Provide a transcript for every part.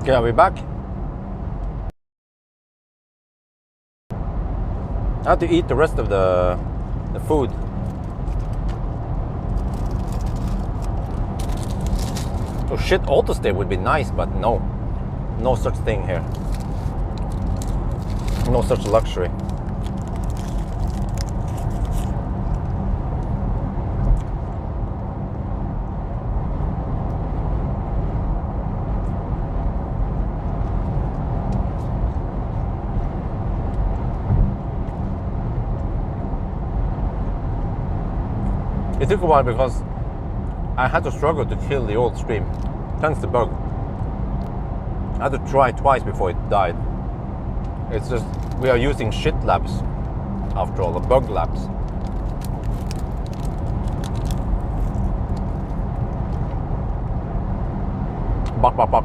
Okay, are we back? I have to eat the rest of the food. Oh shit, auto-stay would be nice, but no. No such thing here. No such luxury. It took a while because I had to struggle to kill the old stream. Hence the bug. I had to try twice before it died. It's just, we are using shit labs after all, the bug labs. Bak bak bak.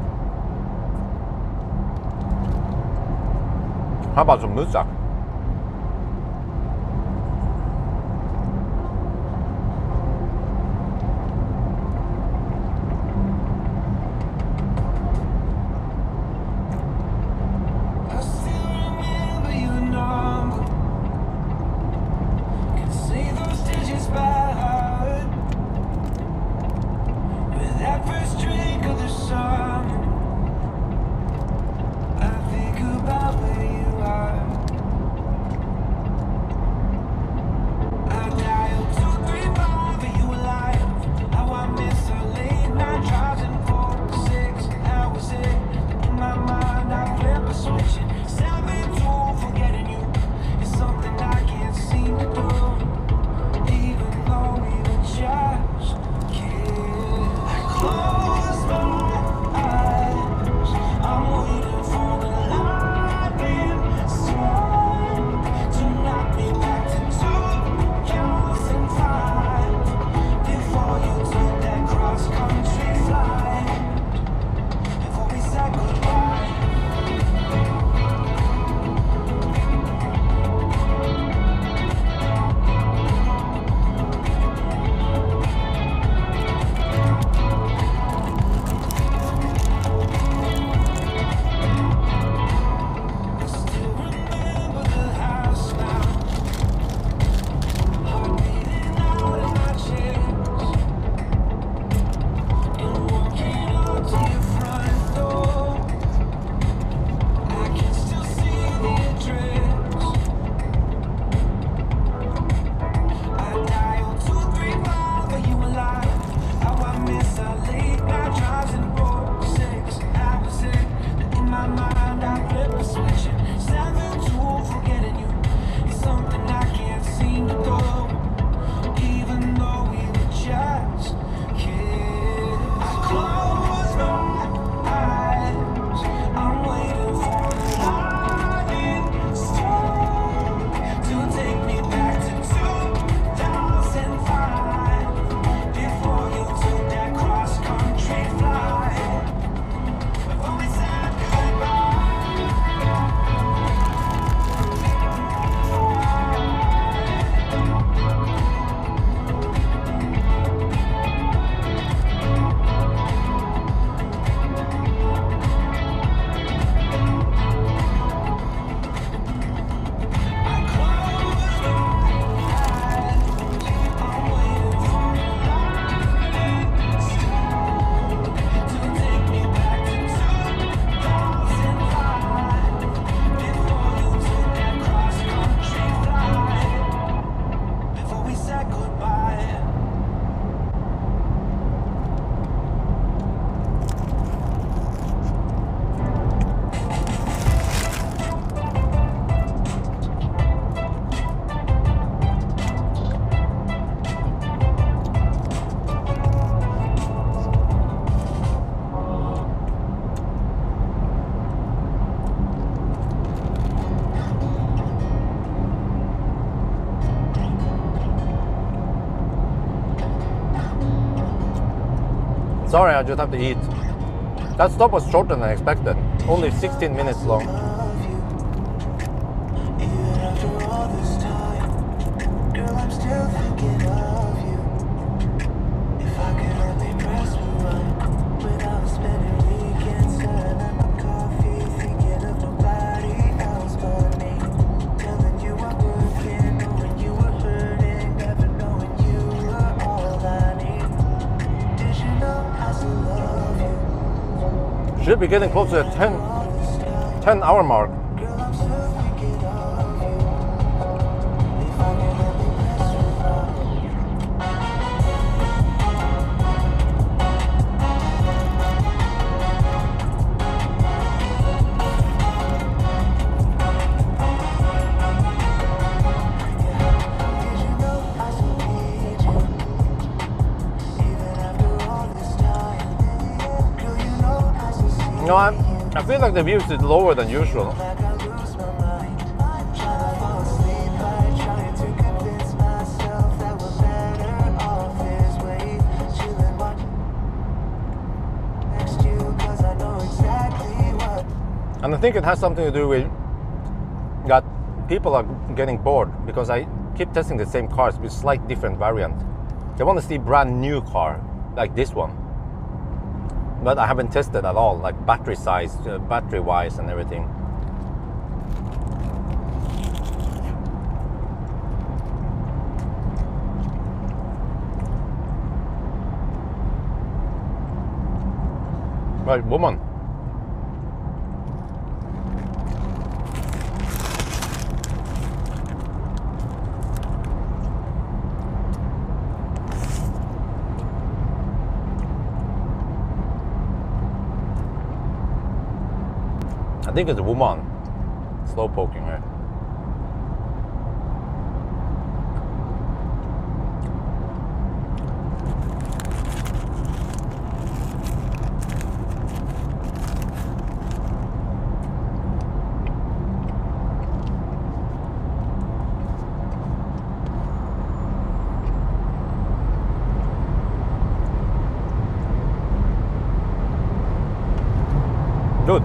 How about some musak? Sorry, I just have to eat. That stop was shorter than I expected. Only 16 minutes long. Should be getting close to the 10 hour mark. No, I feel like the views is lower than usual. And I think it has something to do with that people are getting bored because I keep testing the same cars with slight different variant. They want to see brand new car like this one. But I haven't tested at all, like battery size, battery wise and everything. Right, woman. I think it's a woman. Slow poking her. Good.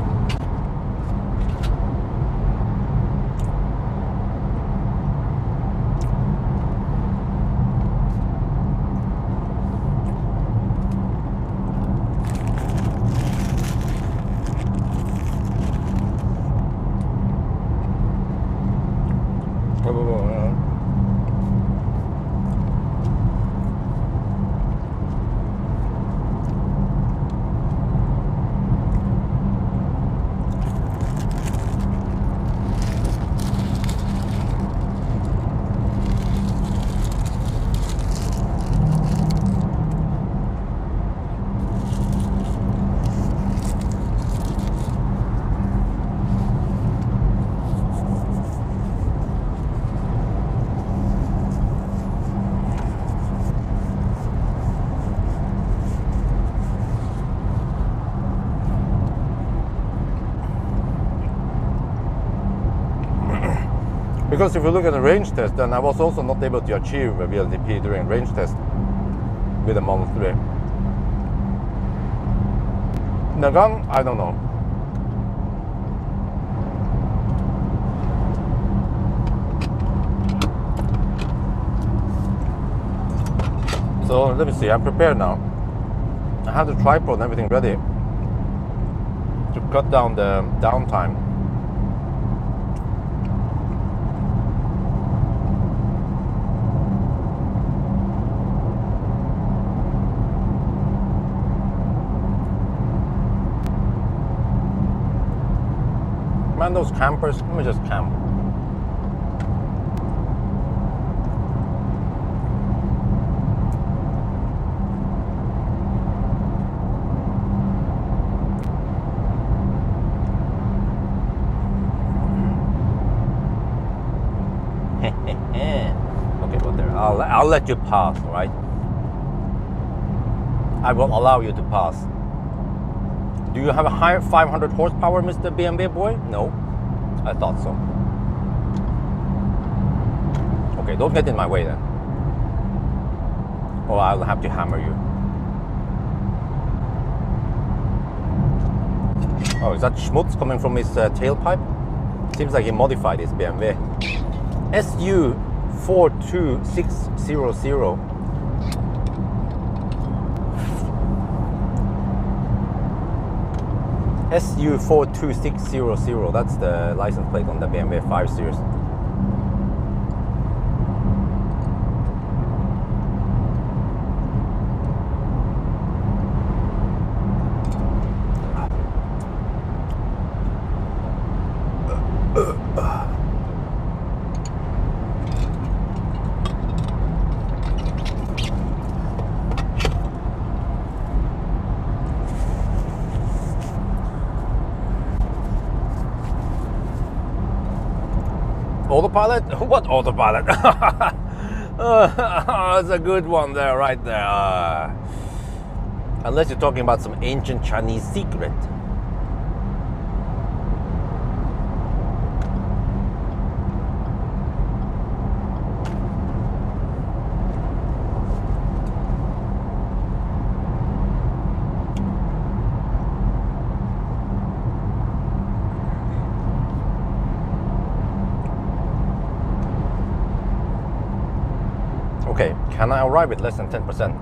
Because if you look at the range test, then I was also not able to achieve a VLTP during range test with the Model 3. The gun, I don't know. So let me see, I'm prepared now. I have the tripod and everything ready to cut down the downtime. Man, those campers, let me just camp. Okay, well there, I'll let you pass, all right? I will allow you to pass. Do you have a higher 500 horsepower, Mr. BMW boy? No, I thought so. Okay, don't get in my way then. Or I'll have to hammer you. Oh, is that schmutz coming from his tailpipe? Seems like he modified his BMW. SU42600. SU42600, that's the license plate on the BMW 5 Series. Autopilot? What autopilot? That's a good one there, right there. Unless you're talking about some ancient Chinese secret. Okay, can I arrive with less than 10%?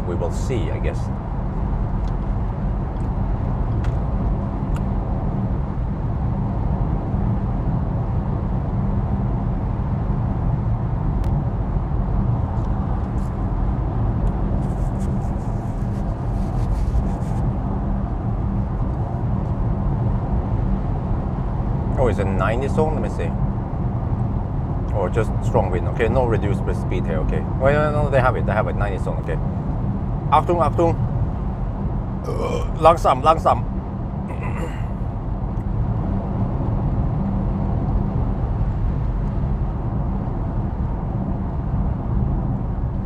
We will see, I guess. Oh, is it 90 zone? Let me see. Or just strong wind. Okay, no reduced speed here. Okay. Well, no, they have it. They have it. 90 zone. Okay. Achtung, Achtung. Langsam, langsam.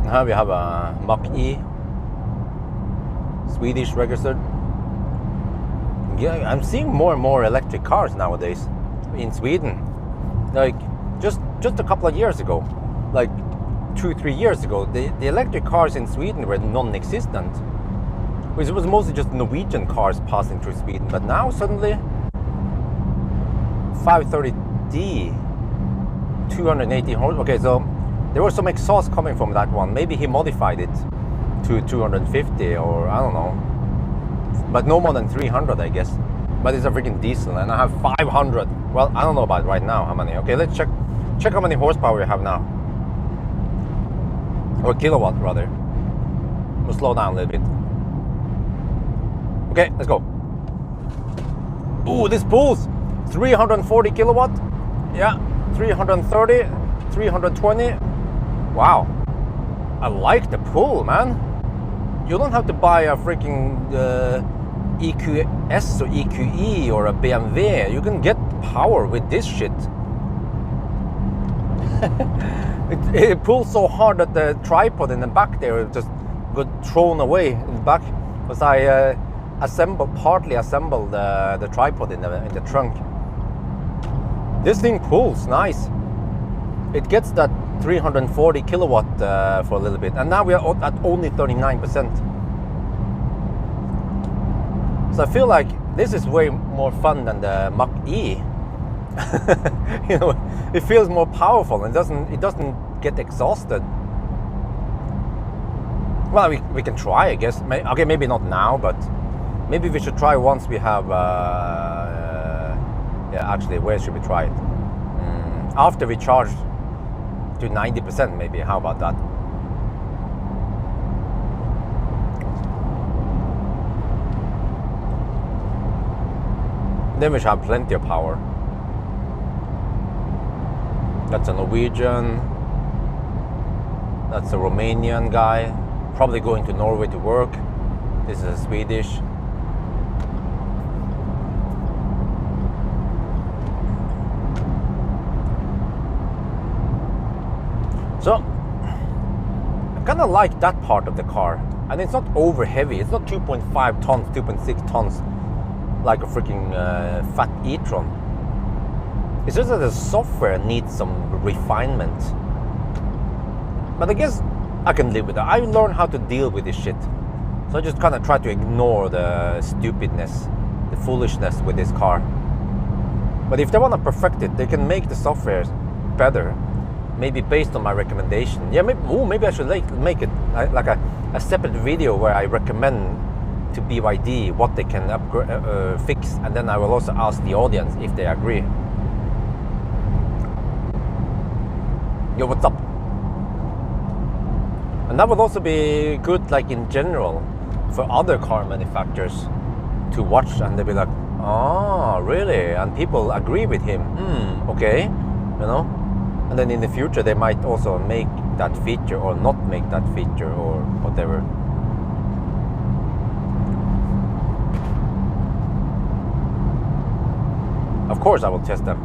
Here we have a Mach-E. Swedish registered. Yeah, I'm seeing more and more electric cars nowadays in Sweden. Like just a couple of years ago, like 2-3 years ago, the electric cars in Sweden were non-existent. It was mostly just Norwegian cars passing through Sweden. But now suddenly 530D, 280 horse. Okay, so there was some exhaust coming from that one. Maybe he modified it to 250 or I don't know. But no more than 300, I guess. But it's a freaking diesel, and I have 500. Well, I don't know about right now how many. Okay, let's check how many horsepower we have now. Or kilowatt, rather. We'll slow down a little bit. Okay, let's go. Ooh, this pulls. 340 kilowatt. Yeah, 330, 320. Wow. I like the pull, man. You don't have to buy a freaking EQS or EQE or a BMW. You can get power with this shit. it pulls so hard that the tripod in the back there just got thrown away in the back because I partly assembled the tripod in the trunk. This thing pulls nice. It gets that 340 kilowatt for a little bit, and now we are at only 39%. So I feel like this is way more fun than the Mach-E. You know, it feels more powerful and it doesn't get exhausted. Well, we can try, I guess. Okay, maybe not now, but maybe we should try once we have. Yeah, actually, where should we try it? After we charge to 90%, maybe. How about that? Then we should have plenty of power. That's a Norwegian. That's a Romanian guy. Probably going to Norway to work. This is a Swedish. So, I kind of like that part of the car. And it's not over heavy. It's not 2.5 tons, 2.6 tons like a freaking fat e-tron. It's just that the software needs some refinement. But I guess I can live with that. I learned how to deal with this shit. So I just kind of try to ignore the stupidness, the foolishness with this car. But if they want to perfect it, they can make the software better. Maybe based on my recommendation. Yeah, maybe I should make it like a separate video where I recommend to BYD what they can fix, and then I will also ask the audience if they agree. Yo, what's up? And that would also be good, like in general, for other car manufacturers to watch, and they'll be like, oh, really? And people agree with him. Okay, you know. And then in the future, they might also make that feature or not make that feature or whatever. Of of course I will test them.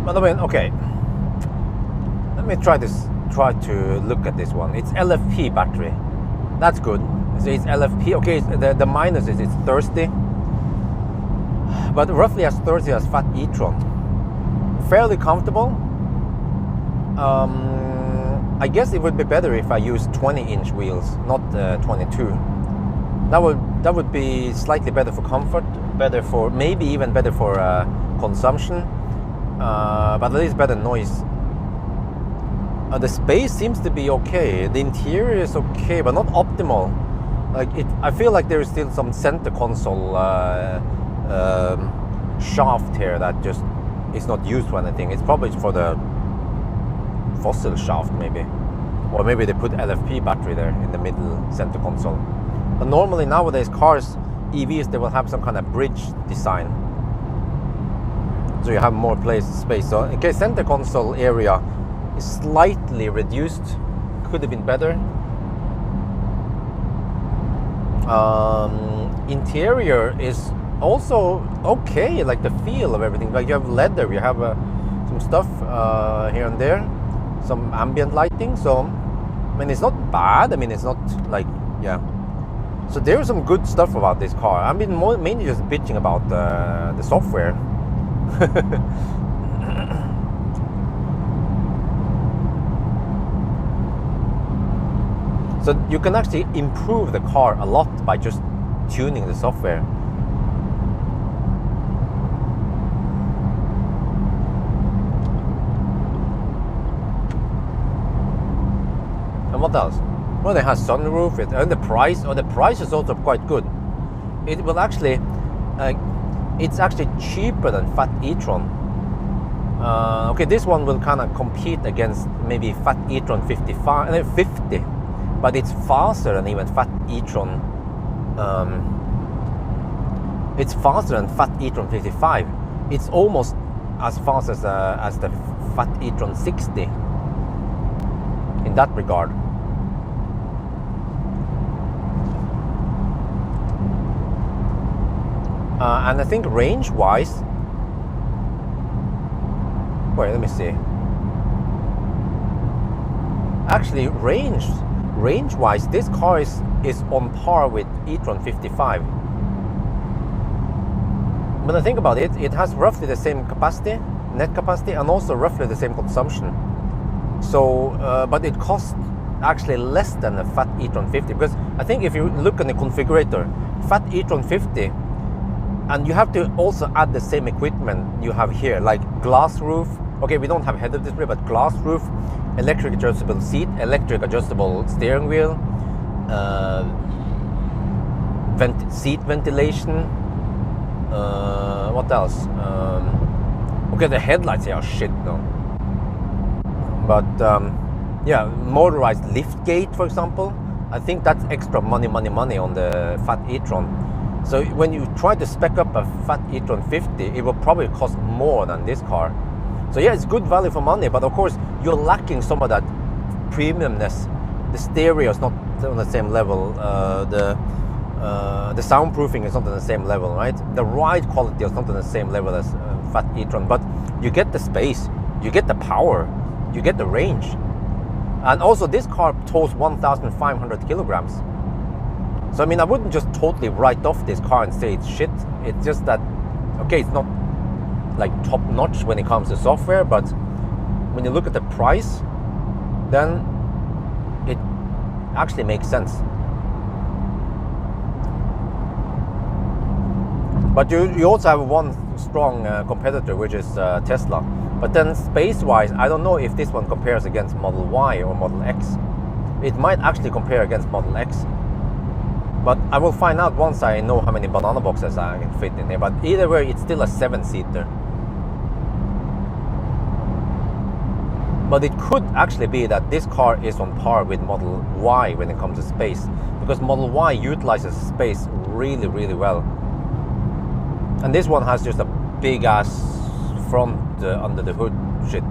By the way, okay, let me try to look at this one. It's LFP battery. That's good. It's LFP. Okay, the minus is it's thirsty, but roughly as thirsty as fat e-tron. Fairly comfortable. I guess it would be better if I use 20-inch wheels, not 22. That would be slightly better for comfort, better for maybe even better for consumption. But at least better noise. The space seems to be okay. The interior is okay, but not optimal. Like I feel like there is still some center console shaft here that just is not used for anything. It's probably for the fossil shaft, maybe, or maybe they put LFP battery there in the middle center console. But normally nowadays cars, EVs, they will have some kind of bridge design, so you have more space. So in case center console area is slightly reduced, could have been better. Interior is also okay, like the feel of everything. Like you have leather, you have some stuff here and there, some ambient lighting. So I mean, it's not bad. I mean, it's not like, yeah. So there's some good stuff about this car. I mean, mainly just bitching about the software. So you can actually improve the car a lot by just tuning the software. And what else? Well, it has sunroof, and the price. Oh, the price is also quite good. It will actually, it's actually cheaper than fat e-tron. Okay, this one will kind of compete against maybe fat e-tron 50, but it's faster than even fat e-tron. It's faster than fat e-tron 55. It's almost as fast as the fat e-tron 60 in that regard. And I think range-wise, wait, let me see. Actually, range-wise, this car is on par with e-tron 55. When I think about it, it has roughly the same capacity, net capacity, and also roughly the same consumption. So, but it costs actually less than a fat e-tron 50, because I think if you look on the configurator, fat e-tron 50, and you have to also add the same equipment you have here, like glass roof. Okay, we don't have head-up display, but glass roof, electric adjustable seat, electric adjustable steering wheel, seat ventilation. What else? Okay, the headlights here are shit though. But yeah, motorized lift gate, for example. I think that's extra money on the fat e-tron. So when you try to spec up a fat e-tron 50, it will probably cost more than this car. So yeah, it's good value for money, but of course you're lacking some of that premiumness. The stereo is not on the same level. The soundproofing is not on the same level, right? The ride quality is not on the same level as fat e-tron, but you get the space, you get the power, you get the range. And also this car tows 1,500 kilograms. So I mean, I wouldn't just totally write off this car and say it's shit. It's just that, okay, it's not like top notch when it comes to software, but when you look at the price, then it actually makes sense. But you also have one strong competitor, which is Tesla. But then space-wise, I don't know if this one compares against Model Y or Model X. It might actually compare against Model X. But I will find out once I know how many banana boxes I can fit in here. But either way, it's still a 7-seater. But it could actually be that this car is on par with Model Y when it comes to space, because Model Y utilizes space really, really well. And this one has just a big ass front under the hood shit.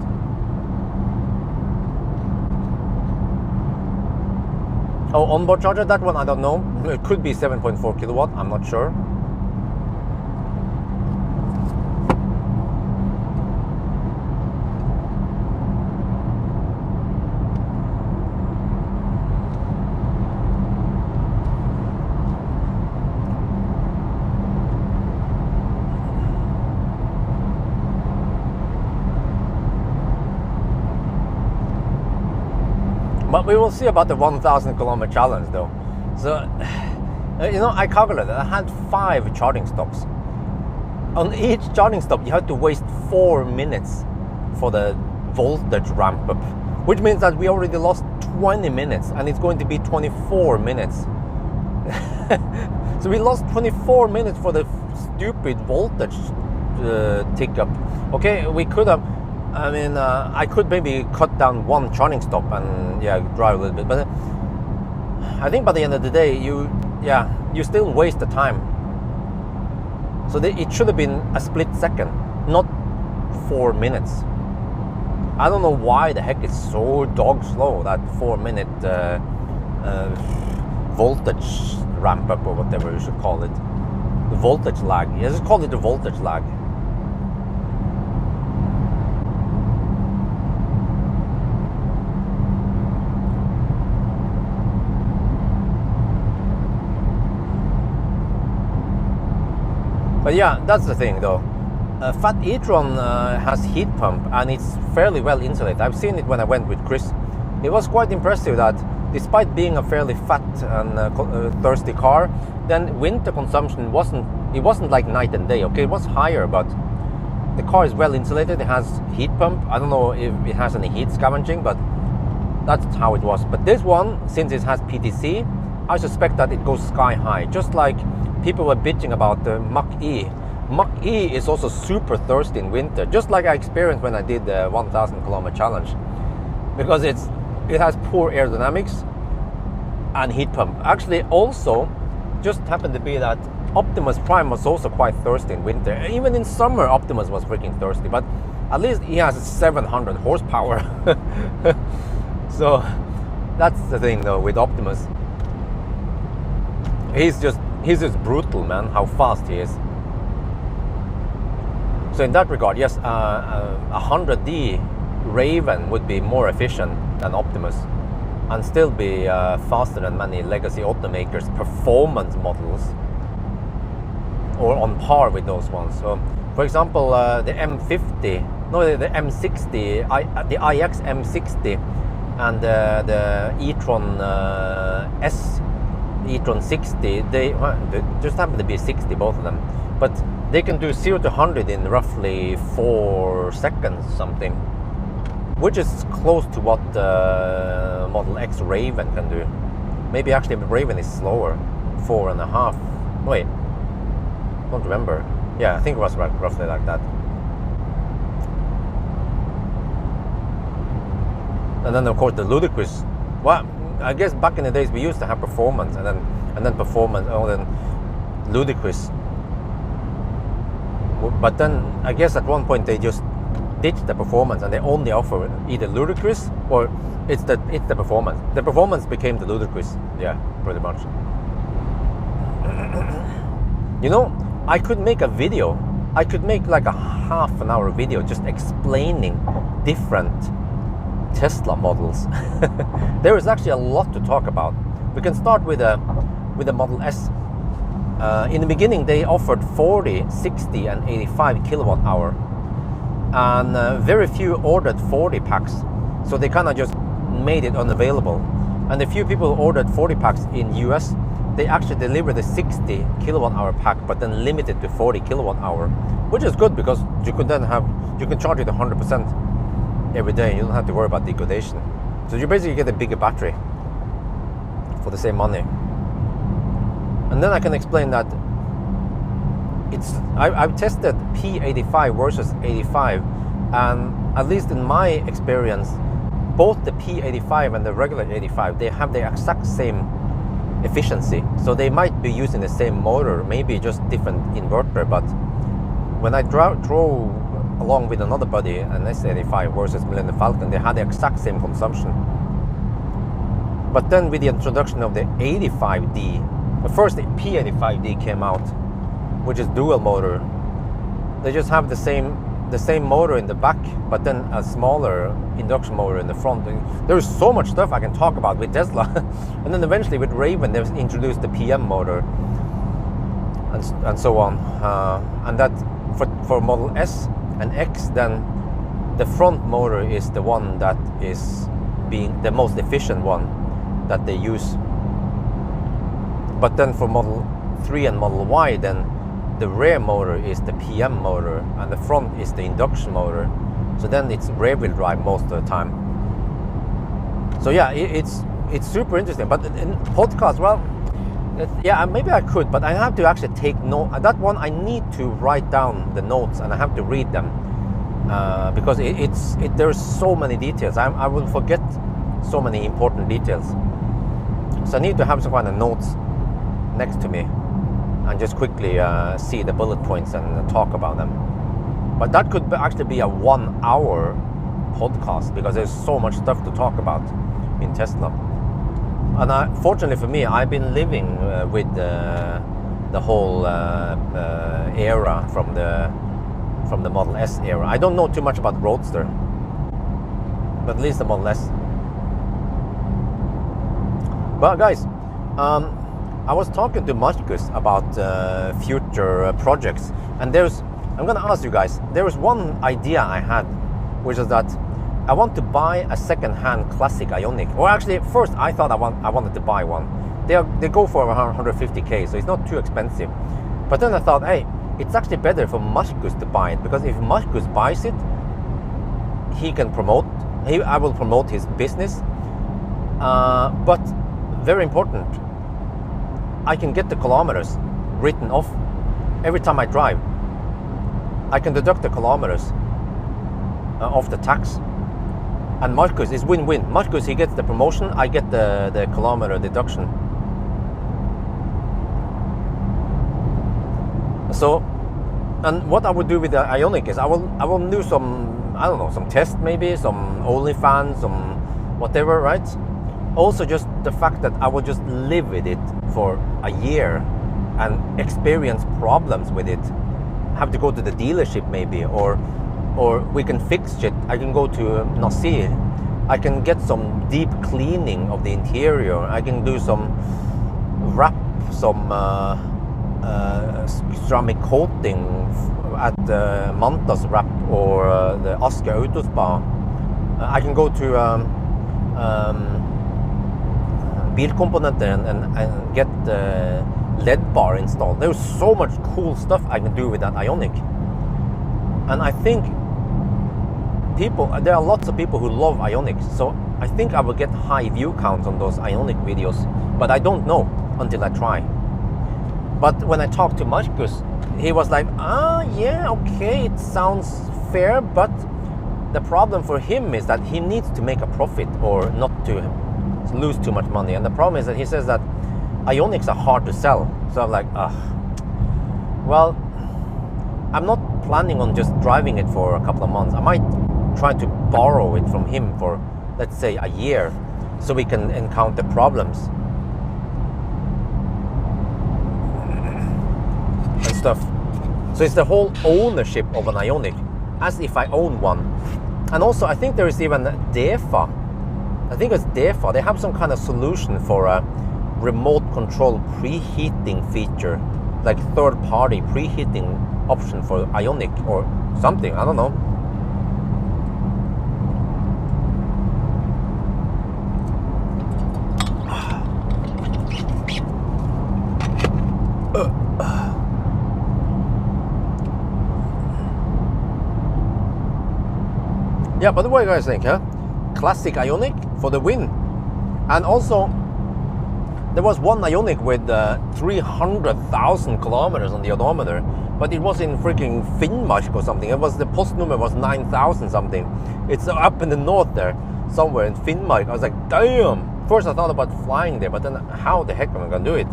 Oh, onboard charger, that one I don't know. It could be 7.4 kilowatt, I'm not sure. But we will see about the 1,000 kilometer challenge though. So, you know, I calculated, I had 5 charging stops. On each charging stop, you had to waste 4 minutes for the voltage ramp up, which means that we already lost 20 minutes and it's going to be 24 minutes. So we lost 24 minutes for the stupid voltage tick up. Okay, we could have, I mean, I could maybe cut down 1 charging stop and drive a little bit, but I think by the end of the day, you still waste the time. So it should have been a split second, not 4 minutes. I don't know why the heck it's so dog slow, that 4 minute voltage ramp up or whatever you should call it. The voltage lag. Yeah, just call it the voltage lag. But yeah, that's the thing though. Fat e-tron has heat pump and it's fairly well insulated. I've seen it when I went with Chris. It was quite impressive that despite being a fairly fat and thirsty car, then winter consumption wasn't like night and day. Okay, it was higher, but the car is well insulated. It has heat pump. I don't know if it has any heat scavenging, but that's how it was. But this one, since it has PTC, I suspect that it goes sky high, just like people were bitching about the Mach-E. Mach-E is also super thirsty in winter, just like I experienced when I did the 1,000 kilometer challenge, because it has poor aerodynamics and heat pump. Actually, also, just happened to be that Optimus Prime was also quite thirsty in winter. Even in summer, Optimus was freaking thirsty, but at least he has 700 horsepower. So that's the thing though with Optimus. He's just brutal, man, how fast he is. So in that regard, yes, a 100D Raven would be more efficient than Optimus and still be faster than many legacy automakers' performance models, or on par with those ones. So, for example, the M50, no, the M60, the iX M60 and the e-tron S e-tron 60, they just happen to be 60, both of them, but they can do 0 to 100 in roughly 4 seconds something, which is close to what the Model X Raven can do. Maybe actually Raven is slower, 4.5. Wait, don't remember. Yeah, I think it was roughly like that. And then of course the ludicrous. Well, I guess back in the days we used to have performance and then performance, then ludicrous. But then I guess at one point they just ditched the performance and they only offer either ludicrous or it's the performance. The performance became the ludicrous. Yeah, pretty much. You know, I could make a video. I could make like a half-an-hour video just explaining different Tesla models. There is actually a lot to talk about. We can start with the Model S. In the beginning, they offered 40, 60, and 85 kilowatt hour, and very few ordered 40 packs. So they kind of just made it unavailable. And the few people who ordered 40 packs in US, they actually delivered the 60 kilowatt hour pack, but then limited to 40 kilowatt hour, which is good because you can charge it 100% every day. You don't have to worry about degradation. So you basically get a bigger battery for the same money. And then I can explain that I've tested P85 versus 85, and at least in my experience, both the P85 and the regular 85, they have the exact same efficiency. So they might be using the same motor, maybe just different inverter, but when I drove along with another buddy, an S85 versus Millennium Falcon, they had the exact same consumption. But then with the introduction of the 85D, the first P85D came out, which is dual motor. They just have the same motor in the back, but then a smaller induction motor in the front. There's so much stuff I can talk about with Tesla. And then eventually with Raven, they've introduced the PM motor and so on. And that for Model S and X, then the front motor is the one that is being the most efficient one that they use. But then for Model 3 and Model Y, then the rear motor is the PM motor and the front is the induction motor. So then it's rear wheel drive most of the time. So yeah, it's super interesting. But in podcast, well, yeah, maybe I could, but I have to actually take note. That one I need to write down the notes and I have to read them because there's so many details. I will forget so many important details. So I need to have some kind of notes next to me and just quickly see the bullet points and talk about them. But that could actually be a 1 hour podcast because there's so much stuff to talk about in Tesla. And fortunately for me, I've been living with the whole era from the Model S era. I don't know too much about Roadster, but at least the Model S. But guys, I was talking to Marcus about future projects, and I'm gonna ask you guys, there was one idea I had, which is that I want to buy a second-hand classic Ioniq. Or actually, first I thought I wanted to buy one. They go for around 150k, so it's not too expensive. But then I thought, hey, it's actually better for Marcus to buy it, because if Marcus buys it, I will promote his business. But very important, I can get the kilometers written off every time I drive. I can deduct the kilometers off the tax. And Marcus is win-win. Marcus, he gets the promotion, I get the kilometer deduction. So, and what I would do with the Ioniq is I will do some, I don't know, some tests maybe, some OnlyFans, some whatever, right? Also just the fact that I will just live with it for a year and experience problems with it. Have to go to the dealership maybe, or we can fix shit. I can go to Nasir. I can get some deep cleaning of the interior. I can do some ceramic coating at the Mantas wrap or the Asker Autospa. I can go to Bilkomponenter and get the LED bar installed. There's so much cool stuff I can do with that Ioniq. And I think there are lots of people who love Ioniqs, so I think I will get high view counts on those Ioniq videos, but I don't know until I try. But when I talked to Marcus, he was like, yeah, okay, it sounds fair, but the problem for him is that he needs to make a profit or not to lose too much money. And the problem is that he says that Ioniqs are hard to sell. So I'm like, well, I'm not planning on just driving it for a couple of months. I might try to borrow it from him for, let's say, a year, so we can encounter problems and stuff. So it's the whole ownership of an Ioniq, as if I own one. And also, I think there is even DEFA. I think it's DEFA. They have some kind of solution for a remote control preheating feature, like third-party preheating option for Ioniq or something. I don't know. Yeah, but what do you guys think, huh? Classic Ioniq for the win. And also, there was one Ioniq with 300,000 kilometers on the odometer, but it was in freaking Finnmark or something. It was, the post number was 9,000 something. It's up in the north there, somewhere in Finnmark. I was like, damn, first I thought about flying there, but then how the heck am I gonna do it?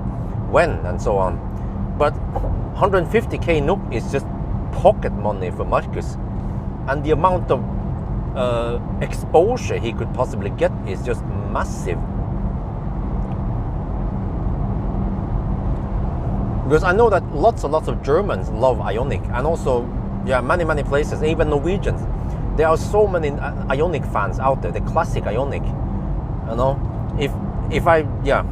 When? And so on. But 150k NOK is just pocket money for Markus. And the amount of exposure he could possibly get is just massive. Because I know that lots and lots of Germans love Ioniq, and also, yeah, many places, even Norwegians. There are so many Ioniq fans out there, the classic Ioniq. You know, if I, yeah.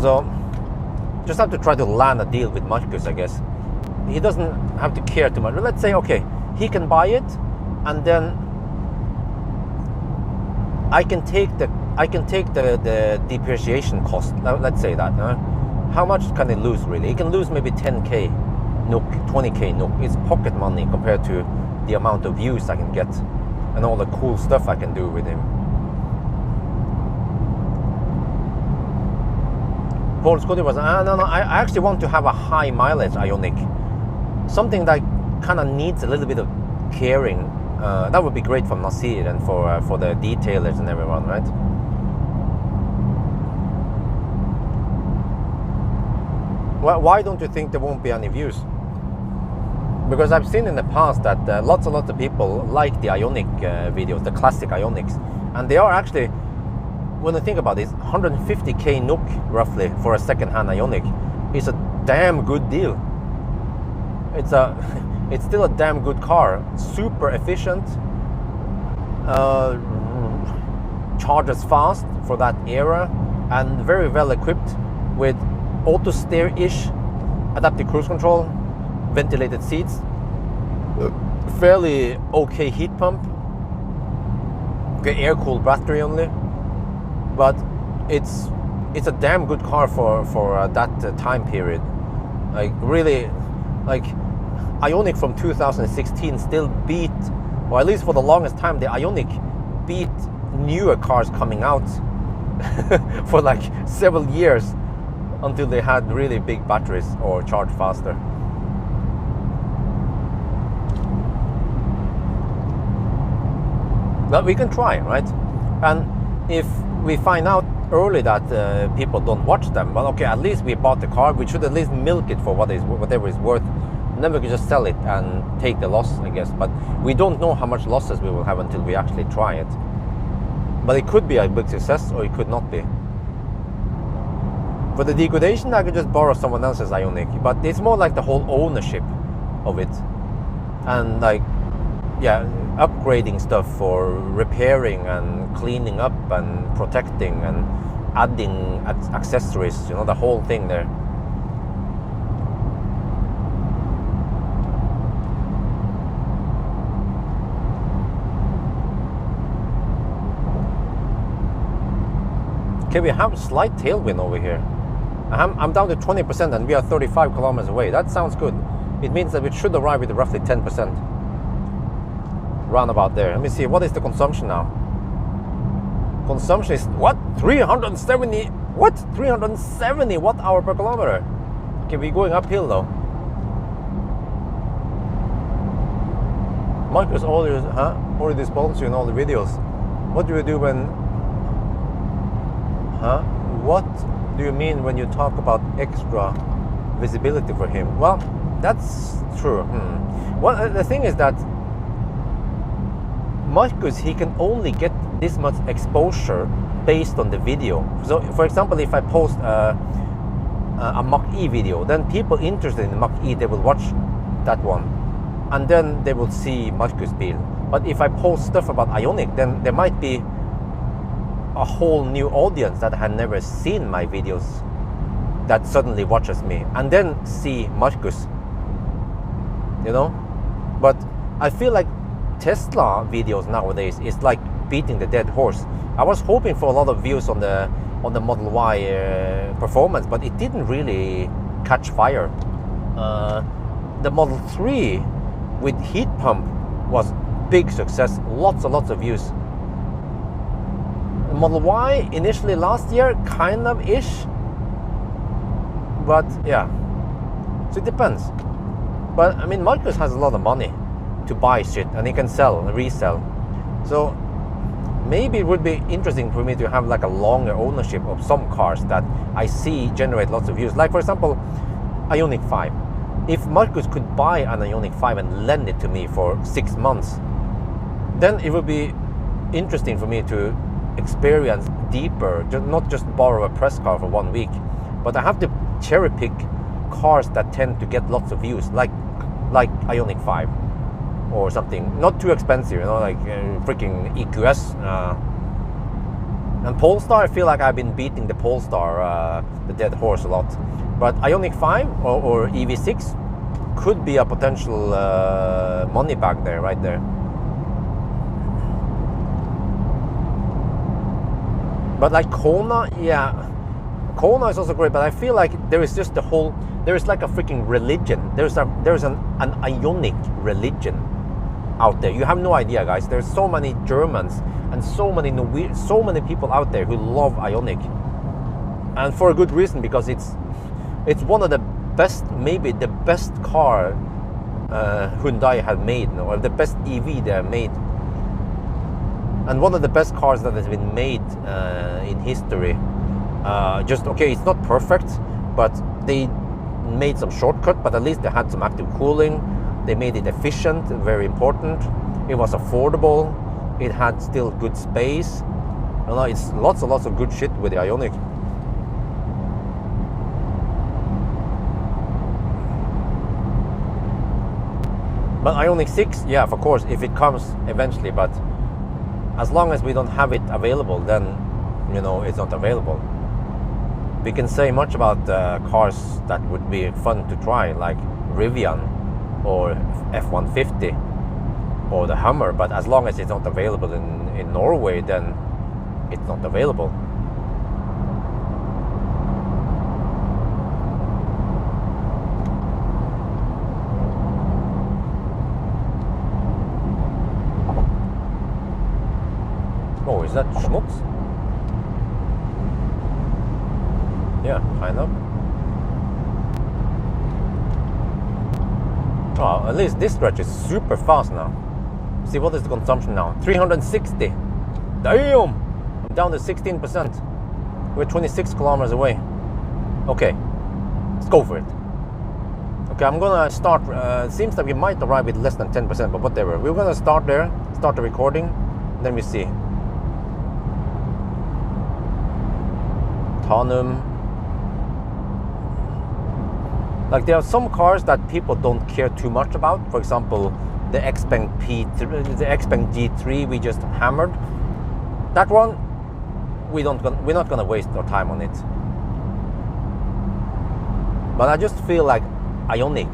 So, just have to try to land a deal with Markus, I guess. He doesn't have to care too much. Let's say, okay, he can buy it, and then I can take the depreciation cost. Let's say that. How much can he lose really? He can lose maybe 10k NOK, 20k NOK. It's pocket money compared to the amount of views I can get and all the cool stuff I can do with him. Paul Scotty was, no, I actually want to have a high mileage Ioniq. Something that kind of needs a little bit of caring. That would be great for Nasir and for the detailers and everyone, right? Well, why don't you think there won't be any views? Because I've seen in the past that lots and lots of people like the Ioniq videos, the classic Ioniqs, and they are actually, when I think about this, 150k NOK roughly for a second-hand Ioniq is a damn good deal. It's still a damn good car, super efficient, charges fast for that era, and very well equipped with auto steer-ish adaptive cruise control, ventilated seats, fairly okay heat pump, okay, air-cooled battery only, but it's a damn good car for that time period. Like really, like Ioniq from 2016 still beat, or at least for the longest time, the Ioniq beat newer cars coming out for like several years until they had really big batteries or charged faster. But we can try, right? And if we find out early that people don't watch them, well, okay, at least we bought the car. We should at least milk it for whatever it's worth. And then we can just sell it and take the loss, I guess. But we don't know how much losses we will have until we actually try it. But it could be a big success, or it could not be. For the degradation, I could just borrow someone else's Ioniq, but it's more like the whole ownership of it, and like, yeah, upgrading stuff for repairing and cleaning up and protecting and adding accessories, you know, the whole thing there. Okay, we have a slight tailwind over here. I'm down to 20% and we are 35 kilometers away. That sounds good. It means that we should arrive with roughly 10%. Round about there. Let me see, what is the consumption now? Consumption is, what? 370, what? 370 watt hour per kilometer. Okay, we're going uphill though. Markus already sponsors you in all the videos. What do you do when, what do you mean when you talk about extra visibility for him? Well, that's true. Well, the thing is that Markus, he can only get this much exposure based on the video. So, for example, if I post a Mach-E video, then people interested in Mach-E, they will watch that one, and then they will see Markus' bil. But if I post stuff about Ioniq, then there might be a whole new audience that had never seen my videos that suddenly watches me and then see Markus, you know. But I feel like Tesla videos nowadays is like beating the dead horse. I was hoping for a lot of views on the Model Y performance, but it didn't really catch fire. The Model 3 with heat pump was big success, lots and lots of views. The Model Y initially last year, kind of ish, but yeah, so it depends. But I mean, Markus has a lot of money to buy shit, and he can sell and resell. So maybe it would be interesting for me to have like a longer ownership of some cars that I see generate lots of views. Like for example, Ioniq 5. If Marcus could buy an Ioniq 5 and lend it to me for 6 months, then it would be interesting for me to experience deeper, not just borrow a press car for 1 week, but I have to cherry pick cars that tend to get lots of views, like Ioniq 5 or something, not too expensive, you know, like freaking EQS. And Polestar, I feel like I've been beating the Polestar, the dead horse, a lot. But Ioniq 5 or EV6 could be a potential money bag there, right there. But like Kona, yeah, Kona is also great. But I feel like there is just there is like a freaking religion. There's an Ioniq religion out there. You have no idea, guys. There's so many Germans and so many people out there who love Ioniq, and for a good reason, because it's one of the best, maybe the best car Hyundai have made, or the best EV they have made, and one of the best cars that has been made in history. Just okay, it's not perfect, but they made some shortcut, but at least they had some active cooling. They made it efficient, very important. It was affordable. It had still good space. You know, it's lots and lots of good shit with the Ioniq. But Ioniq 6, yeah, of course, if it comes eventually, but as long as we don't have it available, then, you know, it's not available. We can say much about cars that would be fun to try, like Rivian or F-150 or the Hummer, but as long as it's not available in Norway, then it's not available. Oh, is that schmutz? Yeah, kind of. Oh, at least this stretch is super fast now. See, what is the consumption now? 360. Damn! I'm down to 16%. We're 26 kilometers away. Okay, let's go for it. Okay, I'm gonna start. Seems that we might arrive with less than 10%, but whatever. We're gonna start there, start the recording, then we see. Tanum. Like, there are some cars that people don't care too much about. For example, the Xpeng G3 we just hammered. That one, we're not gonna waste our time on it. But I just feel like Ioniq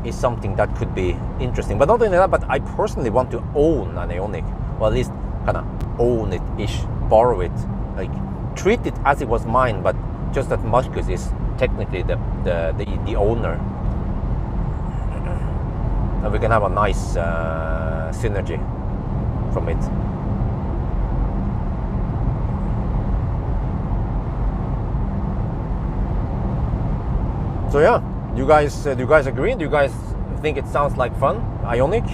is something that could be interesting. But not only that, but I personally want to own an Ioniq, or at least kind of own it-ish, borrow it, like treat it as it was mine, but just that Marcus is technically the owner, and we can have a nice synergy from it. So yeah, do you guys agree? Do you guys think it sounds like fun, Ioniq?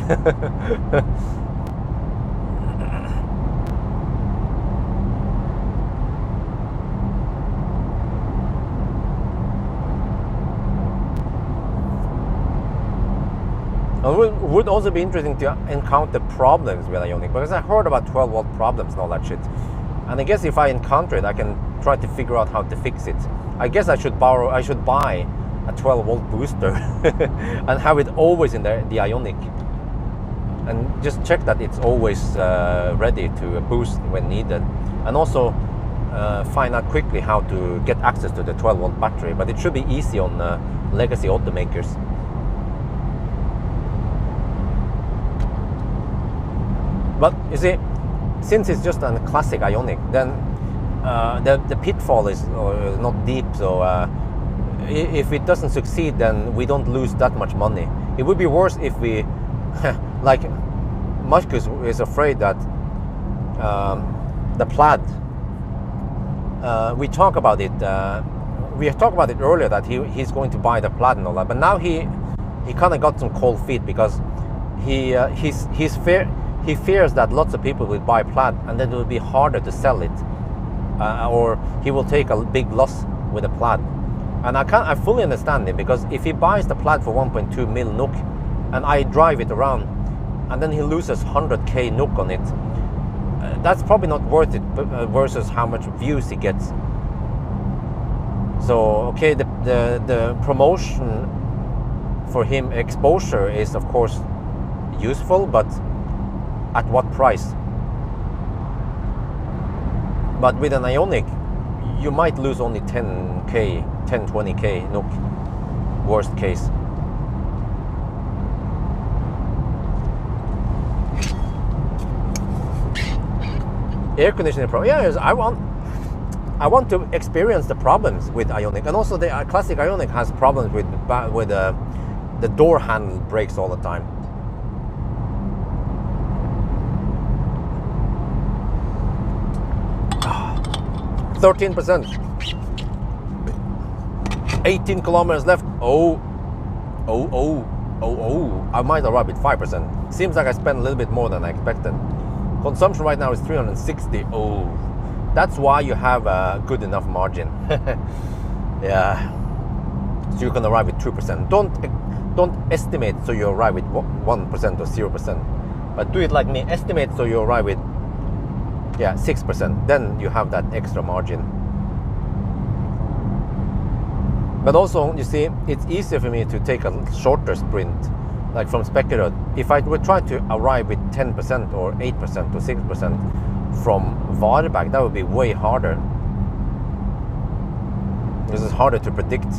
It would also be interesting to encounter problems with Ioniq, because I heard about 12-volt problems and all that shit. And I guess if I encounter it, I can try to figure out how to fix it. I guess I should buy a 12-volt booster and have it always in the Ioniq, and just check that it's always ready to boost when needed. And also find out quickly how to get access to the 12-volt battery. But it should be easy on legacy automakers. But you see, since it's just a classic Ioniq, then the pitfall is not deep. So if it doesn't succeed, then we don't lose that much money. It would be worse if we, like, Marcus is afraid that the Plaid. We talked about it earlier, that he's going to buy the Plaid and all that. But now he kind of got some cold feet, because he's he fears that lots of people will buy Plaid and then it will be harder to sell it, or he will take a big loss with a Plaid. And I fully understand him, because if he buys the Plaid for 1.2 mil NOK and I drive it around and then he loses 100k NOK on it, that's probably not worth it versus how much views he gets. So okay, the promotion for him, exposure, is of course useful, but at what price? But with an Ioniq, you might lose only 10k, 20k NOK, worst case. Air conditioning problem. Yeah, I want to experience the problems with Ioniq, and also the classic Ioniq has problems with the door handle breaks all the time. Ah, 13%. 18 kilometers left. Oh. I might arrive with 5%. Seems like I spent a little bit more than I expected. Consumption right now is 360. Oh, that's why you have a good enough margin. Yeah, so you can arrive with 2%. Don't estimate so you arrive with 1% or 0%, but do it like me. Estimate so you arrive with 6%. Then you have that extra margin. But also, you see, it's easier for me to take a shorter sprint, like from Spectre. If I would try to arrive with 10% or 8% or 6% from Varberg, that would be way harder. Because it's harder to predict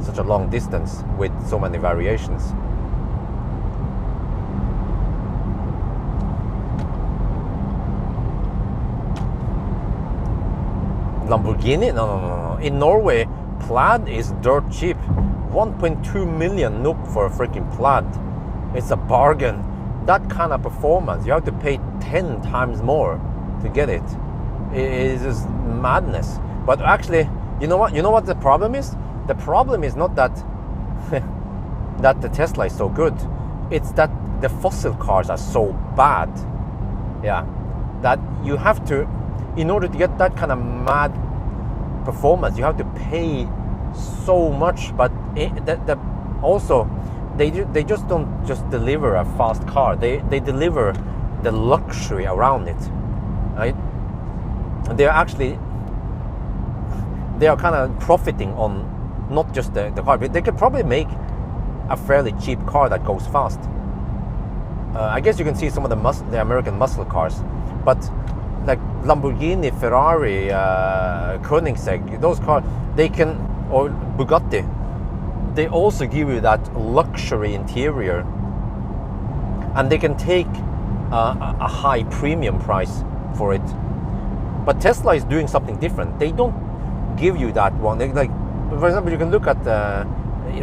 such a long distance with so many variations. Lamborghini? No. In Norway, Plaid is dirt cheap. 1.2 million NOK for a freaking Plaid. It's a bargain. That kind of performance, you have to pay 10 times more to get it. It is just madness. But actually, you know what the problem is? The problem is not that that the Tesla is so good. It's that the fossil cars are so bad. Yeah, that you have to, in order to get that kind of mad performance, you have to pay so much. But also, they just don't just deliver a fast car. They deliver the luxury around it, right? They are kind of profiting on not just the car, but they could probably make a fairly cheap car that goes fast. I guess you can see some of the American muscle cars, but like Lamborghini, Ferrari, Koenigsegg, those cars, they can, or Bugatti, they also give you that luxury interior, and they can take a high premium price for it. But Tesla is doing something different. They don't give you that one. Like, for example, you can look at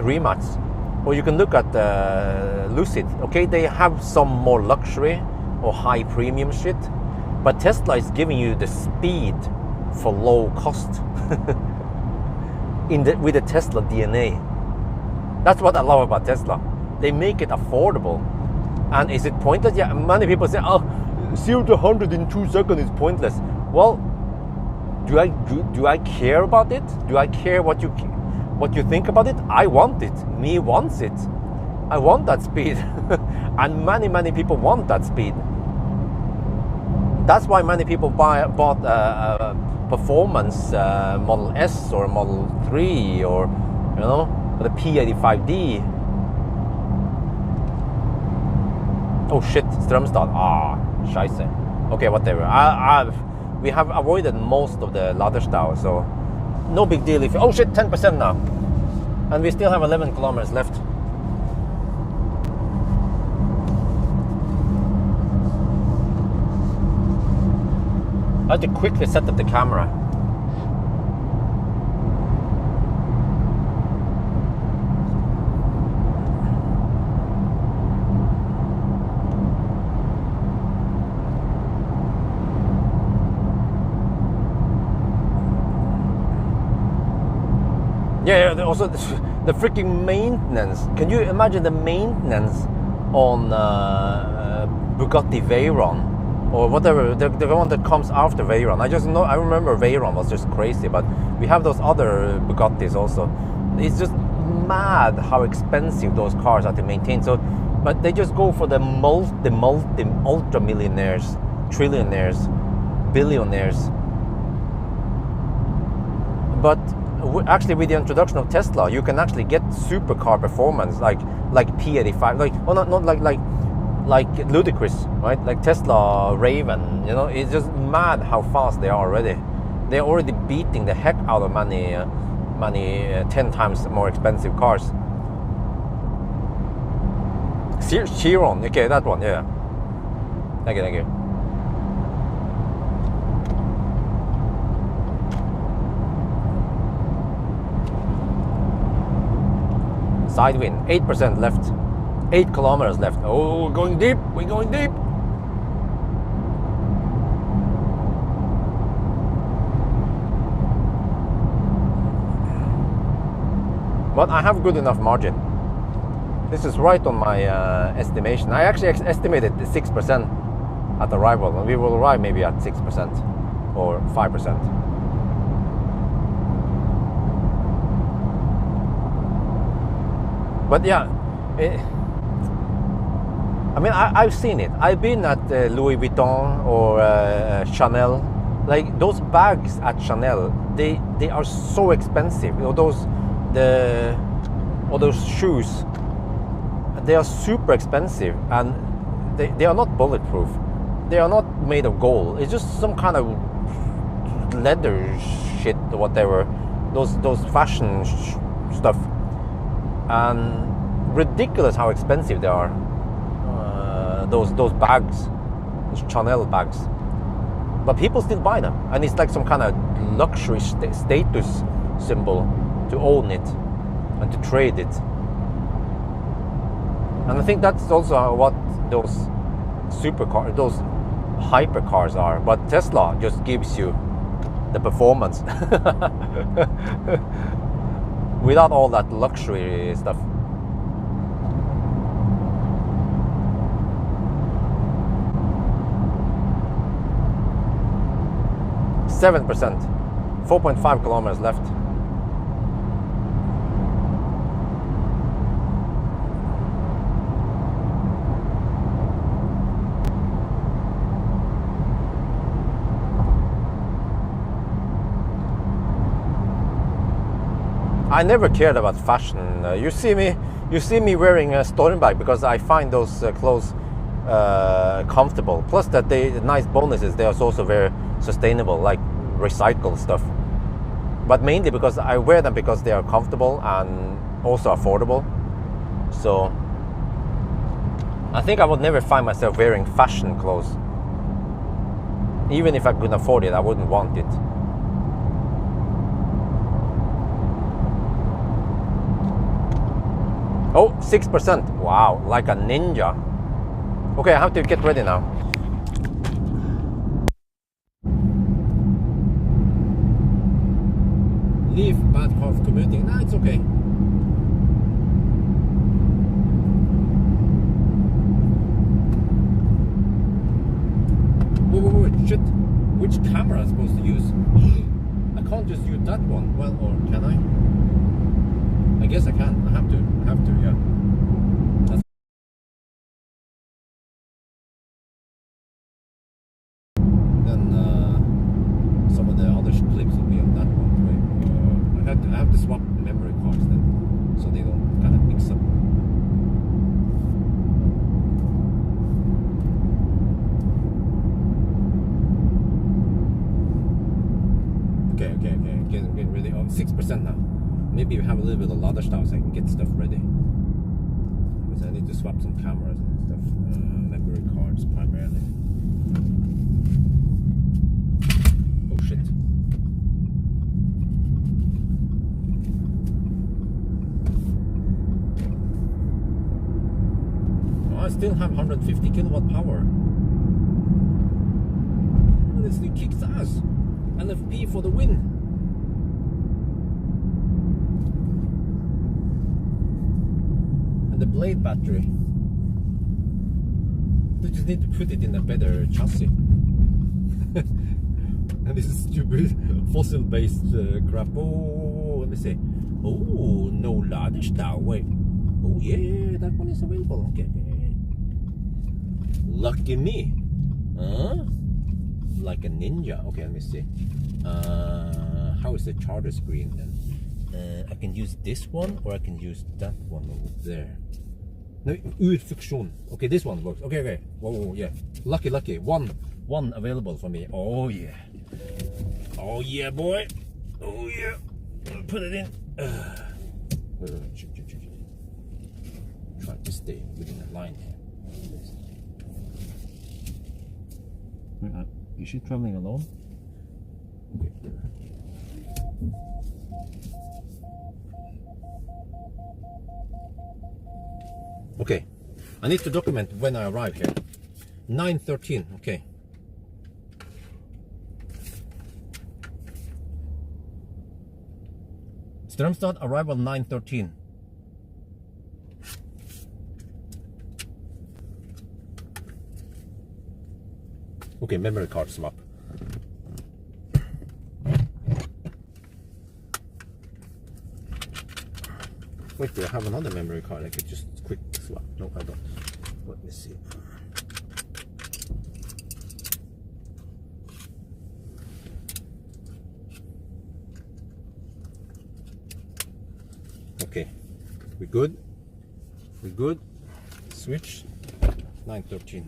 Rimac, or you can look at Lucid. Okay, they have some more luxury or high premium shit, but Tesla is giving you the speed for low cost with the Tesla DNA. That's what I love about Tesla. They make it affordable. And is it pointless? Yeah, many people say, oh, 0 to 100 in 2 seconds is pointless. Well, do I care about it? Do I care what you think about it? I want it. Me wants it. I want that speed. And many people want that speed. That's why many people bought performance Model S or Model 3 or the P85D. Oh shit, Strømstad. Scheisse. Okay, whatever. We have avoided most of the Laderstad, so no big deal if... Oh shit, 10% now. And we still have 11 kilometers left. I have to quickly set up the camera. Yeah, also the freaking maintenance. Can you imagine the maintenance on Bugatti Veyron or whatever, the one that comes after Veyron. I remember Veyron was just crazy, but we have those other Bugattis also. It's just mad how expensive those cars are to maintain. So, but they just go for the ultra millionaires, trillionaires, billionaires. But actually, with the introduction of Tesla, you can actually get supercar performance like P85, like ludicrous, right? Like Tesla Raven. You know, it's just mad how fast they are already. They're already beating the heck out of many 10 times more expensive cars. Chiron, okay, that one, yeah. Thank you. Side wind, 8% left. 8 kilometers left. Oh, we're going deep. But I have good enough margin. This is right on my estimation. I actually estimated 6% at arrival, and we will arrive maybe at 6% or 5%. But yeah, I mean, I've seen it. I've been at Louis Vuitton or Chanel. Like those bags at Chanel, they are so expensive. You know, those shoes, they are super expensive, and they are not bulletproof. They are not made of gold. It's just some kind of leather shit or whatever. Those fashion stuff. And ridiculous how expensive they are. Those bags, those Chanel bags, but people still buy them, and it's like some kind of luxury status symbol to own it and to trade it. And I think that's also what those supercars, those hypercars are. But Tesla just gives you the performance without all that luxury stuff. %, 4.5 kilometers left. I never cared about fashion. You see me wearing a Stormbag because I find those clothes comfortable. Plus that the nice bonuses, they are also very sustainable, like recycled stuff. But mainly because I wear them because they are comfortable and also affordable. So I think I would never find myself wearing fashion clothes. Even if I could afford it, I wouldn't want it. Oh, 6%. Wow, like a ninja. Okay, I have to get ready now. Leave bad car for commuting. Nah, it's okay. Wait, shit. Which camera am I supposed to use? I can't just use that one. Well, or can I? I guess I can. I have to, yeah. Then some of the other clips will be on that one. I have to swap memory cards then, so they don't kind of mix up. Okay. Getting ready. Oh, 6% now. Maybe we have a little bit of Laderstad so I can get stuff ready. Because I need to swap some cameras and stuff. Memory cards primarily. Oh shit. Oh, I still have 150 kilowatt power. Oh, this thing kicks ass. LFP for the win. And the blade battery They just need to put it in a better chassis. And this is stupid fossil-based crap. Oh, let me see. Oh, no Ladestau. Wait. Oh yeah, that one is available. Okay. Lucky me. Huh? Like a ninja. Okay, let me see. How is the charger screen then? I can use this one or I can use that one over there. No, function. Okay, this one works. Okay. Whoa, yeah. Lucky. One available for me. Oh yeah. Oh yeah, boy. Oh yeah. Put it in. Try to stay within the line here. Is she traveling alone? Okay. Okay, I need to document when I arrive here. 9:13. Okay. Strømstad, arrival 9:13. Okay, memory card swap. Wait, do I have another memory card I could just quick swap? No, I don't. Let me see. Okay, we good? We good? Switch. 9:13.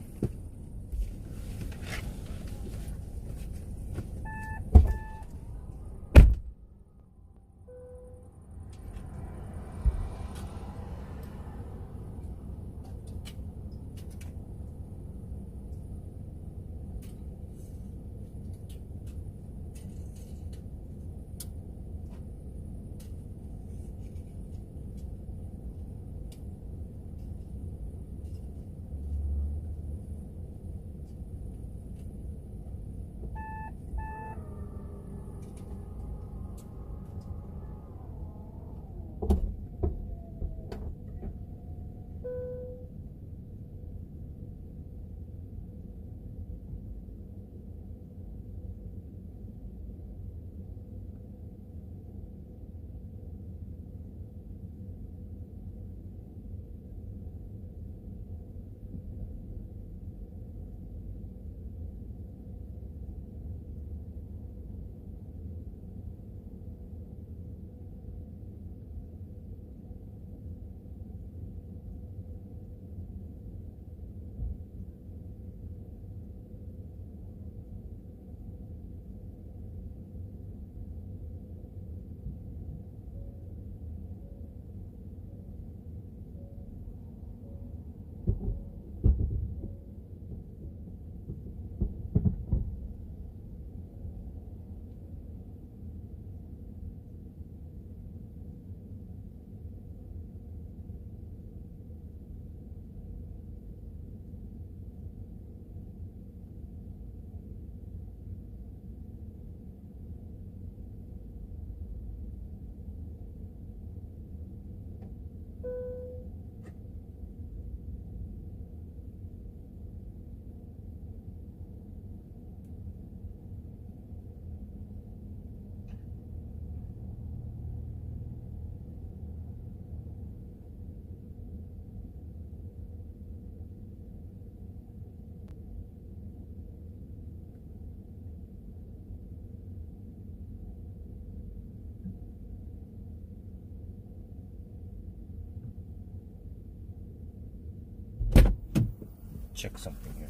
Check something here.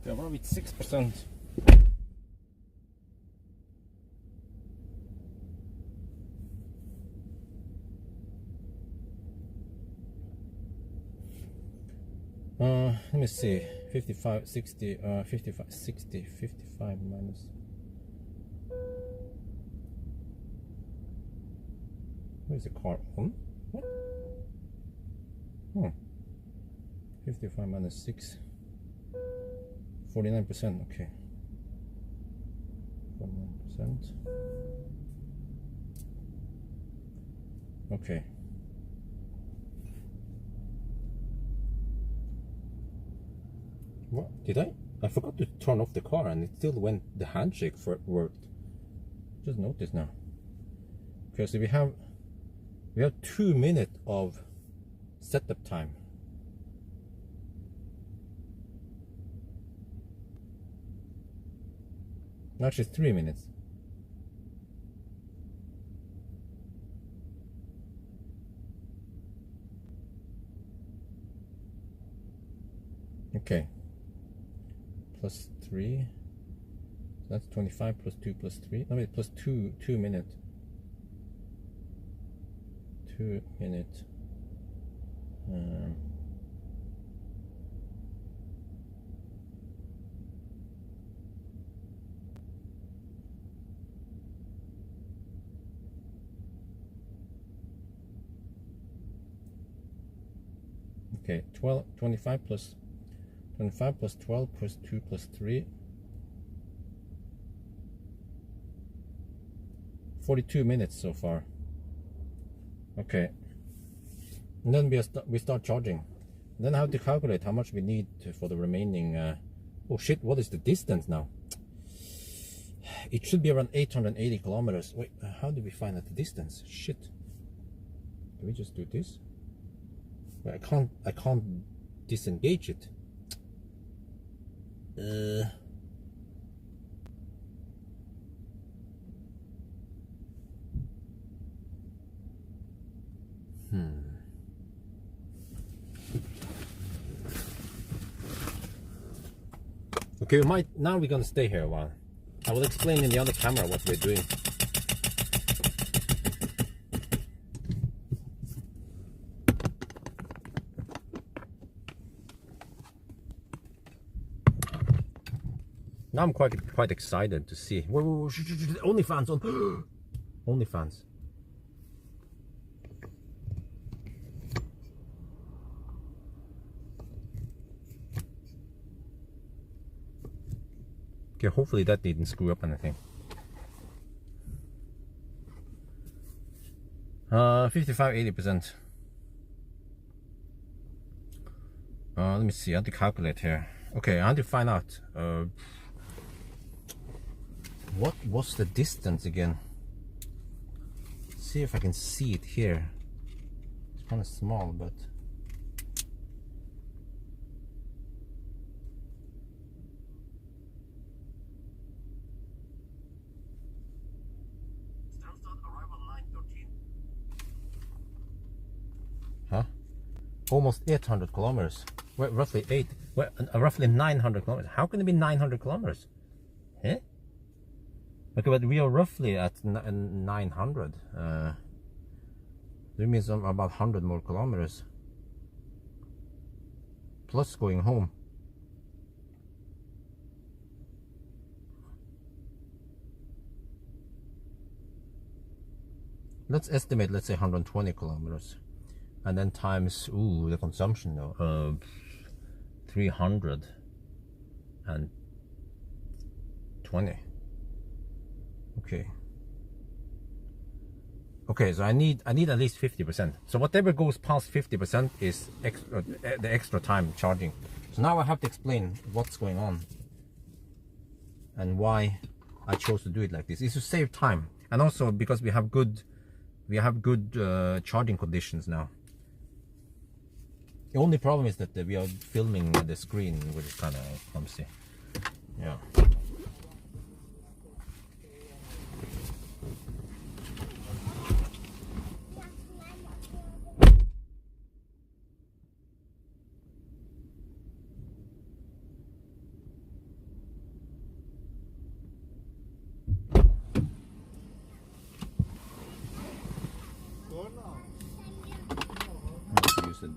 We are with 6%. Let me see. 55, 60, 55, 60, 55 minus. Where is the car on? What? Oh. 55 minus 6. 49%, okay. 49%. Okay. What? Did I? I forgot to turn off the car and it still went, the handshake worked. Just noticed now. Okay, so we have 2 minutes of setup time. Actually 3 minutes. Okay. Plus 3. So that's 25 plus 2 plus 3. No wait, plus 2 minutes. 2 minutes. Okay, 25 plus 12 plus 2 plus 3. 42 minutes so far. Okay. And then we start charging. And then I have to calculate how much we need for the remaining. Oh shit, what is the distance now? It should be around 880 kilometers. Wait, how do we find out the distance? Shit. Can we just do this? I can't disengage it. Okay, now we're gonna stay here a while. I will explain in the other camera what we're doing. Now I'm quite excited to see. Whoa, OnlyFans on. OnlyFans. Okay, hopefully that didn't screw up anything. 55-80%. Let me see. I have to calculate here. Okay, I have to find out. What was the distance again? See if I can see it here. It's kind of small, but huh? Almost 800 kilometers. Well, roughly roughly 900 kilometers. How can it be 900 kilometers? Eh? Okay, but we are roughly at 900. That means about 100 more kilometers. Plus going home. Let's estimate, let's say 120 kilometers. And then times, the consumption of 320. Okay, so I need at least 50%. So whatever goes past 50% is the extra time charging. So now I have to explain what's going on and why I chose to do it like this. It's to save time, and also because we have good charging conditions now. The only problem is that we are filming the screen, which is kind of clumsy. Yeah.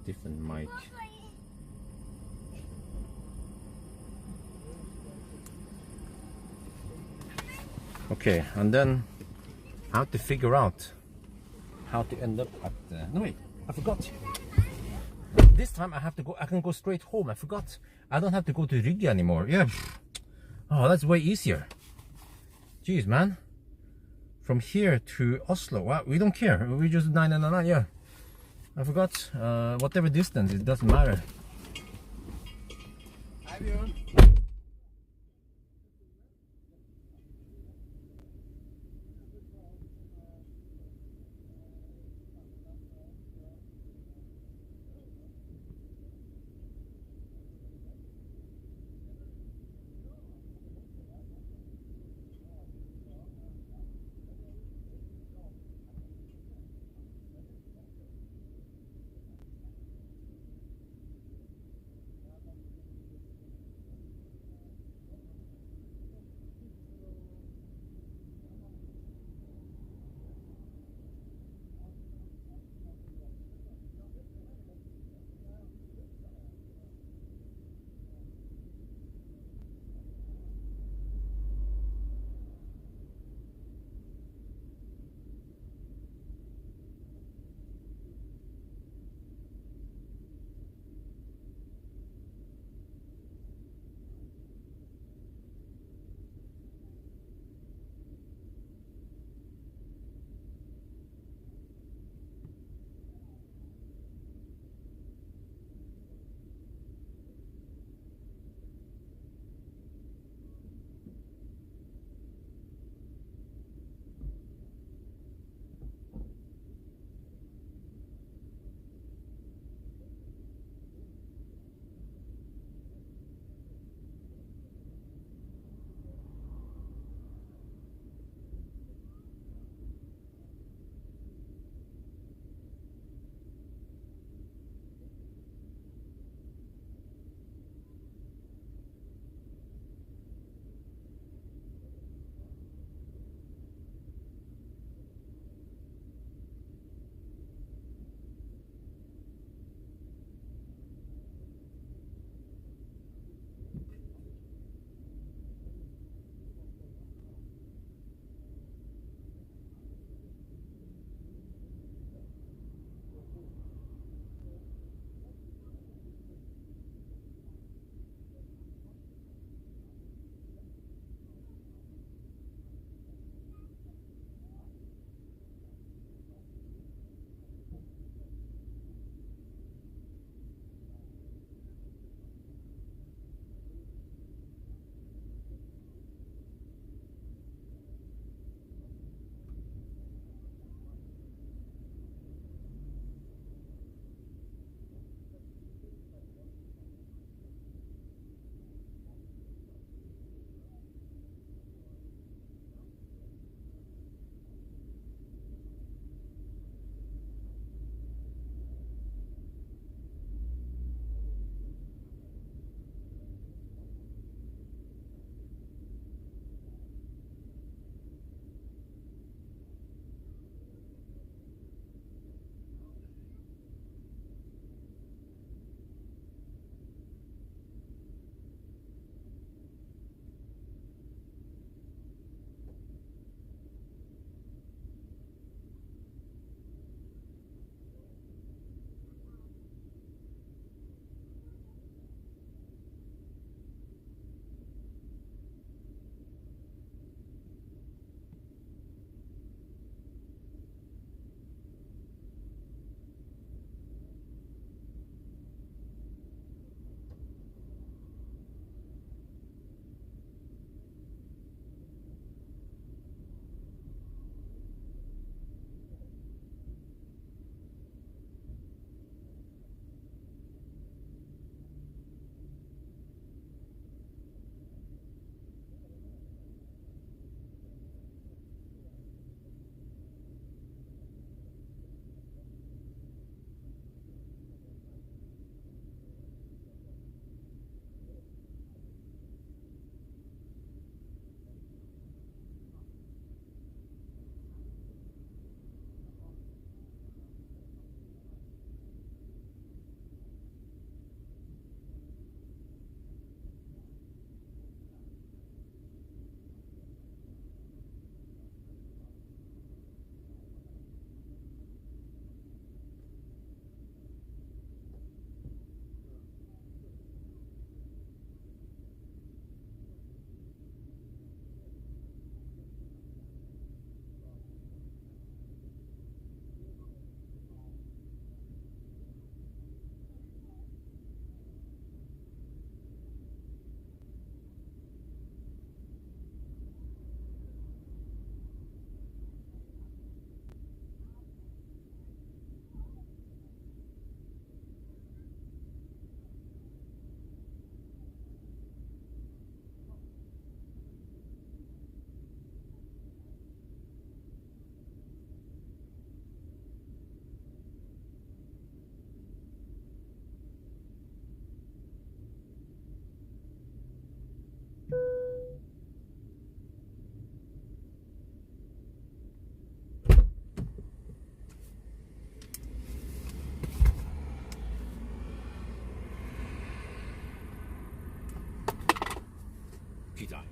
different mic. Okay, and then I have to figure out how to end up at the... No wait, I forgot. This time I have to go, I can go straight home. I forgot. I don't have to go to Rygge anymore. Yeah. Oh, that's way easier. Jeez, man. From here to Oslo, well, we don't care. We just 999, yeah. I forgot. Whatever distance, it doesn't matter. Hi, Bjørn. tea time.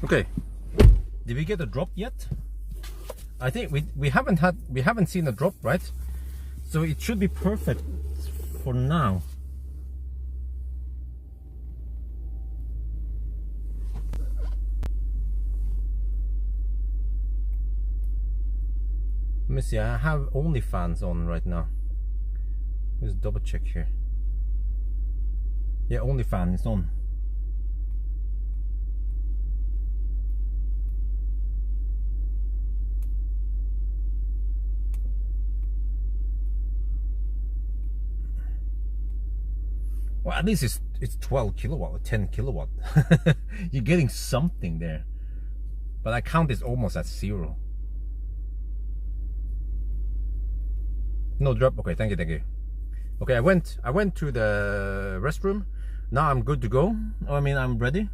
Okay, did we get a drop yet? I think we haven't seen a drop, right? So it should be perfect for now. Let me see, I have only fans on right now. Let's double check here. Yeah, only fan is on. Well, at least it's 12 kilowatt or 10 kilowatt. You're getting something there. But I count this almost at 0. No drop. Okay, thank you. Okay, I went to the restroom. Now I'm good to go. I mean, I'm ready.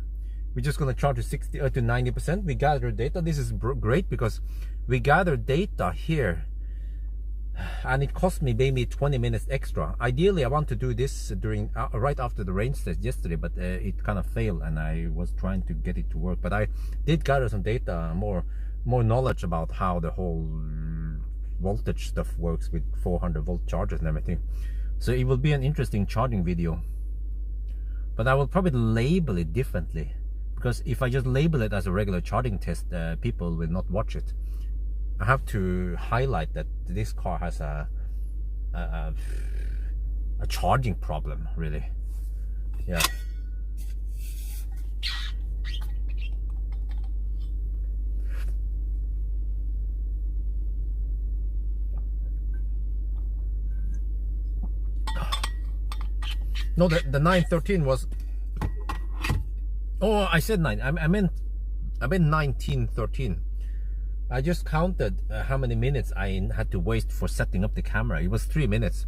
We're just gonna charge to 60 to 90%. We gather data. This is great because we gather data here, and it cost me maybe 20 minutes extra. Ideally, I want to do this during right after the range test yesterday, but it kind of failed, and I was trying to get it to work. But I did gather some data, more knowledge about how the whole voltage stuff works with 400 volt chargers and everything. So it will be an interesting charging video, but I will probably label it differently, because if I just label it as a regular charging test, people will not watch it. I have to highlight that this car has a charging problem, really. Yeah. No, the 913 was. Oh, I said 9. I meant 1913. I just counted how many minutes I had to waste for setting up the camera. It was 3 minutes.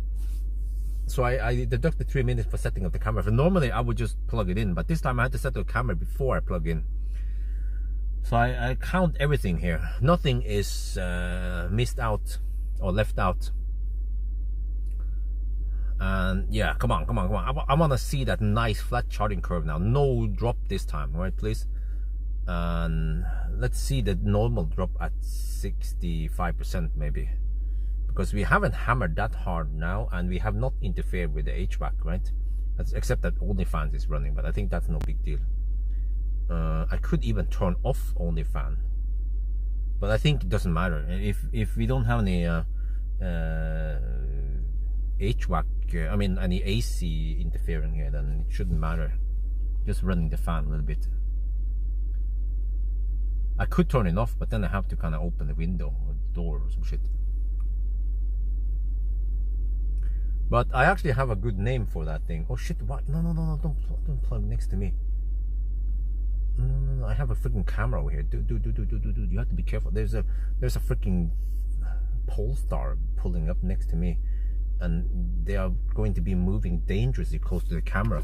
So I deducted 3 minutes for setting up the camera. For normally I would just plug it in, but this time I had to set up the camera before I plug in. So I count everything here. Nothing is missed out or left out. And yeah, come on. I want to see that nice flat charging curve now. No drop this time, right, please? And let's see the normal drop at 65% maybe, because we haven't hammered that hard now, and we have not interfered with the HVAC, right? Except that OnlyFans is running, but I think that's no big deal. I could even turn off OnlyFans, but I think it doesn't matter if we don't have any HVAC, I mean any AC interfering here, then it shouldn't matter. Just running the fan a little bit. I could turn it off, but then I have to kind of open the window or the door or some shit. But I actually have a good name for that thing. Oh shit! What? No! Don't plug next to me. No! I have a freaking camera over here. Dude! You have to be careful. There's a freaking Polestar pulling up next to me, and they are going to be moving dangerously close to the camera.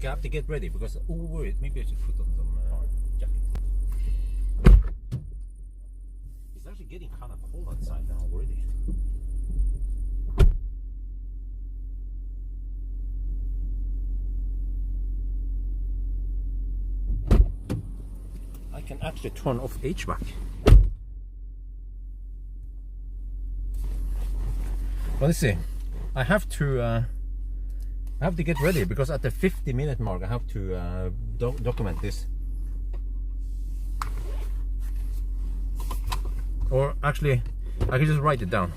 I have to get ready because over it, maybe I should put on some jacket. It's actually getting kind of cold outside now already. I can actually turn off HVAC. Well, let's see. I have to get ready because at the 50-minute mark I have to document this. Or actually, I can just write it down.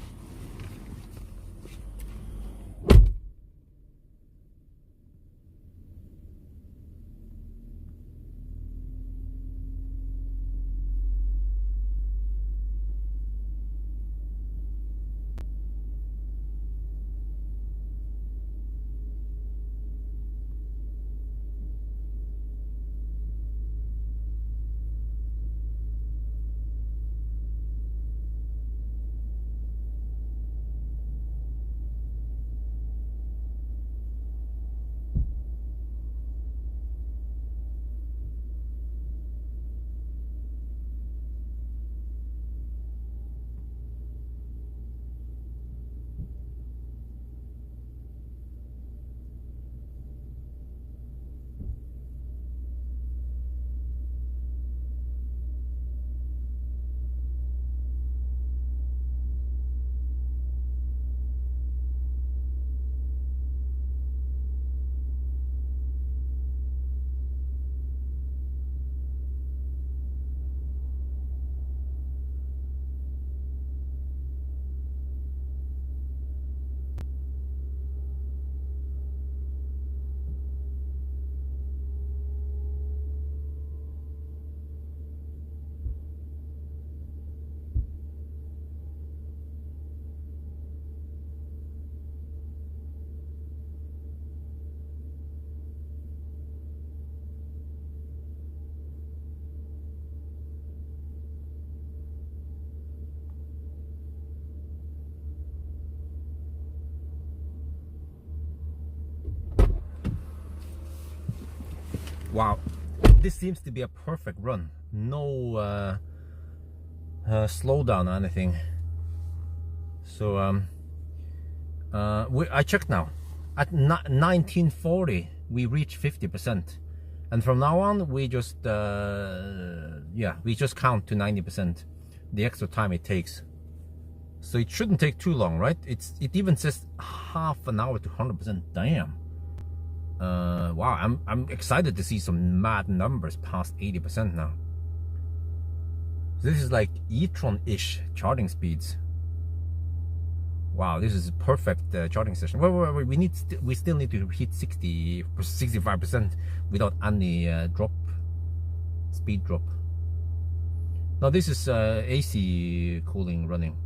Wow, this seems to be a perfect run. No slowdown or anything. So I checked now. At 1940 we reach 50%, and from now on we just we just count to 90%, the extra time it takes. So it shouldn't take too long, right? It even says half an hour to 100%. Damn. Wow, I'm excited to see some mad numbers past 80% now. This is like e-tron-ish charging speeds. Wow, this is a perfect charging session. Wait, we still need to hit 65% without any speed drop. Now this is AC cooling running.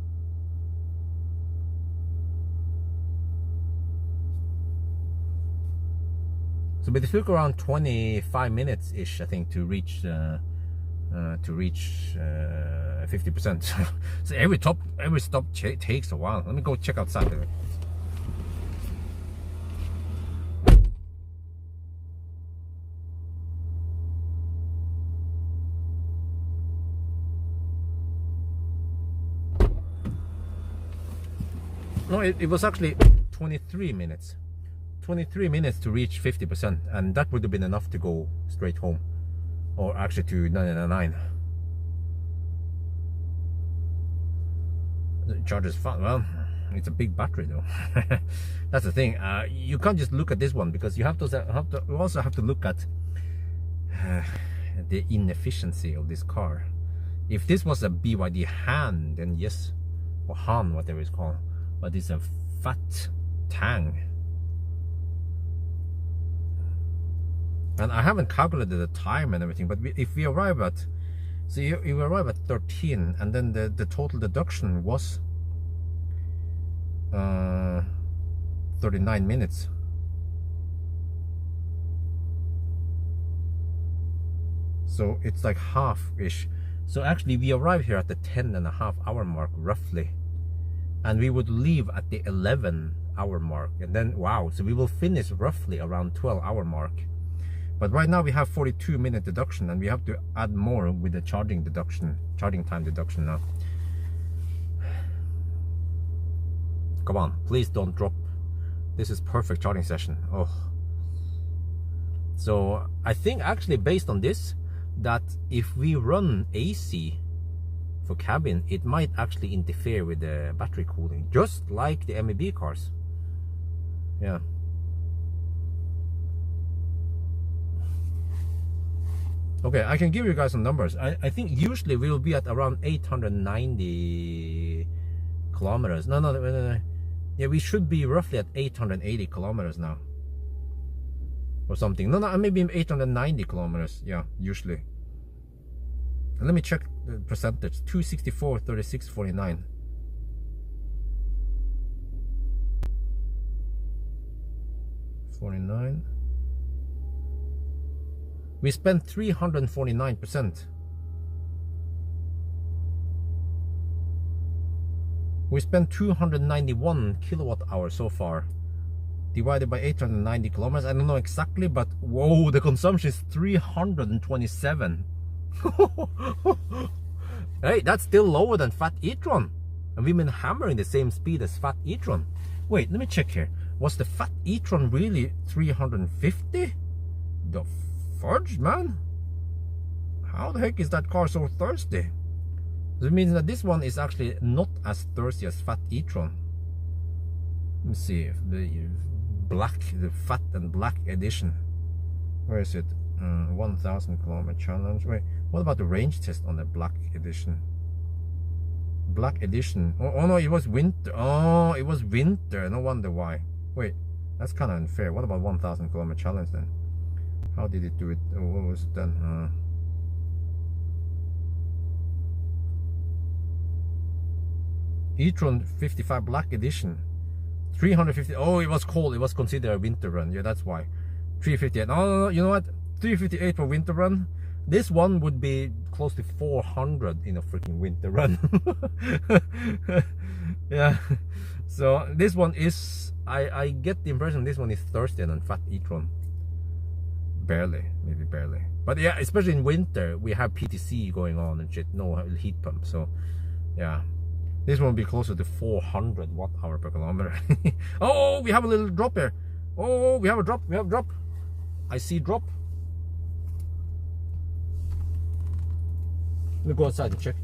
So, but it took around 25 minutes ish, I think, to reach 50%. So every stop takes a while. Let me go check outside there. No, it was actually 23 minutes. 23 minutes to reach 50%, and that would have been enough to go straight home, or actually to 999. The charger's fun. Well, it's a big battery though. That's the thing. You can't just look at this one, because you also have to look at the inefficiency of this car. If this was a BYD Han, then yes, or Han, whatever it's called, but it's a fat Tang. And I haven't calculated the time and everything, but if we arrive at, so you arrive at 13, and then the total deduction was 39 minutes. So it's like half-ish. So actually we arrive here at the 10.5-hour mark roughly, and we would leave at the 11-hour mark, and then wow, so we will finish roughly around 12-hour mark. But right now we have 42-minute deduction, and we have to add more with the charging time deduction now. Come on, please don't drop. This is perfect charging session. Oh. So I think actually based on this, that if we run AC for cabin, it might actually interfere with the battery cooling, just like the MEB cars. Yeah. Okay, I can give you guys some numbers. I think usually we will be at around 890 kilometers. No. Yeah, we should be roughly at 880 kilometers now. Or something. No, maybe 890 kilometers. Yeah, usually. And let me check the percentage. 264, 36, 49. We spent 349%. We spent 291 kilowatt hours so far, divided by 890 kilometers. I don't know exactly, but whoa, the consumption is 327. Hey, that's still lower than Fat e-tron, and we've been hammering the same speed as Fat e-tron. Wait, let me check here. Was the Fat e-tron really 350? The fudge, man. How the heck is that car so thirsty? So it means that this one is actually not as thirsty as Fat e-tron. Let me see if the Fat and Black edition. Where is it? 1000 kilometer challenge. Wait, what about the range test on the Black edition? Black edition. Oh no, it was winter. Oh, it was winter. No wonder why. Wait, that's kind of unfair. What about 1000 kilometer challenge then? How did it do it? What was it then? e-tron 55 Black edition, 350. Oh, it was cold. It was considered a winter run. Yeah, that's why. 358. No, you know what? 358 for winter run. This one would be close to 400 in a freaking winter run. Yeah. So this one is, I get the impression this one is thirstier than Fat e-tron. Barely, maybe barely. But yeah, especially in winter, we have PTC going on and shit, no heat pump. So yeah, this one will be closer to 400 watt-hour per kilometer. Oh, we have a little drop here. Oh, we have a drop. We have a drop. I see drop. Let me go outside and check.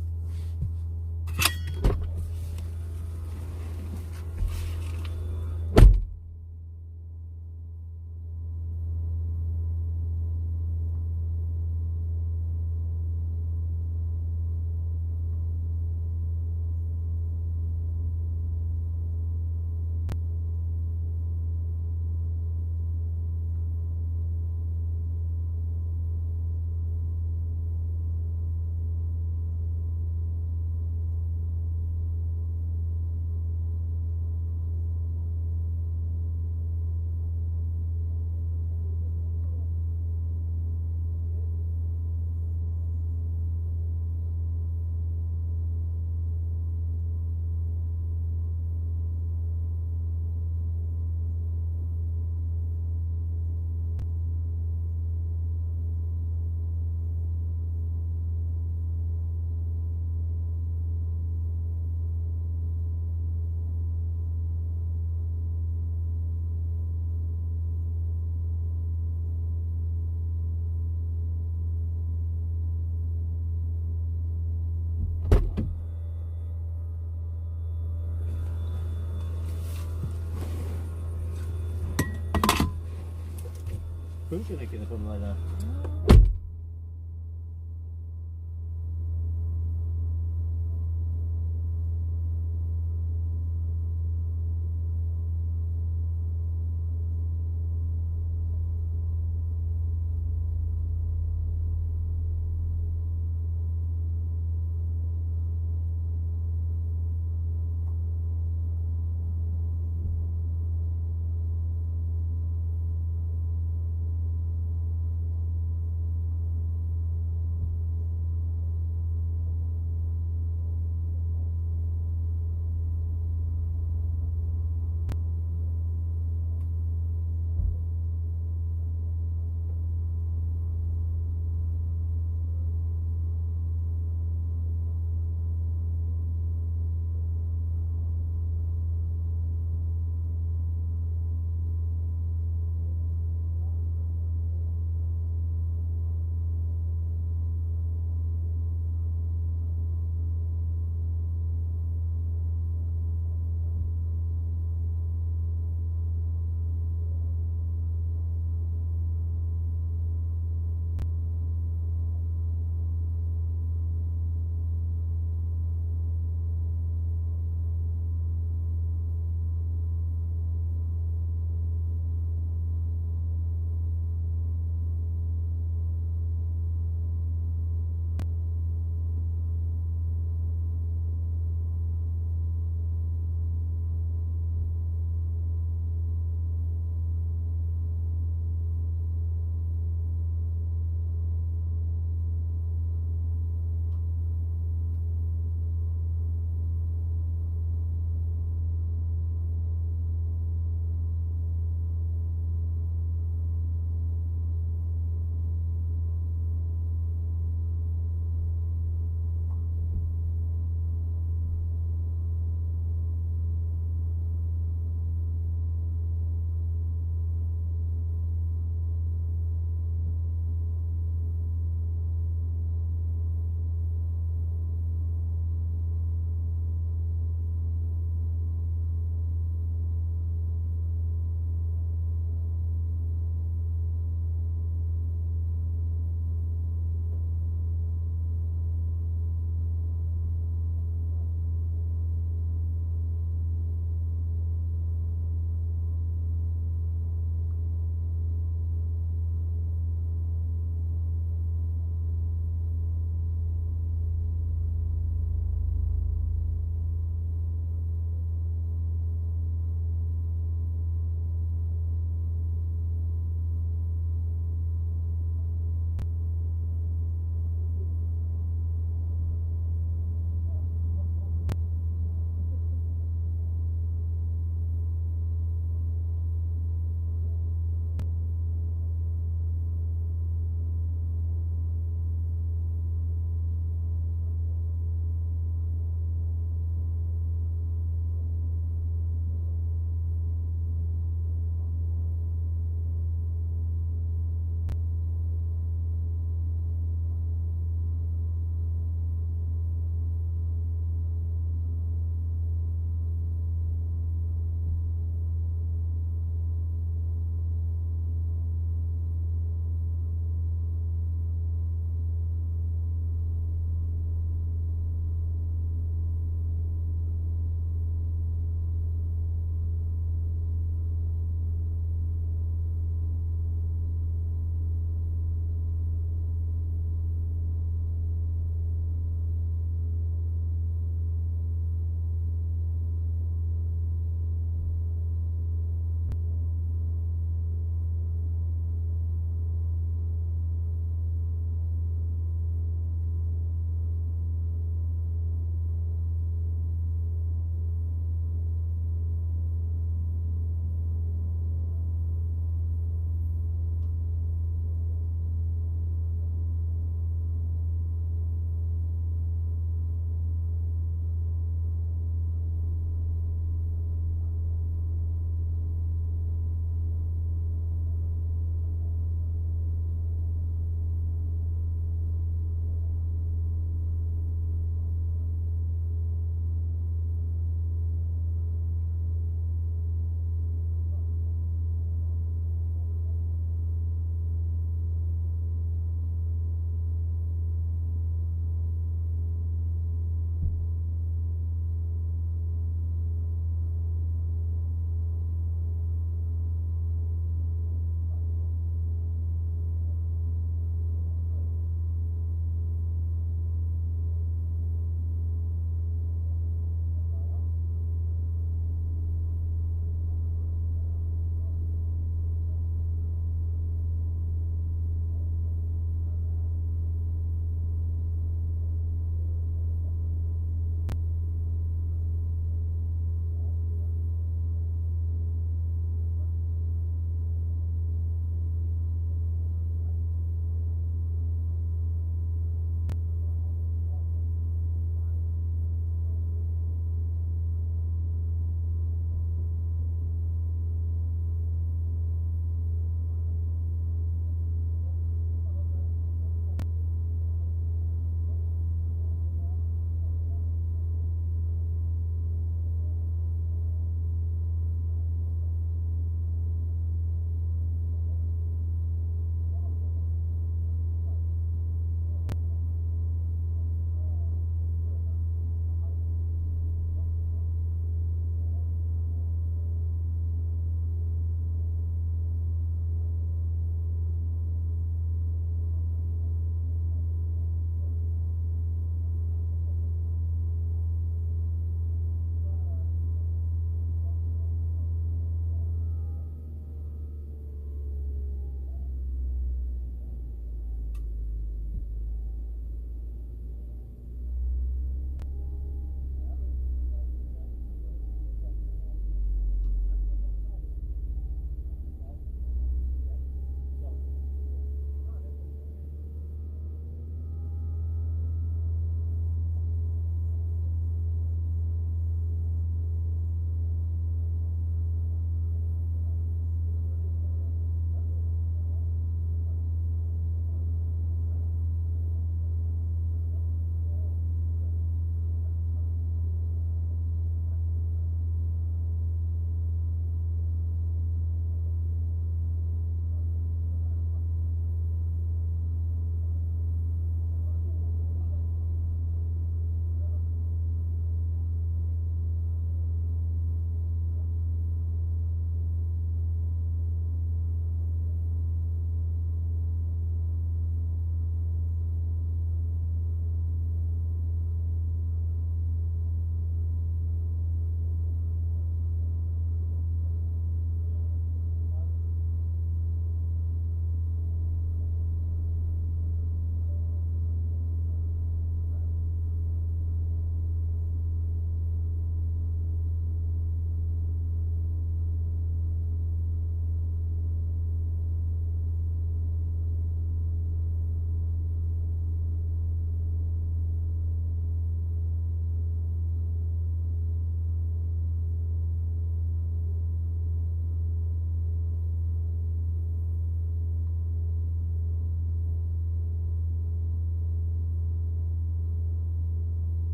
Funker ikke det på den der?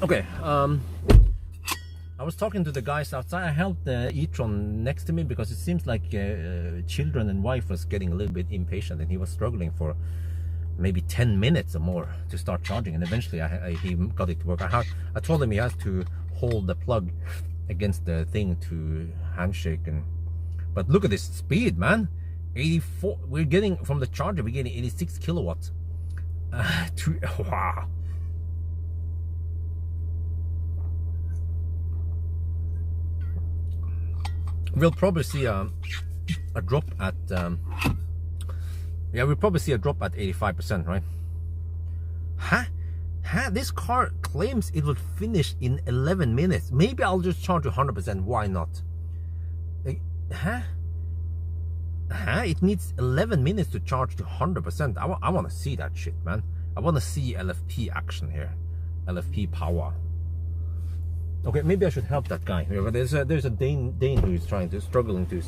Okay, I was talking to the guys outside. I held the e-tron next to me because it seems like children and wife was getting a little bit impatient, and he was struggling for maybe 10 minutes or more to start charging, and eventually he got it to work. I told him he has to hold the plug against the thing to handshake, but look at this speed, man. 84. We're getting from the charger, we're getting 86 kilowatts. Wow. We'll probably see a drop at yeah, we'll probably see a drop at 85%, right? This car claims it will finish in 11 minutes. Maybe I'll just charge 100%. Why not? It needs 11 minutes to charge to 100%. I want to see that shit, man. I want to see LFP action here. LFP power. Okay, maybe I should help that guy. There's a Dane who is struggling to.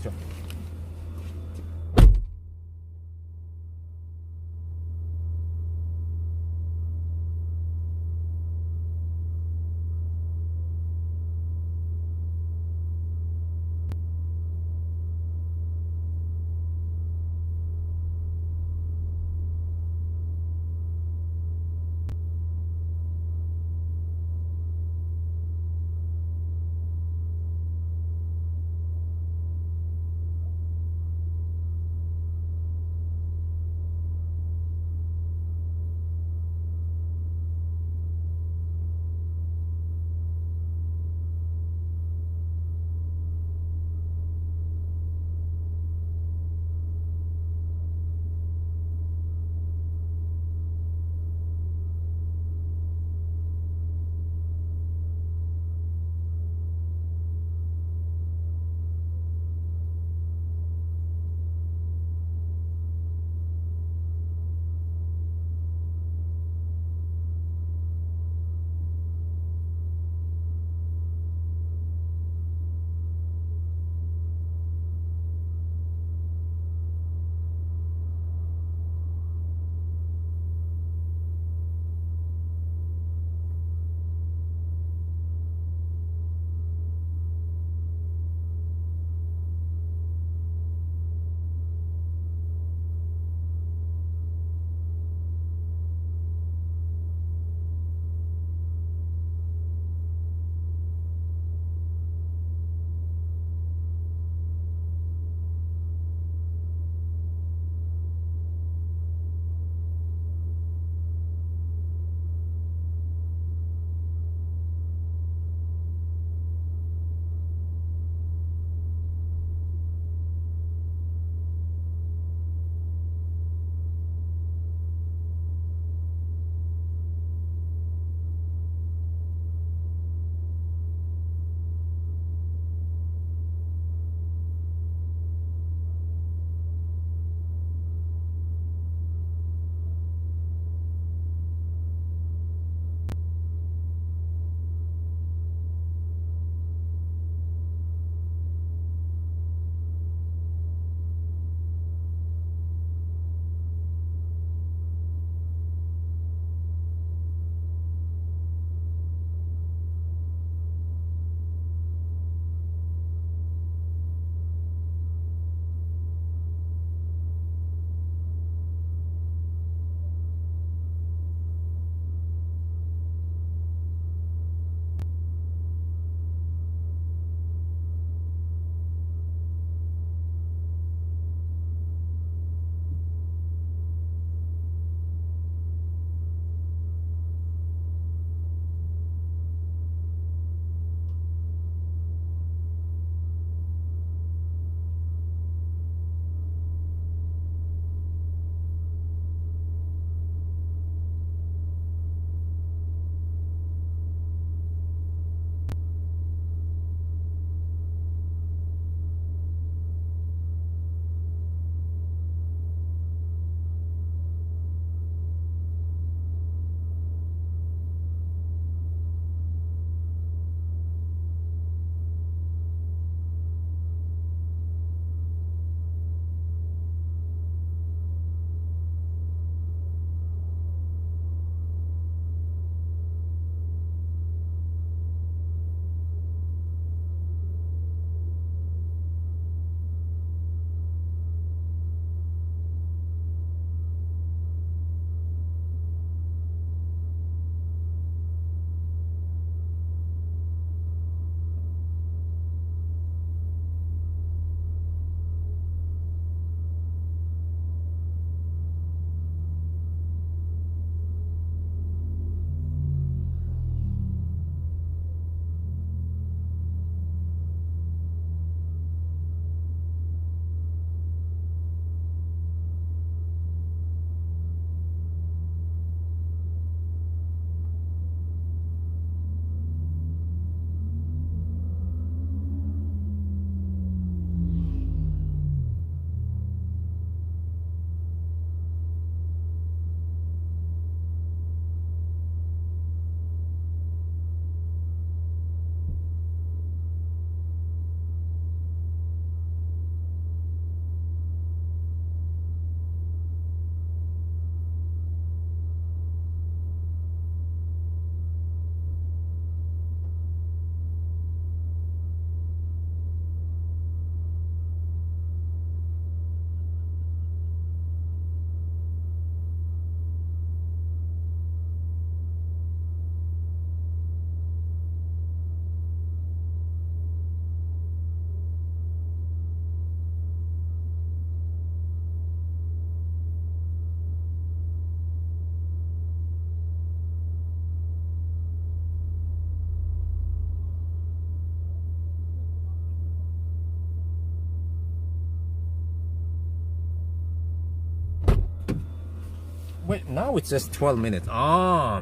wait, now it says 12 minutes. Ah,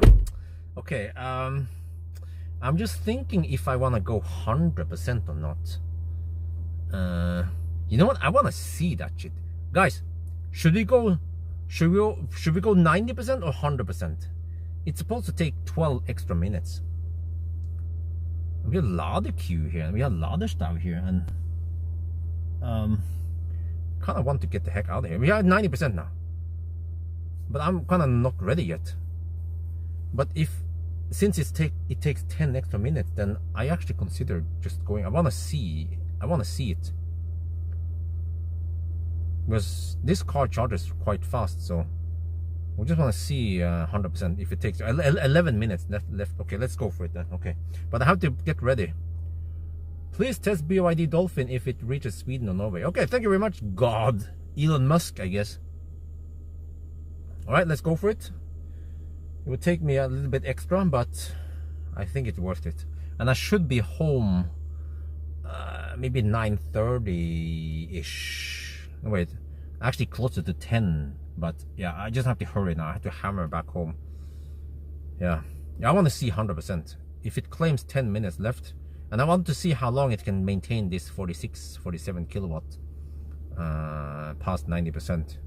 okay. I'm just thinking if I want to go 100% or not. You know what? I want to see that shit, guys. Should we go 90% or 100%? It's supposed to take 12 extra minutes. We have a lot of queue here, we have a lot of stuff here, and kind of want to get the heck out of here. We are at 90% now, but I'm kind of not ready yet. But since it takes 10 extra minutes, then I actually consider just going. I want to see it, because this car charges quite fast, so we just want to see 100% if it takes 11 minutes left. Okay, let's go for it then. Okay, but I have to get ready. Please test BYD Dolphin if it reaches Sweden or Norway. Okay, thank you very much, God. Elon Musk, I guess. All right, let's go for it. It would take me a little bit extra, but I think it's worth it. And I should be home maybe 9:30-ish. Wait, actually closer to 10. But yeah, I just have to hurry now. I have to hammer back home. Yeah, I want to see 100%. If it claims 10 minutes left, and I want to see how long it can maintain this 47 kilowatt past 90%.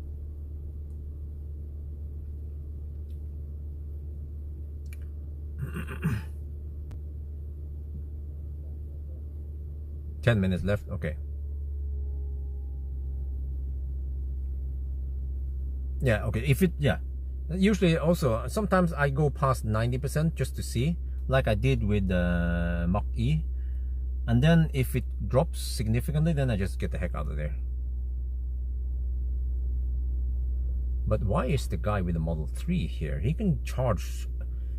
Ten minutes left. Okay. Yeah, okay. Usually also, sometimes I go past 90% just to see, like I did with the Mach-E. And then if it drops significantly, then I just get the heck out of there. But why is the guy with the Model 3 here? He can charge,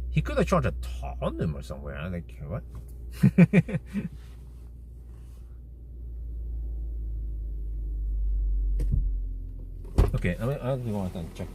he could have charged a Tandem or somewhere. I'm like, what? Okay, I'll go ahead and check.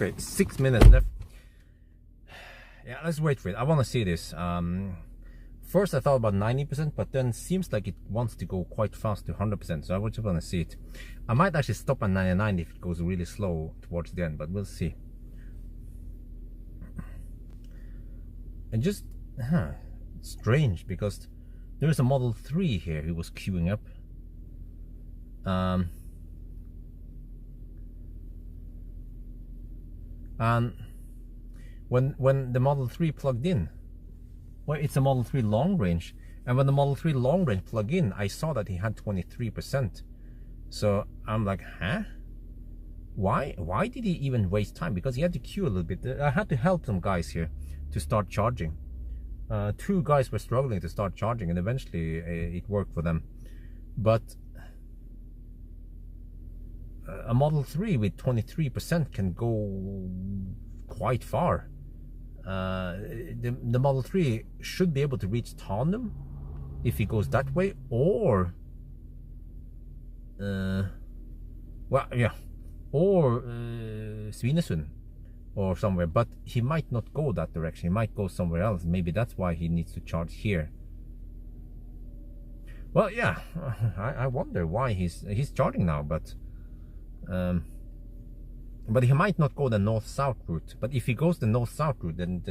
Okay, 6 minutes left. Yeah, let's wait for it. I want to see this. First I thought about 90%, but then seems like it wants to go quite fast to 100%, so I just want to see it. I might actually stop at 99 if it goes really slow towards the end, but we'll see. And just strange, because there's a Model 3 here who was queuing up. And when the Model 3 plugged in, well, it's a Model 3 long range, and when the Model 3 long range plugged in, I saw that he had 23%. So I'm like, huh? Why did he even waste time? Because he had to queue a little bit. I had to help some guys here to start charging. 2 guys were struggling to start charging, and eventually it worked for them. But a Model 3 with 23% can go quite far. The Model 3 should be able to reach Tandem if he goes that way, or well, yeah, or Svinesund or somewhere, but he might not go that direction. He might go somewhere else. Maybe that's why he needs to charge here. Well, yeah, I wonder why he's charging now, but he might not go the north-south route. But if he goes the north-south route, then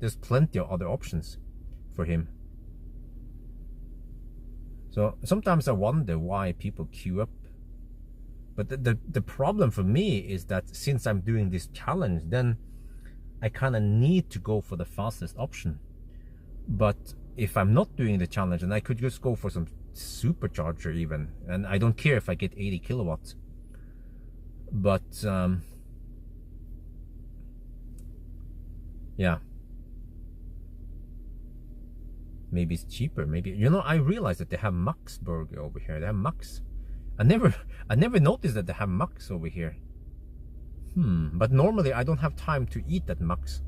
there's plenty of other options for him. So sometimes I wonder why people queue up. But the problem for me is that since I'm doing this challenge, then I kind of need to go for the fastest option. But if I'm not doing the challenge, then I could just go for some supercharger even, and I don't care if I get 80 kilowatts. But yeah, maybe it's cheaper. Maybe, you know, I realized that they have Max Burger over here. They have Max. I never noticed that they have Max over here. But normally I don't have time to eat that Max.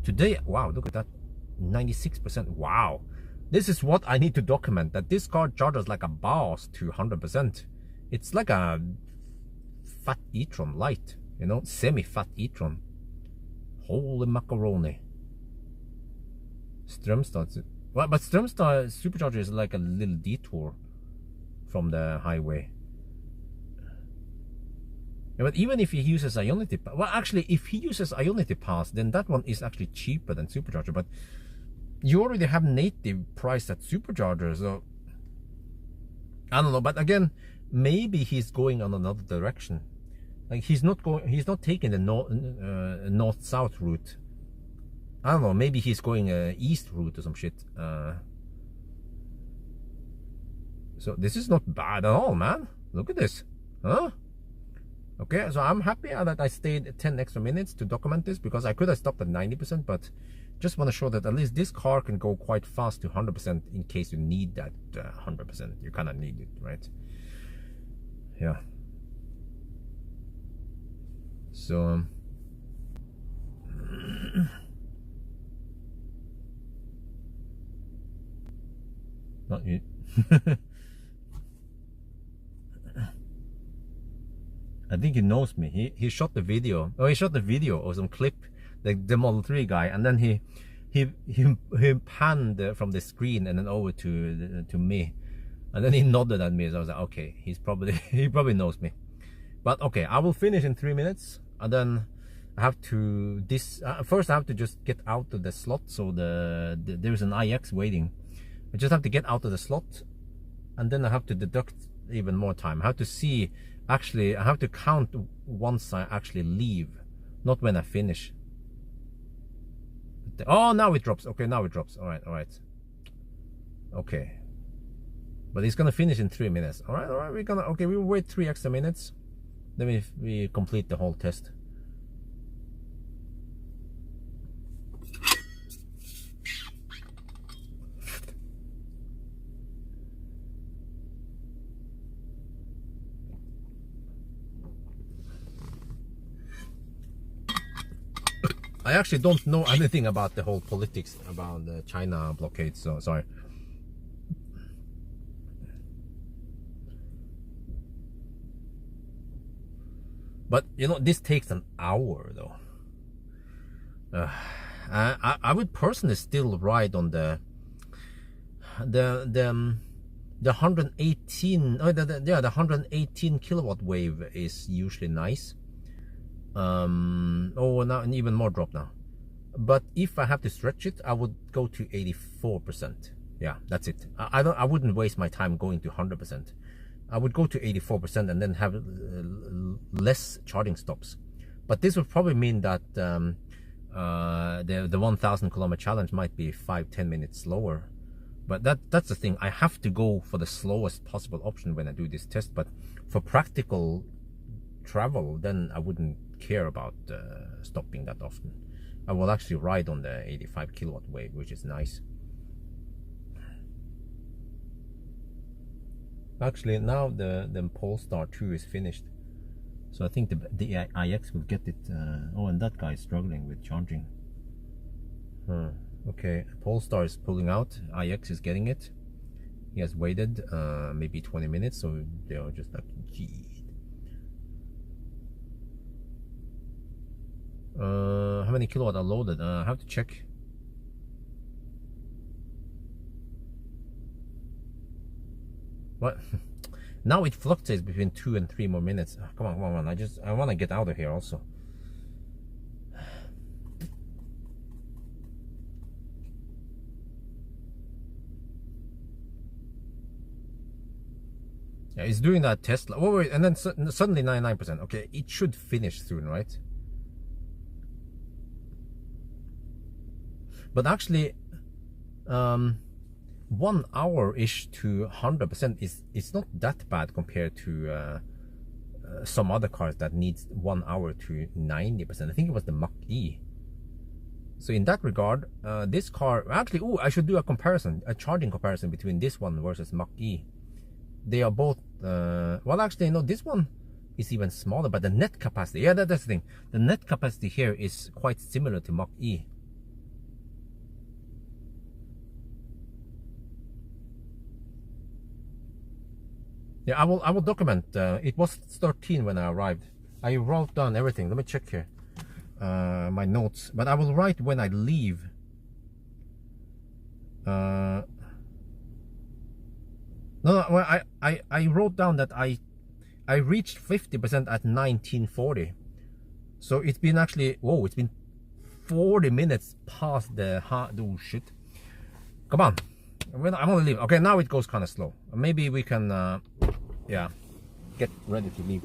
Today, wow, look at that, 96%. Wow, this is what I need to document, that this car charges like a boss to 100%. It's like a fat e-tron light, you know, semi-fat e-tron. Holy macaroni. Strømstad, well, but Strømstad Supercharger is like a little detour from the highway. Yeah, but even if he uses Ionity, well, actually, if he uses Ionity Pass, then that one is actually cheaper than Supercharger. But you already have native price at Supercharger, so I don't know. But again, maybe he's going on another direction. Like he's not taking the north-south route. I don't know. Maybe he's going east route or some shit. So this is not bad at all, man. Look at this, huh? Okay, so I'm happy that I stayed 10 extra minutes to document this, because I could have stopped at 90%, but just want to show that at least this car can go quite fast to 100% in case you need that 100%. You kind of need it, right? Yeah. So not you. I think he knows me. He shot the video. Oh, he shot the video or some clip, the Model 3 guy, and then he panned from the screen and then over to me, and then he nodded at me. So I was like, okay, he probably knows me. But okay, I will finish in 3 minutes, and then I have to first I have to just get out of the slot. So there's an IX waiting. I just have to get out of the slot, and then I have to deduct even more time. I have to see. Actually, I have to count once I actually leave, not when I finish. Oh, now it drops. Okay, now it drops. All right. Okay. But he's gonna finish in 3 minutes. All right. Okay, we will wait 3 extra minutes. Then we complete the whole test. I actually don't know anything about the whole politics about the China blockade, so sorry. But you know, this takes an hour though. I would personally still ride on the 118. Oh, yeah, the 118 kilowatt wave is usually nice. Oh, now an even more drop now. But if I have to stretch it, I would go to 84%. Yeah, that's it. I wouldn't waste my time going to 100%. I would go to 84% and then have less charging stops. But this would probably mean that the 1,000 kilometer challenge might be 5-10 minutes slower. But that's the thing. I have to go for the slowest possible option when I do this test. But for practical travel, then I wouldn't care about stopping that often. I will actually ride on the 85 kilowatt wave, which is nice. Actually, now the Polestar 2 is finished, so I think the iX will get it. Oh, and that guy is struggling with charging. Okay, Polestar is pulling out. iX is getting it. He has waited maybe 20 minutes, so they are just like, gee. How many kilowatt are loaded? I have to check. What? Now it fluctuates between 2 and 3 more minutes. Oh, come on. I want to get out of here also. Yeah, it's doing that Tesla. Oh wait, and then suddenly 99%. Okay, it should finish soon, right? But actually, 1 hour-ish to 100% it's not that bad compared to some other cars that needs 1 hour to 90%. I think it was the Mach-E. So in that regard, this car actually, oh, I should do a charging comparison between this one versus Mach-E. They are both well, actually, no, this one is even smaller, but the net capacity, yeah, that's the thing. The net capacity here is quite similar to Mach-E. Yeah, I will document. It was 13 when I arrived. I wrote down everything. Let me check here my notes. But I will write when I leave. No, well, I wrote down that I reached 50% at 1940. So it's been actually, whoa, it's been 40 minutes past the oh shit. Come on. I'm gonna leave. Okay, now it goes kind of slow. Maybe we can yeah, get ready to leave.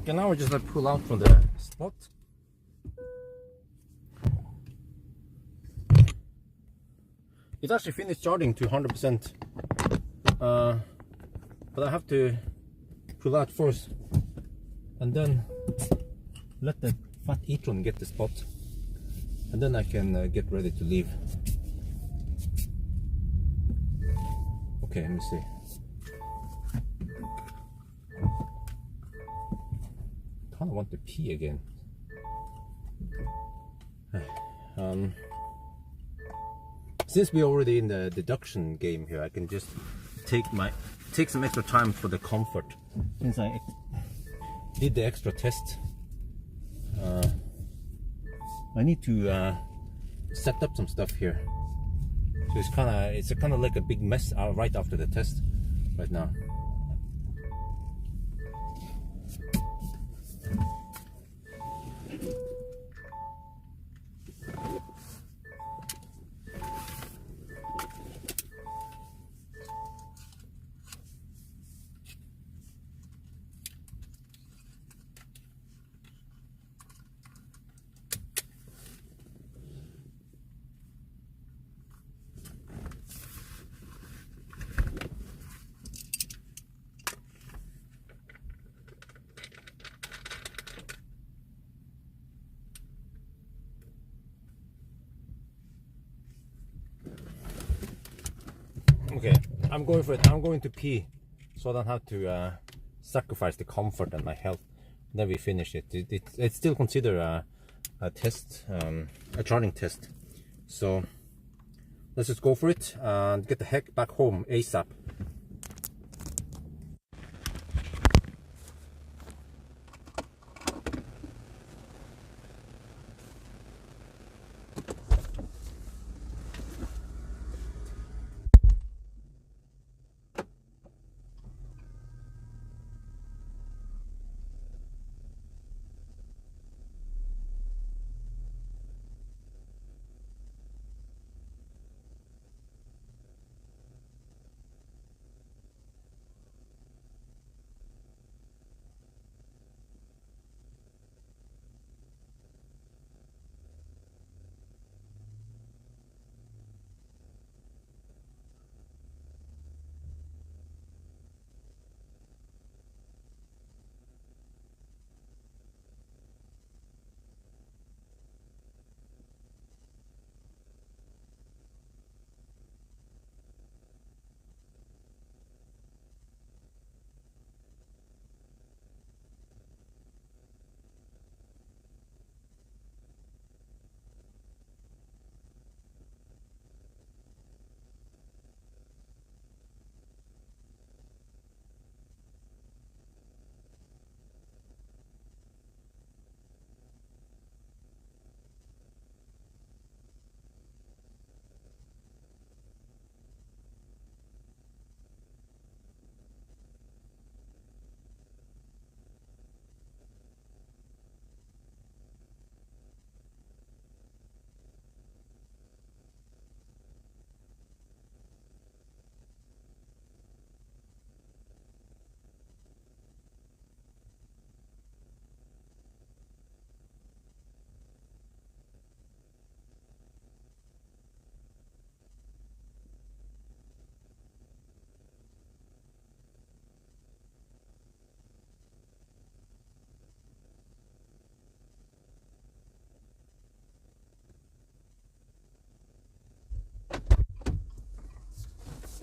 Okay, now we're just gonna pull out from the spot. It actually finished charging to 100%, but I have to pull out first and then let the fat e-tron get the spot, and then I can get ready to leave. Okay, let me see. Kind of want to pee again. Since we're already in the deduction game here, I can just take some extra time for the comfort. Since I did the extra test, I need to set up some stuff here. So it's kind of like a big mess right after the test right now. Okay, I'm going for it. I'm going to pee, so I don't have to sacrifice the comfort and my health. Then we finish it. It's still considered a test, a charging test. So let's just go for it and get the heck back home ASAP.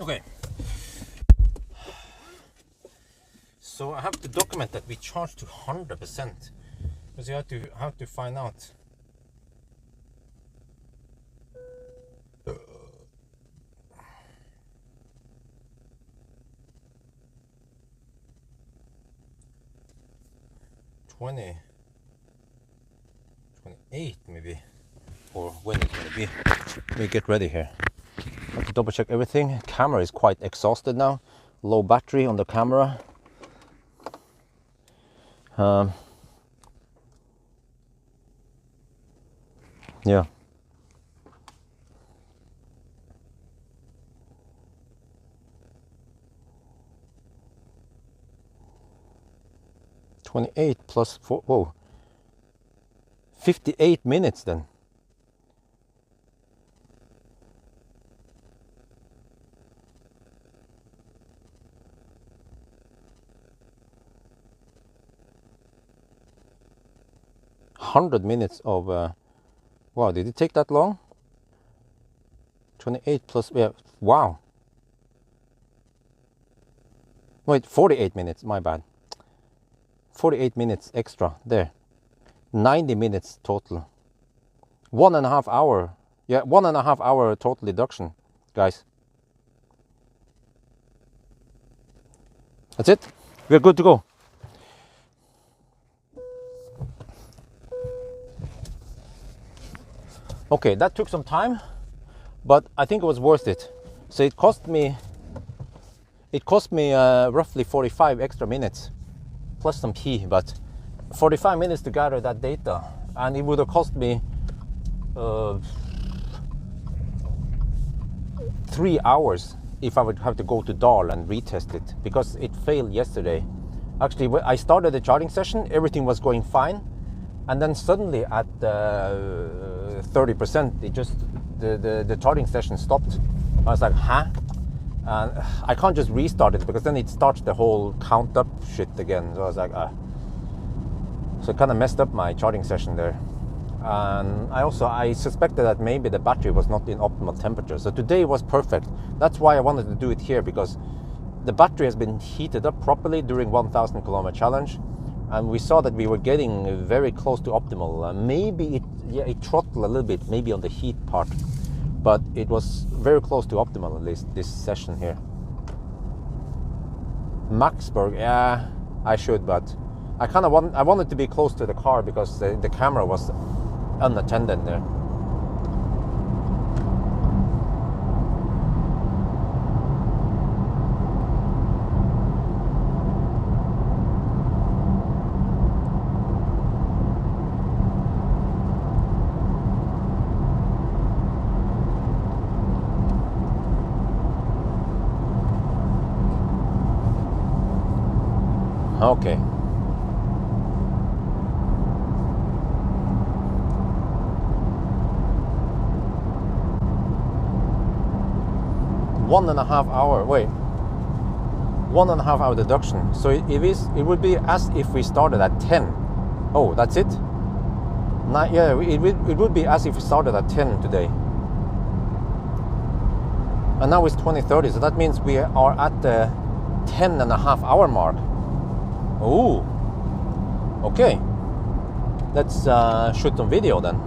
Okay, so I have to document that we charge to 100%, because you have to find out. $28 maybe, or when it's gonna be. Let me get ready here. I have to double check everything. Camera is quite exhausted now. Low battery on the camera. Yeah. $28 plus 4. Whoa. 58 minutes then. 100 minutes of, wow, did it take that long? 28 plus, yeah, wow. Wait, 48 minutes, my bad. 48 minutes extra there. 90 minutes total. 1.5 hour. Yeah, 1.5 hour total deduction, guys. That's it. We're good to go. Okay, that took some time, but I think it was worth it. So it cost me roughly 45 extra minutes, plus some pee, but 45 minutes to gather that data, and it would have cost me 3 hours if I would have to go to Dahl and retest it, because it failed yesterday. Actually, I started the charging session, everything was going fine, and then suddenly at 30%, it just the charging session stopped. I was like, huh? And I can't just restart it, because then it starts the whole count up shit again. So I was like, so it kind of messed up my charging session there. And I suspected that maybe the battery was not in optimal temperature. So today was perfect. That's why I wanted to do it here, because the battery has been heated up properly during 1,000 kilometer challenge, and we saw that we were getting very close to optimal. Maybe it throttled a little bit, maybe on the heat part, but it was very close to optimal, at least this session here. Maxburg, yeah, I should, but I wanted to be close to the car, because the camera was unattended there. Okay. One and a half hour deduction. So it would be as if we started at 10. Oh, that's it? Yeah, it would be as if we started at 10 today. And now it's 20:30, so that means we are at the 10.5 hour mark. Oh, okay. Let's shoot some video then.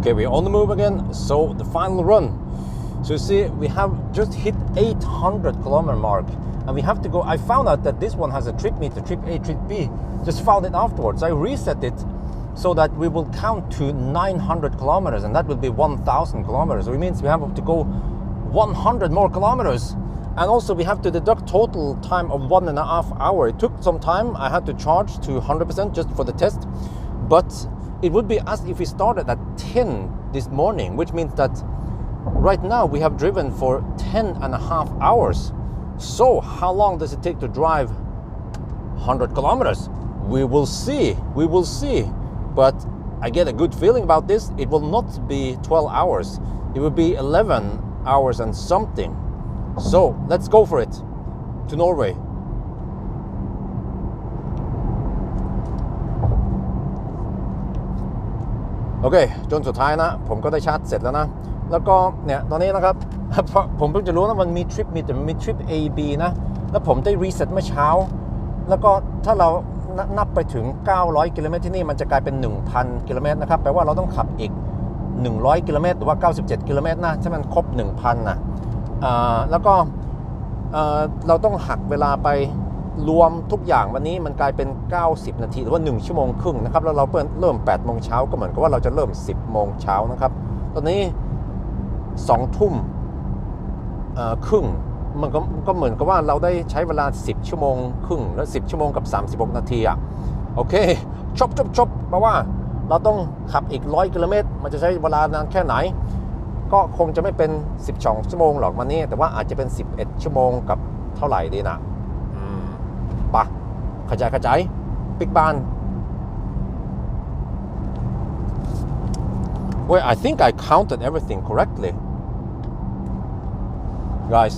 Okay, we're on the move again. So the final run. So you see, we have just hit 800 kilometer mark, and we have to go. I found out that this one has a trip meter, trip A, trip B. Just found it afterwards. I reset it so that we will count to 900 kilometers, and that will be 1,000 kilometers. So it means we have to go 100 more kilometers. And also we have to deduct total time of 1.5 hours. It took some time. I had to charge to 100% just for the test. But it would be as if we started at 10 this morning, which means that right now we have driven for 10.5 hours. So how long does it take to drive 100 kilometers? We will see. We will see. But I get a good feeling about this. It will not be 12 hours. It will be 11 hours and something. So let's go for it to Norway. Okay จนสุดท้ายนะผมก็ได้ชาร์จเสร็จแล้วนะแล้วก็เนี่ยตอนนี้นะครับ ผมเพิ่งจะรู้นะมันมีทริปมีแต่มันมีทริป A B นะแล้วผมได้รีเซ็ตเมื่อเช้าแล้วก็ถ้าเรานับไปถึง900กิโลเมตรที่นี่มันจะกลายเป็น 1,000 กิโลเมตรนะครับแปลว่าเราต้องขับอีก100กิโลเมตรหรือว่า97กิโลเมตรนะถ้ามันครบ 1,000 นะแล้วก็เราต้องหักเวลาไปรวมทุกอย่างวันนี้มันกลายเป็น90นาทีหรือว่า1ชั่วโมงครึ่งนะครับแล้วเราเริ่ม8โมงเช้าก็เหมือนกับว่าเราจะเริ่ม10โมงเช้านะครับตอนนี้2ทุ่มครึ่งมันก็เหมือนกับว่าเราได้ใช้เวลา10ชั่วโมงครึ่งและ10ชั่วโมงกับ36นาทีอ่ะโอเคจบแปลว่าเราต้องขับอีก100กิโลเมตรมันจะใช้เวลานานแค่ไหนก็คงจะไม่เป็น12ชั่วโมงหรอกวันนี้แต่ว่าอาจจะเป็น11ชั่วโมงกับเท่าไหร่ดีนะปะขจายปิกบาน Well, I think I counted everything correctly guys.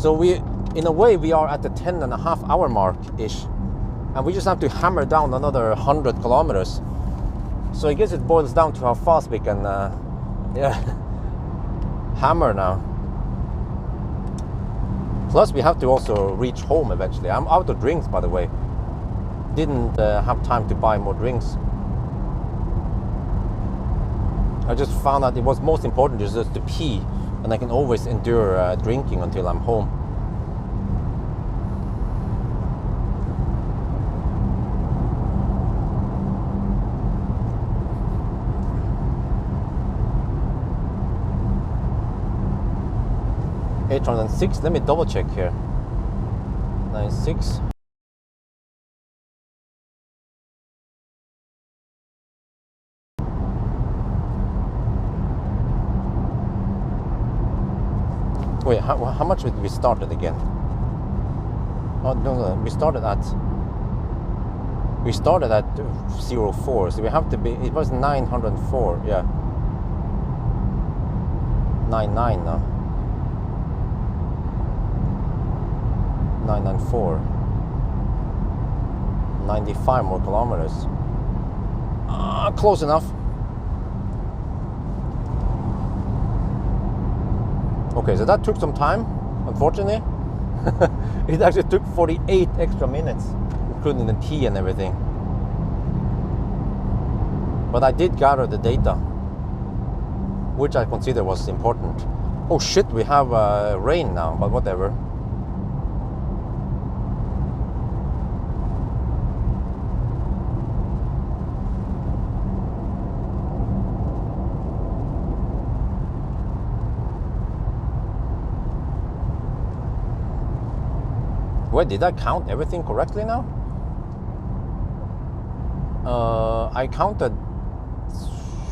So in a way we are at the 10.5 hour mark ish, and we just have to hammer down another 100 kilometers. So I guess it boils down to how fast we can hammer now. Plus we have to also reach home eventually. I'm out of drinks, by the way. Didn't have time to buy more drinks. I just found out it was most important just to pee, and I can always endure drinking until I'm home. $806. Let me double check here. 96. Wait, how much did we start it again? Oh no, we started at 04, so we have to be. It was 904, yeah. 99 now. 994. 95 more kilometers. Close enough. Okay, so that took some time, unfortunately. It actually took 48 extra minutes, including the pee and everything. But I did gather the data, which I consider was important. Oh shit, we have rain now, but whatever. Wait, did I count everything correctly now? I counted,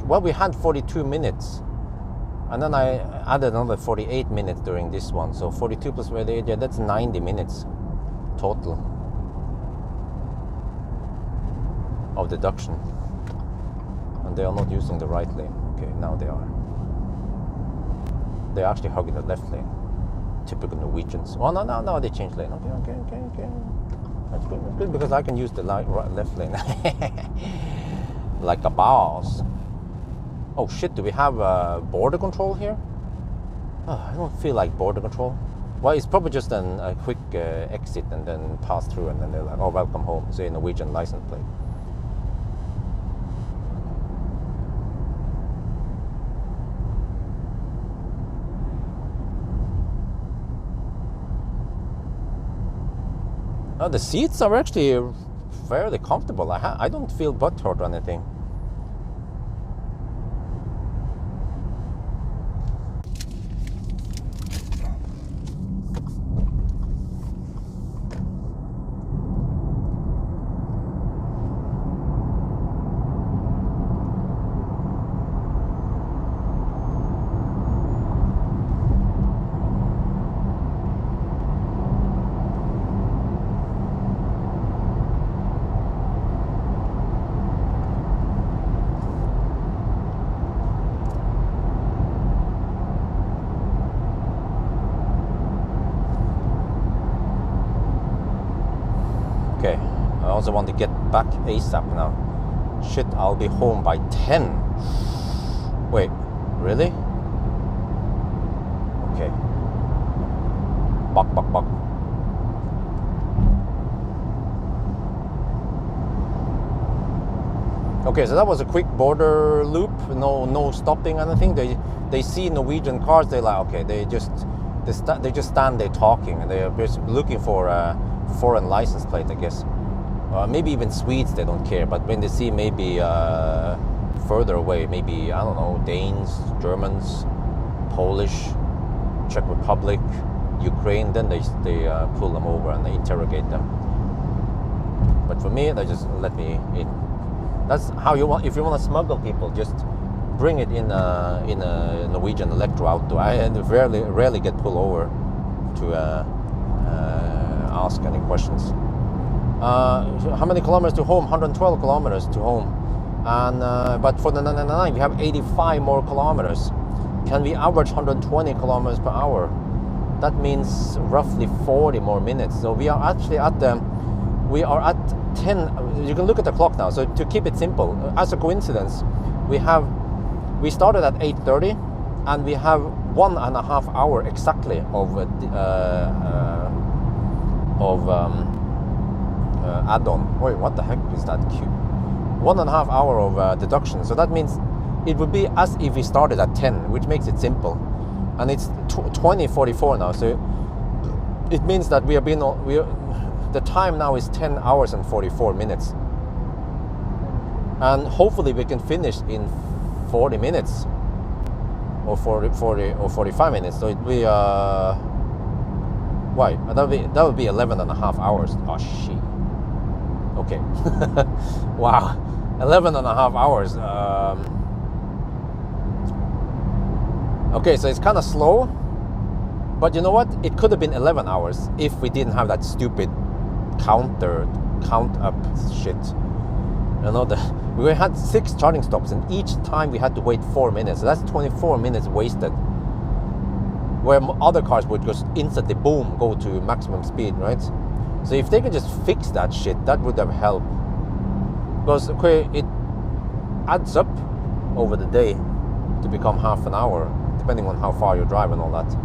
well, we had 42 minutes, and then I added another 48 minutes during this one, so 42 plus 48, yeah, that's 90 minutes total of deduction, and they are not using the right lane. Okay, now they are. They're actually hugging the left lane. Typical Norwegians. Oh no, they changed lane. Okay. That's good because I can use the left lane like a boss. Oh shit, do we have border control here? Oh, I don't feel like border control. Well, it's probably just a quick exit and then pass through, and then they're like, oh, welcome home, say Norwegian license plate. The seats are actually fairly comfortable. I don't feel butt hurt or anything. Okay, I also want to get back ASAP now. Shit, I'll be home by 10. Wait, really? Okay. Buck. Okay, so that was a quick border loop. No stopping anything. They see Norwegian cars. They're like, okay, they just stand there talking, and they're just looking for foreign license plate, I guess. Maybe even Swedes, they don't care, but when they see maybe further away, maybe, I don't know, Danes, Germans, Polish, Czech Republic, Ukraine, then they pull them over and they interrogate them. But for me, they just let me in. That's how you want. If you want to smuggle people, just bring it in a Norwegian electro auto. I rarely get pulled over to ask any questions. How many kilometers to home? 112 kilometers to home. And but for the 999, we have 85 more kilometers. Can we average 120 kilometers per hour? That means roughly 40 more minutes. So we are actually at 10. You can look at the clock now. So to keep it simple, as a coincidence, we started at 8:30, and we have 1.5 hour exactly of add-on. Wait, what the heck is that queue? 1.5 hour of deduction. So that means it would be as if we started at 10, which makes it simple. And it's 20:44 now. So it means that the time now is 10 hours and 44 minutes. And hopefully we can finish in 40 minutes or 40 or 45 minutes. So it'd be why? That would be 11.5 hours. Oh shit. Okay. Wow. 11.5 hours. Okay, so it's kind of slow. But you know what? It could have been 11 hours if we didn't have that stupid count up shit. You know, we had 6 charging stops, and each time we had to wait 4 minutes. So that's 24 minutes wasted. Where other cars would just instantly, boom, go to maximum speed, right? So if they can just fix that shit, that would have helped. Because, okay, it adds up over the day to become half an hour, depending on how far you drive and all that.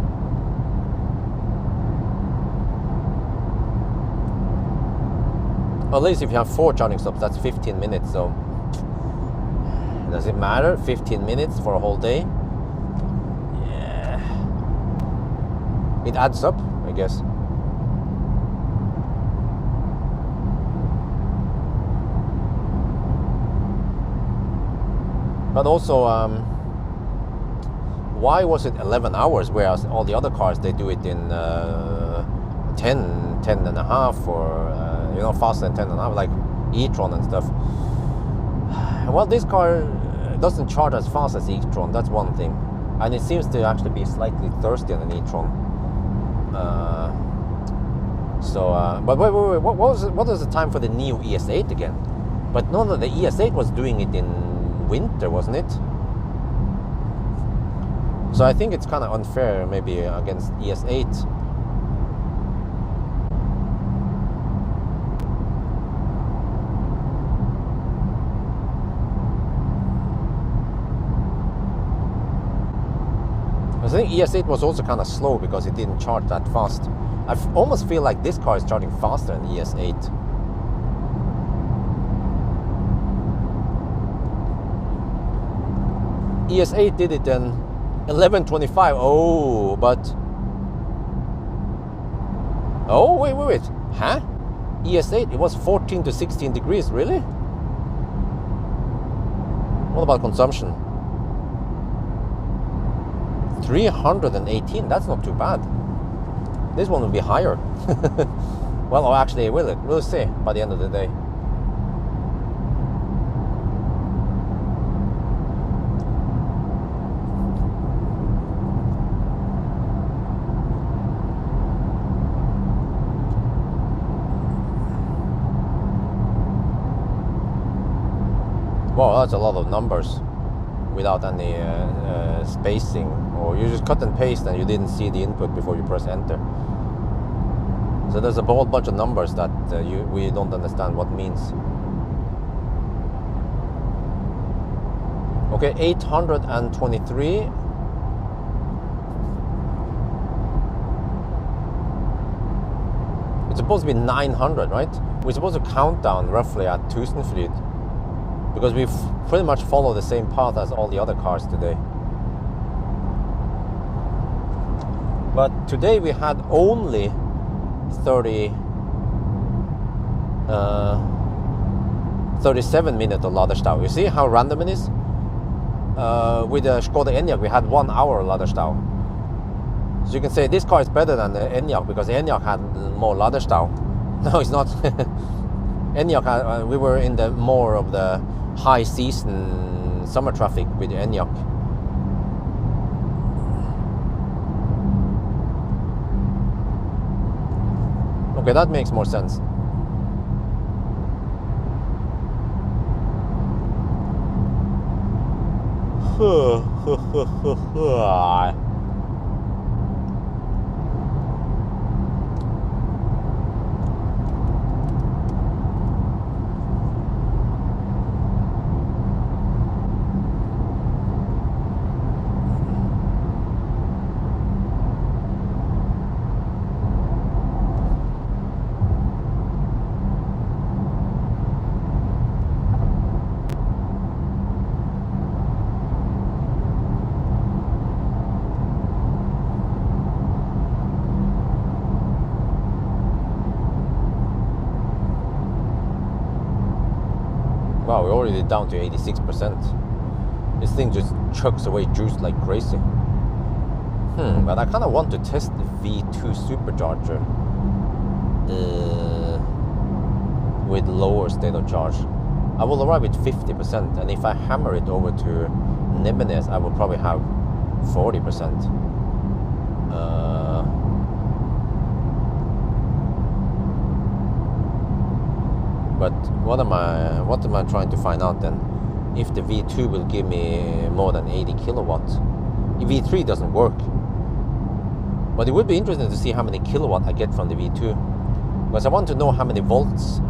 At least if you have 4 charging stops, that's 15 minutes. So does it matter? 15 minutes for a whole day? Yeah. It adds up, I guess. But also, why was it 11 hours, whereas all the other cars, they do it in 10 and a half, or faster than 10 and a half, like e-tron and stuff. Well, this car doesn't charge as fast as e-tron, that's one thing. And it seems to actually be slightly thirstier than e-tron. But wait, what was the time for the Neo ES8 again? But no, the ES8 was doing it in winter, wasn't it? So I think it's kind of unfair maybe against ES8. I think ES8 was also kind of slow because it didn't charge that fast. I almost feel like this car is charging faster than ES8. ES8 did it in 11:25. Oh, but... Oh, wait. Huh? ES8, it was 14 to 16 degrees, really? What about consumption? 318, that's not too bad. This one will be higher. Well, actually, will it? We'll see by the end of the day. Wow, that's a lot of numbers without any spacing, or you just cut and paste and you didn't see the input before you press enter. So there's a whole bunch of numbers that we don't understand what means. Okay, 823. It's supposed to be 900, right? We're supposed to count down roughly at Tusenfryd, because we pretty much follow the same path as all the other cars today. But today we had only 37 minutes of laderstau. You see how random it is? With the Skoda Enyaq we had 1 hour laderstau. So you can say this car is better than the Enyaq because the Enyaq had more laderstau. No, it's not. Enyaq had, we were in the more of the high season summer traffic with the Enyaq. Okay, that makes more sense. Wow, we're already down to 86%. This thing just chucks away juice like crazy. But I kind of want to test the V2 Supercharger with lower state of charge. I will arrive with 50%, and if I hammer it over to Nebenes, I will probably have 40%. But what am I trying to find out then? If the V2 will give me more than 80 kilowatts. V3 doesn't work. But it would be interesting to see how many kilowatt I get from the V2. Because I want to know how many volts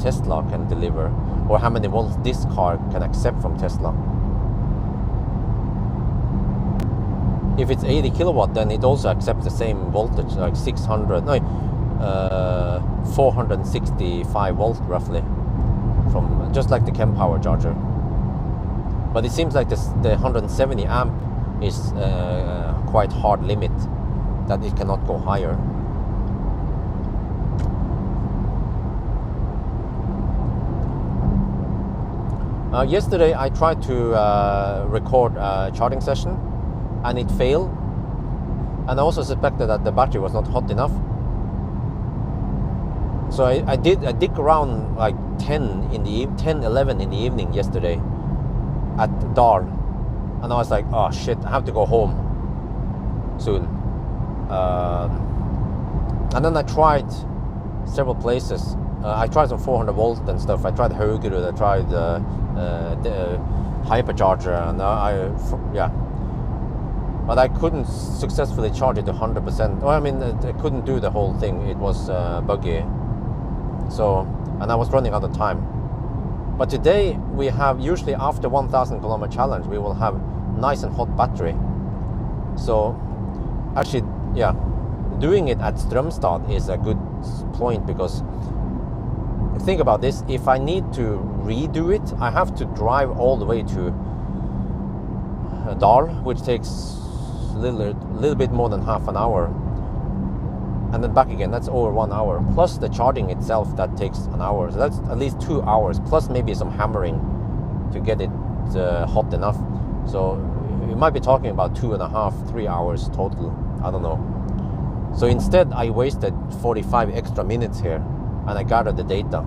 Tesla can deliver, or how many volts this car can accept from Tesla. If it's 80 kilowatt, then it also accepts the same voltage, like 465 volts roughly, from just like the kWh charger. But it seems like the 170 amp is quite hard limit, that it cannot go higher. Yesterday I tried to record a charging session and it failed, and I also suspected that the battery was not hot enough. So I dig around like 11 in the evening yesterday at Dar, and I was like, oh shit, I have to go home soon. And then I tried several places. I tried some 400 volt and stuff. I tried Haugerud, I tried the hypercharger, and but I couldn't successfully charge it to 100%. Well, I mean, I couldn't do the whole thing. It was buggy. So, and I was running out of time. But today we have, usually after 1,000 kilometer challenge, we will have nice and hot battery. So actually, yeah, doing it at Strømstad is a good point, because think about this: if I need to redo it, I have to drive all the way to Dal, which takes a little bit more than half an hour. and then back again. That's over 1 hour. Plus the charging itself, that takes an hour. So that's at least 2 hours. Plus maybe some hammering to get it hot enough. So you might be talking about 2.5, 3 hours total. I don't know. So instead, I wasted 45 extra minutes here, and I gathered the data.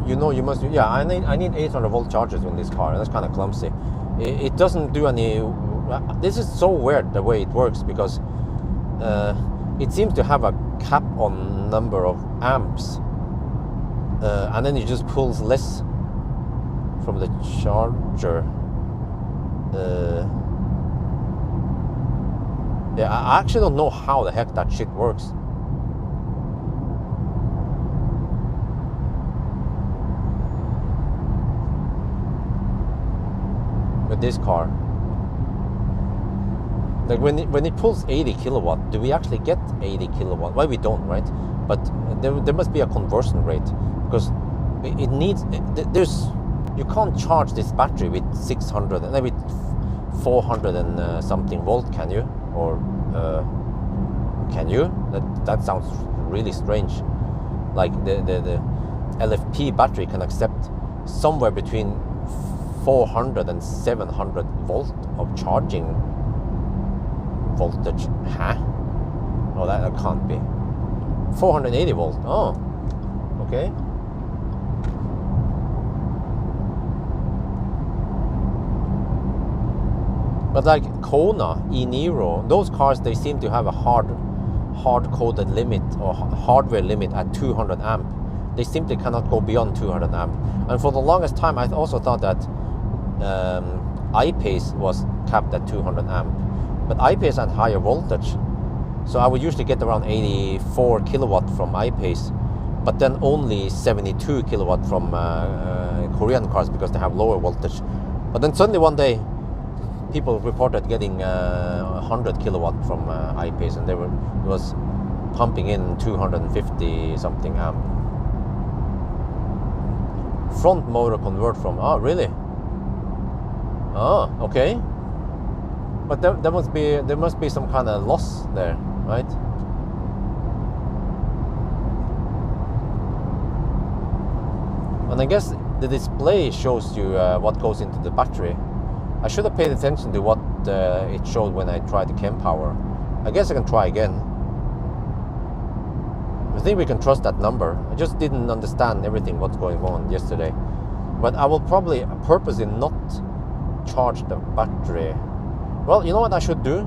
You know, you must. Yeah, I need 800 volt chargers in this car. That's kind of clumsy. It doesn't do any. This is so weird the way it works, because it seems to have a cap on number of amps, and then it just pulls less from the charger. Yeah, I actually don't know how the heck that shit works. With this car, like when it pulls 80 kilowatt, do we actually get 80 kilowatt? Well, we don't, right? But there must be a conversion rate, because it needs. There's, you can't charge this battery with 600 and with 400 and something volt, can you? Or can you? That sounds really strange. Like the LFP battery can accept somewhere between 400 and 700 volt of charging voltage. Huh? No, that can't be. 480 volt. Oh, okay. But like Kona, E-Niro, those cars, they seem to have a hard-coded limit or hardware limit at 200 amp. They simply cannot go beyond 200 amp. And for the longest time, I also thought that I-Pace was capped at 200 amp. But I-Pace had higher voltage. So I would usually get around 84 kilowatt from I-Pace, but then only 72 kilowatt from Korean cars, because they have lower voltage. But then suddenly one day, people reported getting 100 kilowatt from I-Pace, and it was pumping in 250 something amp. Front motor convert from, oh really? Oh, okay. But there must be some kind of loss there, right? And I guess the display shows you what goes into the battery. I should have paid attention to what it showed when I tried the kWh. I guess I can try again. I think we can trust that number. I just didn't understand everything what's going on yesterday. But I will probably purposely not charge the battery. Well, you know what I should do?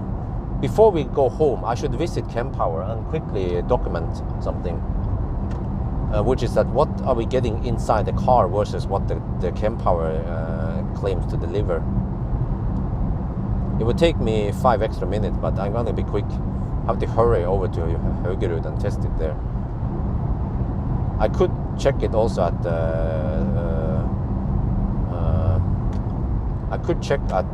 Before we go home, I should visit kWh and quickly document something. Which is that what are we getting inside the car versus what the kWh claims to deliver. It would take me 5 extra minutes, but I'm gonna be quick. I have to hurry over to Haugerud and test it there. I could check it also at I could check at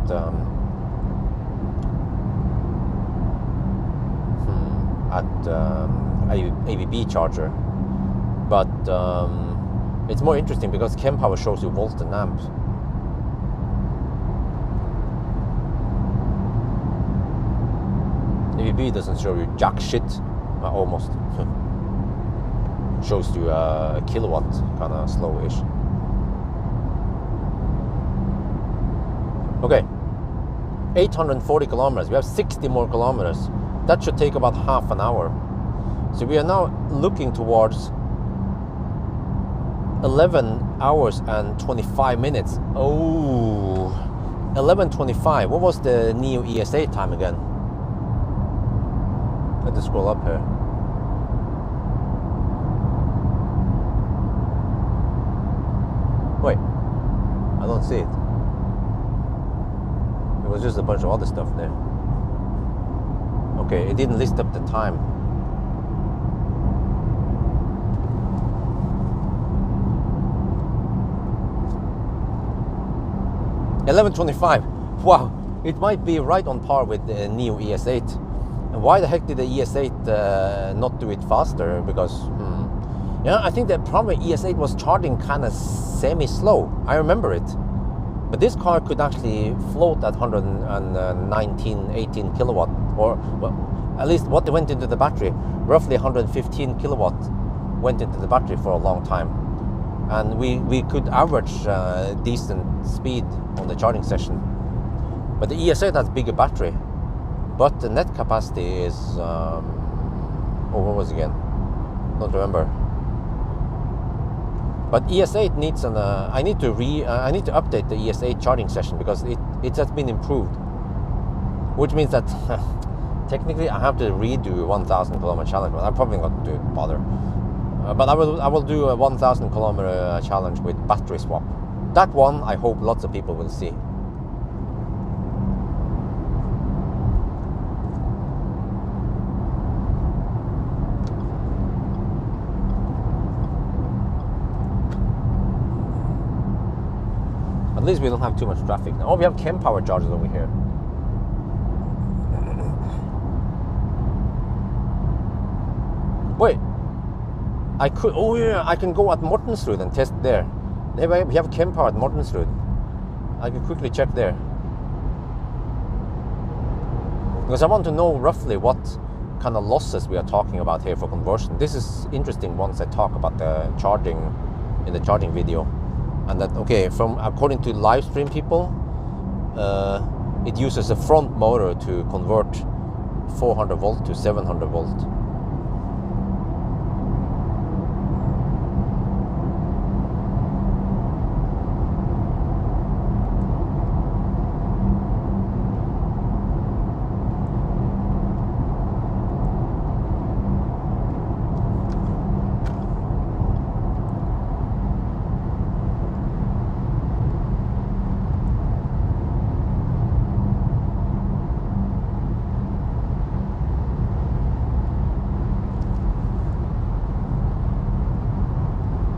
ABB charger, but it's more interesting because kWh shows you volts and amps. ABB doesn't show you jack shit, almost. Shows you a kilowatt, kind of slowish. Okay, 840 kilometers. We have 60 more kilometers. That should take about half an hour. So we are now looking towards 11 hours and 25 minutes. Oh, 11:25. What was the Neo ESA time again? Let me scroll up here. Wait, I don't see it. It was just a bunch of other stuff there. Okay, it didn't list up the time. $11:25. Wow, it might be right on par with the Neo ES8. And why the heck did the ES8 not do it faster? Because yeah, I think the problem with ES8 was charging kind of semi-slow. I remember it. But this car could actually float at 119, 18 kilowatt, or well, at least what went into the battery, roughly 115 kilowatt went into the battery for a long time. And we could average decent speed on the charging session. But the ES8 has bigger battery, but the net capacity is, what was it again? Don't remember. But ES8 needs an. I need to update the ES8 charging session because it has been improved, which means that technically I have to redo 1,000 kilometer challenge. But I'm probably not going to bother. But I will do a 1,000 kilometer challenge with battery swap. That one I hope lots of people will see. At least we don't have too much traffic now. Oh, we have kWh chargers over here. Wait, I could. Oh yeah, I can go at Mortensrud and test there. We have kWh at Mortensrud. I can quickly check there because I want to know roughly what kind of losses we are talking about here for conversion. This is interesting once I talk about the charging in the charging video. And that, okay, from according to live stream people, it uses a front motor to convert 400 volt to 700 volt.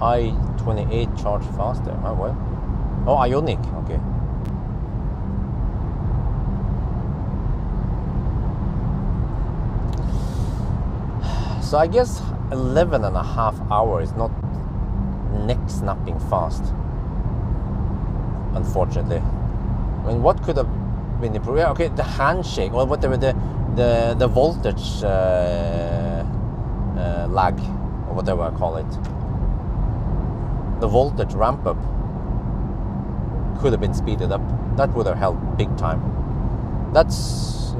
I-28 charge faster. Oh, well. Oh, Ionic. Okay. So I guess 11.5 hours is not neck snapping fast. Unfortunately. I mean, what could have been improved? Yeah, okay, the handshake or whatever, the voltage lag or whatever I call it. The voltage ramp up could have been speeded up. That would have helped big time. That's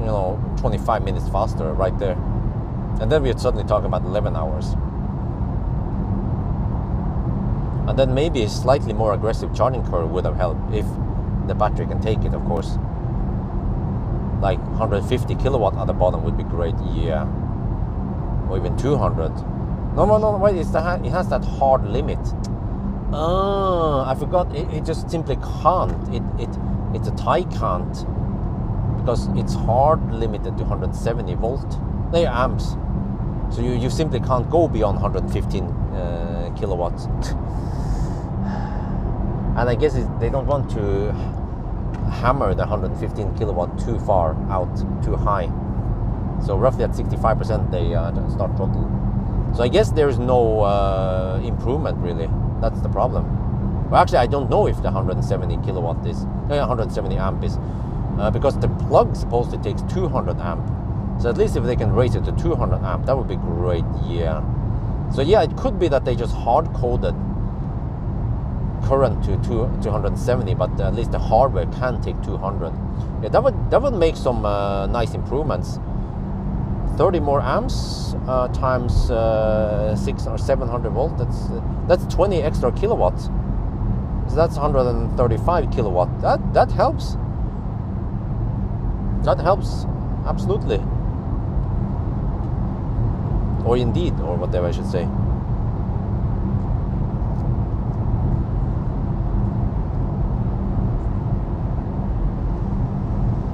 25 minutes faster right there. And then we're suddenly talking about 11 hours. And then maybe a slightly more aggressive charging curve would have helped if the battery can take it, of course. Like 150 kilowatt at the bottom would be great, yeah. Or even 200. No, wait, it has that hard limit. I forgot. It just simply can't. It's a tie can't because it's hard limited to 170 volt. They are amps, so you simply can't go beyond 115 kilowatts. And I guess they don't want to hammer the 115 kilowatt too far out, too high. So roughly at 65% they start throttle. So I guess there is no improvement really. That's the problem. Well, actually, I don't know if the 170 kilowatt is 170 amp is because the plug supposedly takes 200 amp. So at least if they can raise it to 200 amp, that would be great. Yeah. So yeah, it could be that they just hard coded current to 270, but at least the hardware can take 200. Yeah, that would make some nice improvements. 30 more amps times 600 or 700 volt. That's 20 extra kilowatts. So that's 135 kilowatt. That helps. That helps absolutely. Or indeed, or whatever I should say.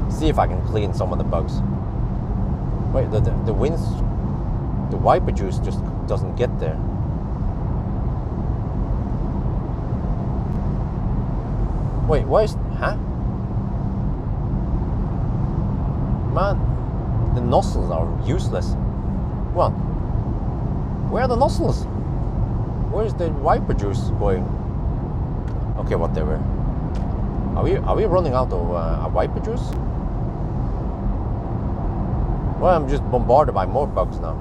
See if I can clean some of the bugs. Wait, the winds, the wiper juice just doesn't get there. Wait, why is, huh? Man, the nozzles are useless. What? Where are the nozzles? Where's the wiper juice going? Okay, whatever. Are we running out of wiper juice? Well, I'm just bombarded by more bugs now.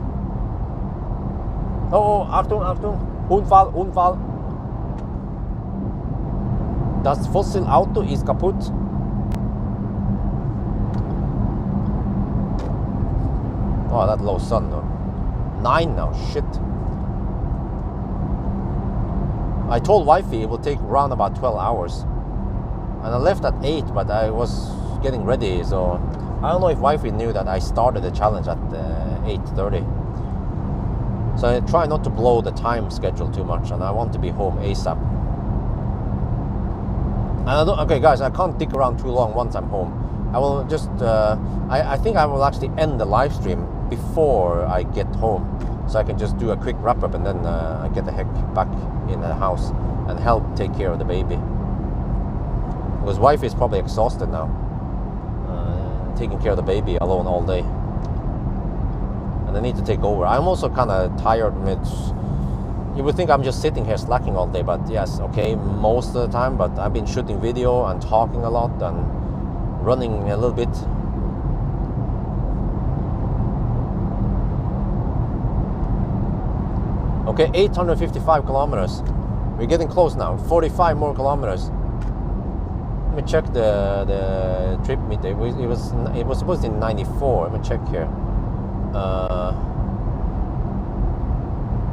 Oh, Achtung, Achtung. Unfall. Das Fossilauto ist kaputt. Oh, that low sun though. 9 now, shit. I told wifey it will take around about 12 hours. And I left at 8, but I was getting ready, so I don't know if wifey knew that I started the challenge at 8:30. So I try not to blow the time schedule too much, and I want to be home ASAP. And okay guys, I can't dick around too long once I'm home. I will just, I think I will actually end the live stream before I get home. So I can just do a quick wrap up and then get the heck back in the house and help take care of the baby. Because wife is probably exhausted now. Taking care of the baby alone all day. And I need to take over. I'm also kind of tired. You would think I'm just sitting here slacking all day, but yes, okay, most of the time. But I've been shooting video and talking a lot and running a little bit. Okay, 855 kilometers. We're getting close now. 45 more kilometers. Let me check the trip meter. It was supposed to be 94. Let me check here.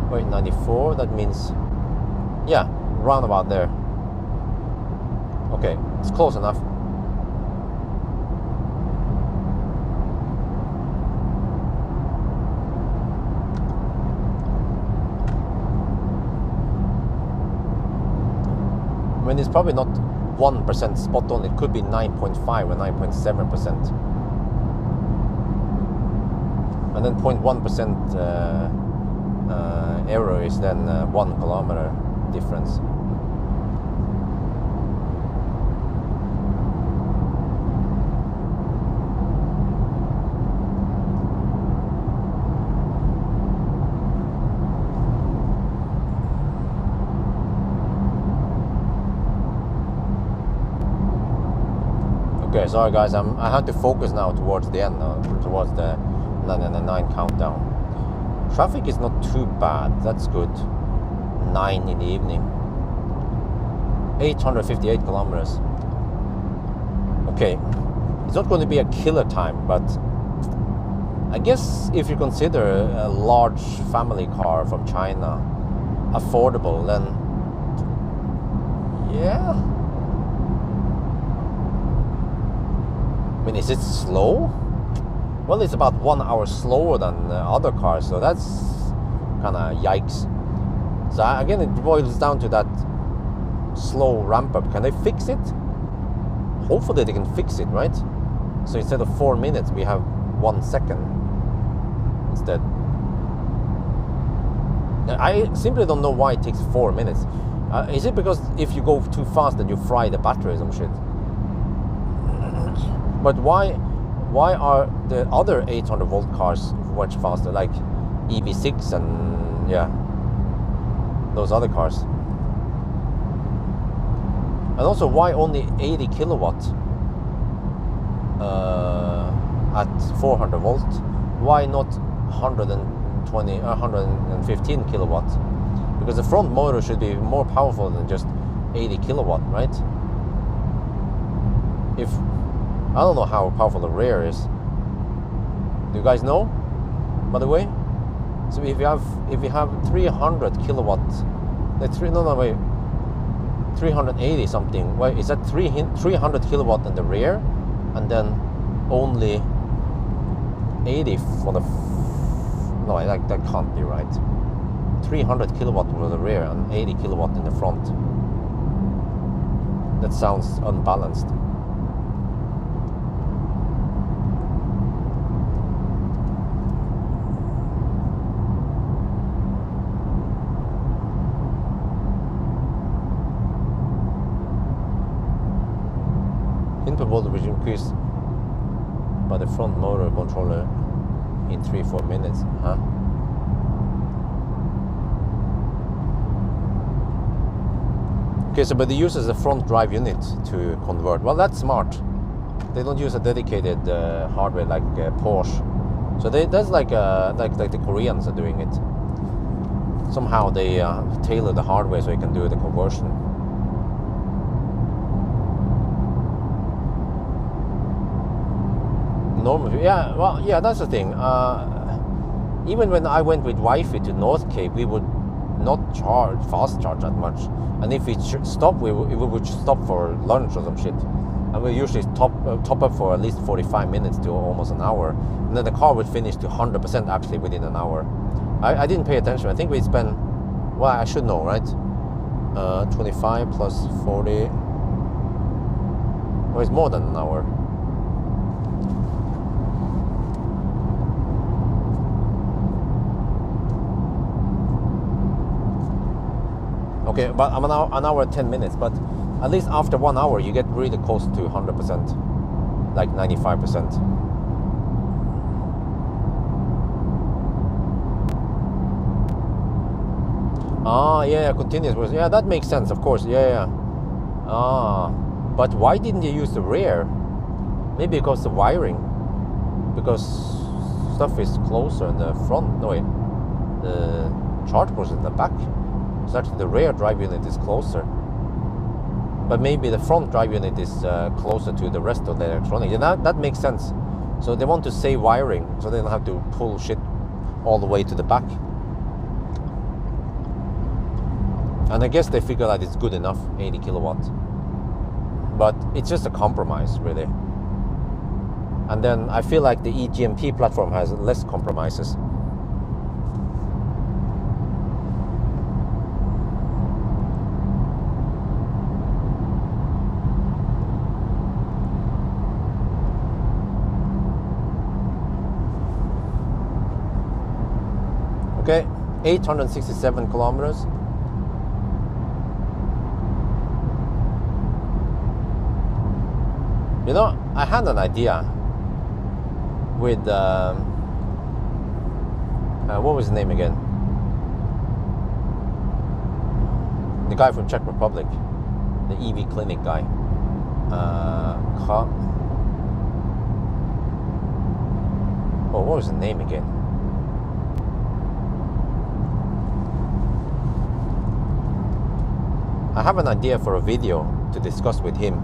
Wait, 94. That means, yeah, round about there. Okay, it's close enough. I mean, it's probably not 1% spot on. It could be 9.5 or 9.7%. And then 0.1% error is then 1 kilometer difference. Okay, sorry guys, I have to focus now towards the end, towards the 9 countdown. Traffic is not too bad, that's good. 9 in the evening. 858 kilometers. Okay, it's not going to be a killer time, but I guess if you consider a large family car from China affordable, then yeah. I mean, is it slow? Well, it's about 1 hour slower than other cars, so that's kind of yikes. So again, it boils down to that slow ramp up. Can they fix it? Hopefully they can fix it, right? So instead of 4 minutes, we have 1 second instead. I simply don't know why it takes 4 minutes. Is it because if you go too fast, then you fry the battery or some shit? But why are the other 800 volt cars much faster, like EV6 and yeah, those other cars? And also, why only 80 kilowatt at 400 volt? Why not 120 or 115 kilowatt? Because the front motor should be more powerful than just 80 kilowatt, right? If I don't know how powerful the rear is. Do you guys know? By the way, so if you have 300 kilowatt, 380 something. Wait, is that 300 kilowatt in the rear, and then only 80 for the? No, that can't be right. 300 kilowatt for the rear and 80 kilowatt in the front. That sounds unbalanced. Input voltage increased by the front motor controller in 3-4 minutes, huh? Okay, so but they use the front drive unit to convert. Well, that's smart. They don't use a dedicated hardware like Porsche. So that's like the Koreans are doing it. Somehow they tailor the hardware so you can do the conversion. Normally, yeah, well, yeah, that's the thing. Even when I went with Wi-Fi to North Cape, we would not fast charge that much. And if we stop, we would stop for lunch or some shit. And we usually top up for at least 45 minutes to almost an hour. And then the car would finish to 100% actually within an hour. I didn't pay attention. I think we spent, well, I should know, right? 25 plus 40. Well, it's more than an hour. Okay, but I'm an hour and 10 minutes, but at least after 1 hour you get really close to 100%, like 95%. Ah, yeah, continuous. Yeah, that makes sense, of course. Yeah. Ah, but why didn't you use the rear? Maybe because the wiring, because stuff is closer in the front. No, wait, the charge port is in the back. So actually the rear drive unit is closer. But maybe the front drive unit is closer to the rest of the electronics. Yeah, that makes sense. So they want to save wiring, so they don't have to pull shit all the way to the back. And I guess they figure that it's good enough, 80 kilowatts. But it's just a compromise, really. And then I feel like the eGMP platform has less compromises. Okay, 867 kilometers. You know, I had an idea with, what was his name again? The guy from Czech Republic, the EV clinic guy. What was his name again? I have an idea for a video to discuss with him.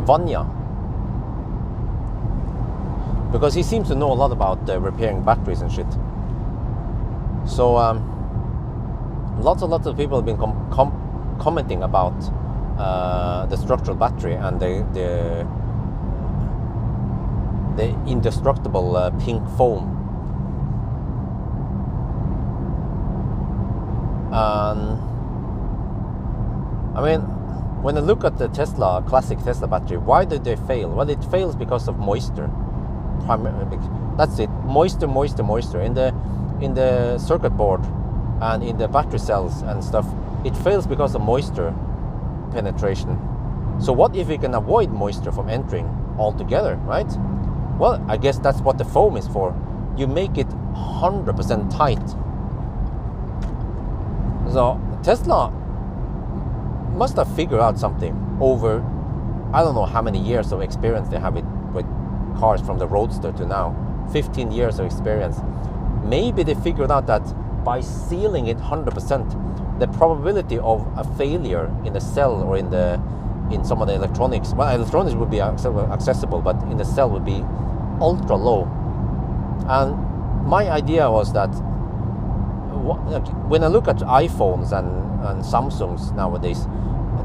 Vanya, because he seems to know a lot about repairing batteries and shit. So lots of people have been commenting about the structural battery and the indestructible pink foam. I mean, when I look at the classic Tesla battery, why did they fail? Well, it fails because of moisture. That's it. Moisture. In the circuit board and in the battery cells and stuff, it fails because of moisture penetration. So what if we can avoid moisture from entering altogether, right? Well, I guess that's what the foam is for. You make it 100% tight. So Tesla must have figured out something over, I don't know how many years of experience they have with cars from the Roadster to now, 15 years of experience. Maybe they figured out that by sealing it 100%, the probability of a failure in the cell or in some of the electronics, well, electronics would be accessible, but in the cell would be ultra low. And my idea was that when I look at iPhones and Samsungs nowadays,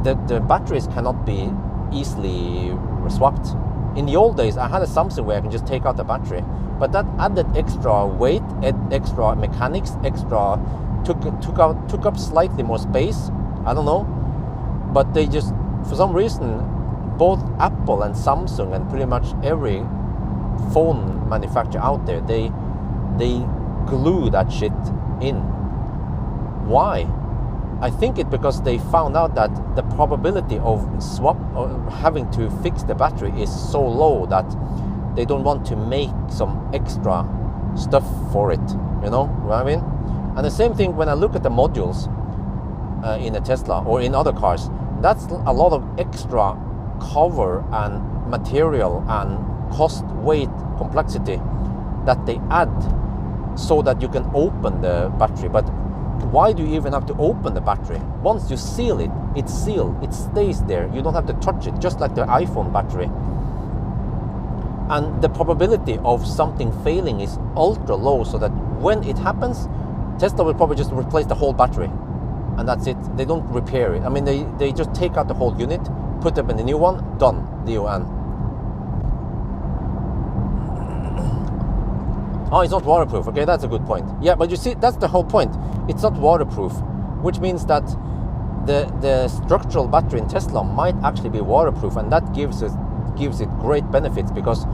the batteries cannot be easily swapped. In the old days, I had a Samsung where I can just take out the battery, but that added extra weight, extra mechanics, took up slightly more space. I don't know, but they just, for some reason, both Apple and Samsung and pretty much every phone manufacturer out there, they glue that shit in. Why? I think it's because they found out that the probability of having to fix the battery is so low that they don't want to make some extra stuff for it. You know what I mean? And the same thing when I look at the modules in a Tesla or in other cars, that's a lot of extra cover and material and cost, weight, complexity that they add so that you can open the battery. But why do you even have to open the battery? Once you seal it, it's sealed, it stays there. You don't have to touch it, just like the iPhone battery. And the probability of something failing is ultra low, so that when it happens, Tesla will probably just replace the whole battery. And that's it. They don't repair it. I mean, they just take out the whole unit, put up in a new one, done, DON. Oh, it's not waterproof. Okay, that's a good point. Yeah, but you see, that's the whole point. It's not waterproof, which means that the structural battery in Tesla might actually be waterproof, and that gives it great benefits, because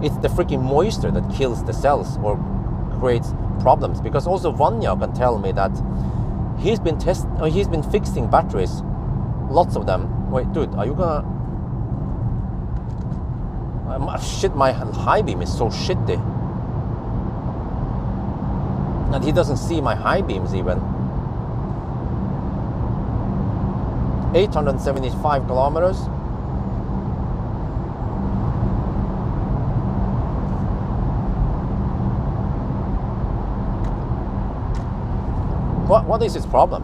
it's the freaking moisture that kills the cells or creates problems. Because also Vanya can tell me that he's been fixing batteries, lots of them. Wait, dude, are you gonna? Shit, my high beam is so shitty. And he doesn't see my high beams even. 875 kilometers. What is his problem?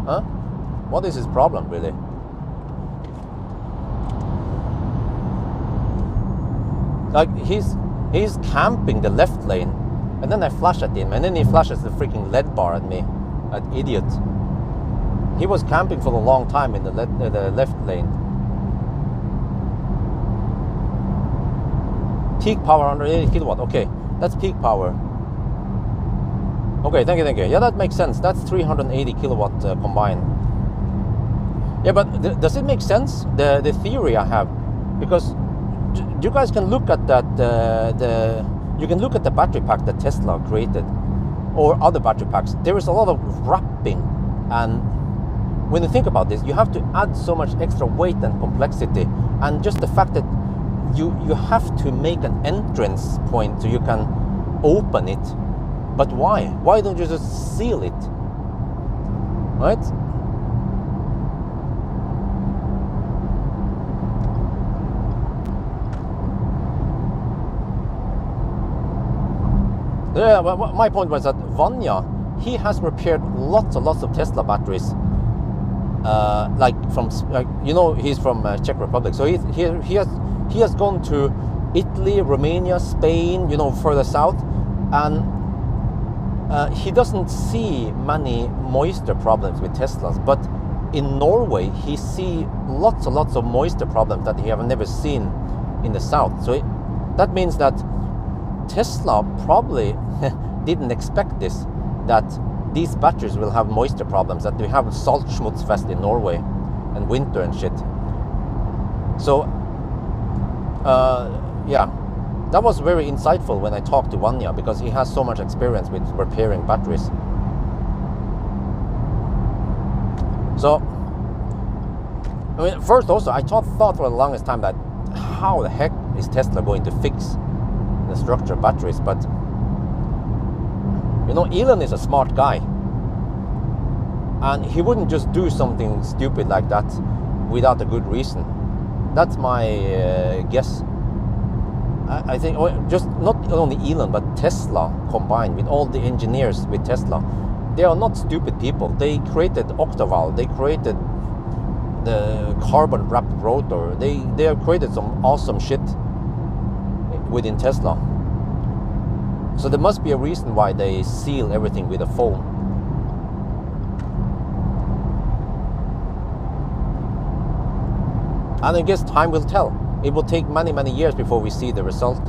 Huh? What is his problem, really? Like, he's camping the left lane, and then I flash at him, and then he flashes the freaking LED bar at me. That idiot. He was camping for a long time in the left lane. Peak power 180 kilowatt. Okay, that's peak power. Okay, thank you. Yeah, that makes sense. That's 380 kilowatt combined. Yeah, but does it make sense, the theory I have? Because you guys can look at that. You can look at the battery pack that Tesla created, or other battery packs. There is a lot of wrapping, and when you think about this, you have to add so much extra weight and complexity, and just the fact that you have to make an entrance point so you can open it. But why? Why don't you just seal it? Right? Yeah, but my point was that Vanya, he has repaired lots and lots of Tesla batteries. He's from Czech Republic, so he has gone to Italy, Romania, Spain, further south, and he doesn't see many moisture problems with Teslas. But in Norway, he see lots and lots of moisture problems that he have never seen in the south. So that means that Tesla probably didn't expect this, that these batteries will have moisture problems, that we have Saltschmutzfest in Norway and winter and shit. So yeah, that was very insightful when I talked to Vanya, because he has so much experience with repairing batteries. So I mean, first also I thought for the longest time that how the heck is Tesla going to fix the structure batteries? But Elon is a smart guy, and he wouldn't just do something stupid like that without a good reason. That's my guess. I think just not only Elon, but Tesla combined with all the engineers with Tesla, they are not stupid people. They created Octaval, they created the carbon wrapped rotor, they have created some awesome shit within Tesla. So there must be a reason why they seal everything with a foam. And I guess time will tell. It will take many, many years before we see the result.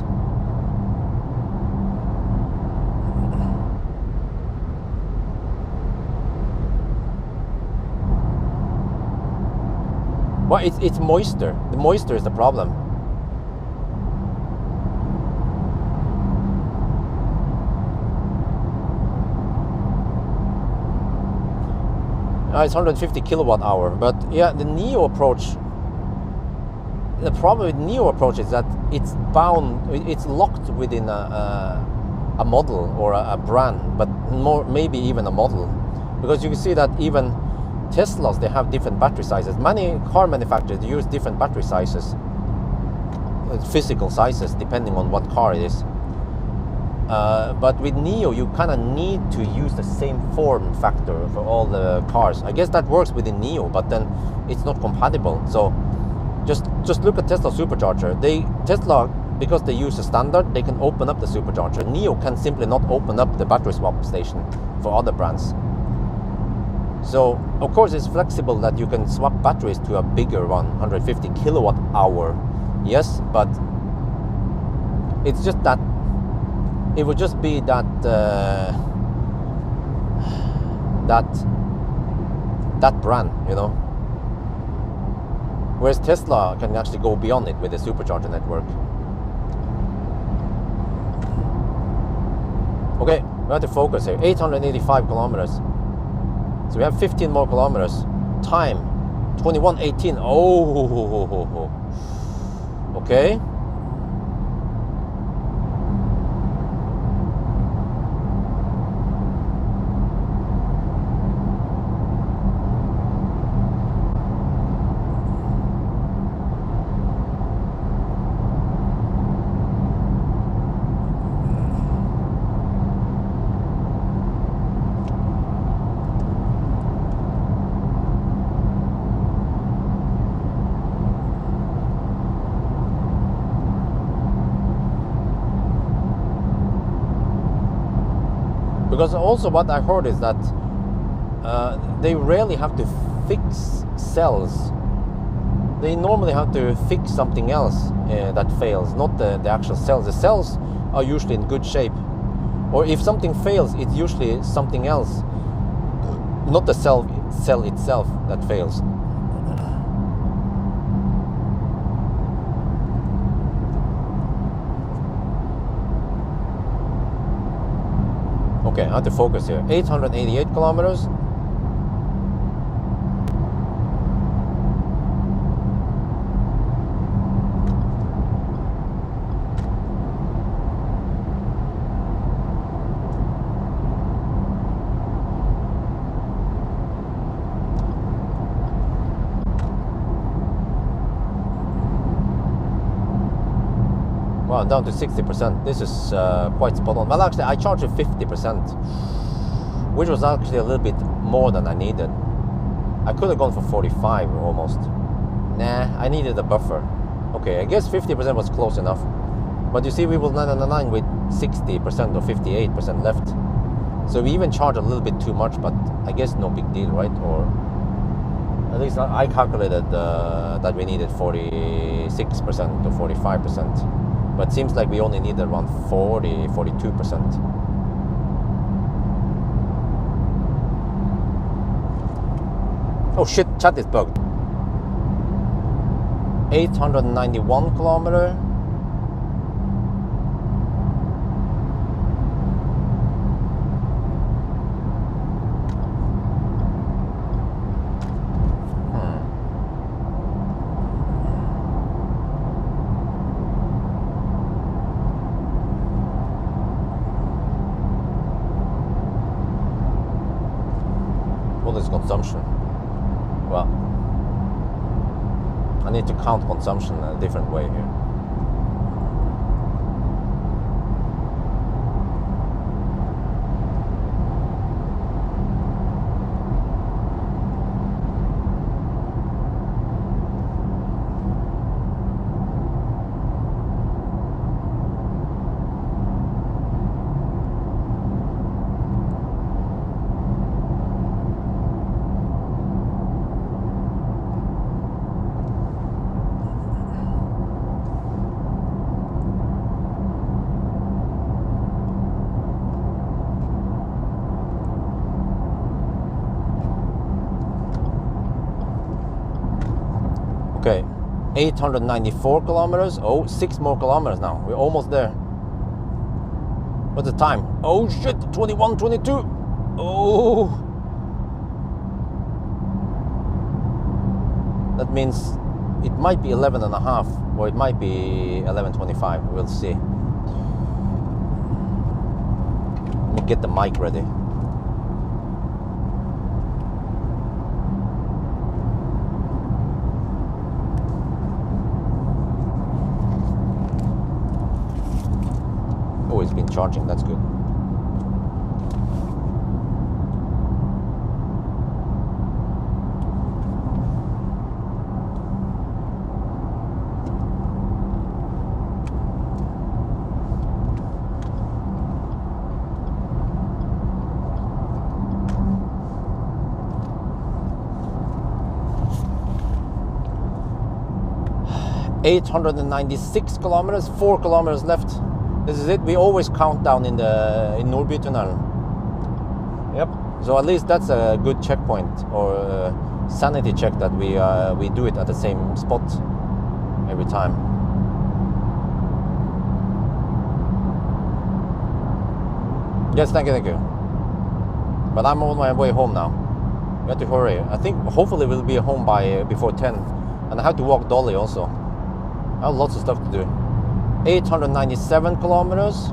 Well, it's moisture. The moisture is the problem. It's 150 kilowatt hour, but yeah, the Neo approach. The problem with Neo approach is that it's bound, it's locked within a model or a brand, but more maybe even a model, because you can see that even Teslas, they have different battery sizes. Many car manufacturers use different battery sizes, physical sizes, depending on what car it is. But with NIO, you kind of need to use the same form factor for all the cars. I guess that works within NIO, but then it's not compatible. So just look at Tesla Supercharger. Tesla, because they use a standard, they can open up the Supercharger. NIO can simply not open up the battery swap station for other brands. So of course it's flexible that you can swap batteries to a bigger one, 150 kilowatt hour. Yes, but it's just that it would just be that that brand, you know. Whereas Tesla can actually go beyond it with the supercharger network. Okay, we have to focus here. 885 kilometers. So we have 15 more kilometers. Time 21:18. Oh, okay. Because also what I heard is that they rarely have to fix cells. They normally have to fix something else that fails, not the actual cells. The cells are usually in good shape. Or if something fails, it's usually something else, not the cell itself that fails. Okay, I have to focus here. 888 kilometers. Wow, down to 60%. This is quite spot on. Well, actually, I charged it 50%, which was actually a little bit more than I needed. I could have gone for 45 almost. Nah, I needed a buffer. Okay, I guess 50% was close enough. But you see, we will 999 with 60% or 58% left. So we even charged a little bit too much, but I guess no big deal, right? Or at least I calculated that we needed 46% or 45%. But it seems like we only need around 42%. Oh shit, chat is bugged. 891 kilometer. Consumption. Well, I need to count consumption in a different way here. Okay, 894 kilometers. Oh, 6 more kilometers now. We're almost there. What's the time? Oh shit, 21:22. Oh. That means it might be 11 and a half, or it might be 11:25. We'll see. get the mic ready. Oh, it's been charging, that's good. $896 kilometers, 4 kilometers left. This is it. We always count down in Nordby Tunnel. Yep. So at least that's a good checkpoint or sanity check that we do it at the same spot every time. Yes, thank you. But I'm on my way home now. We have to hurry. I think hopefully we'll be home by before 10, and I have to walk Dolly also. I have lots of stuff to do. 897 kilometers.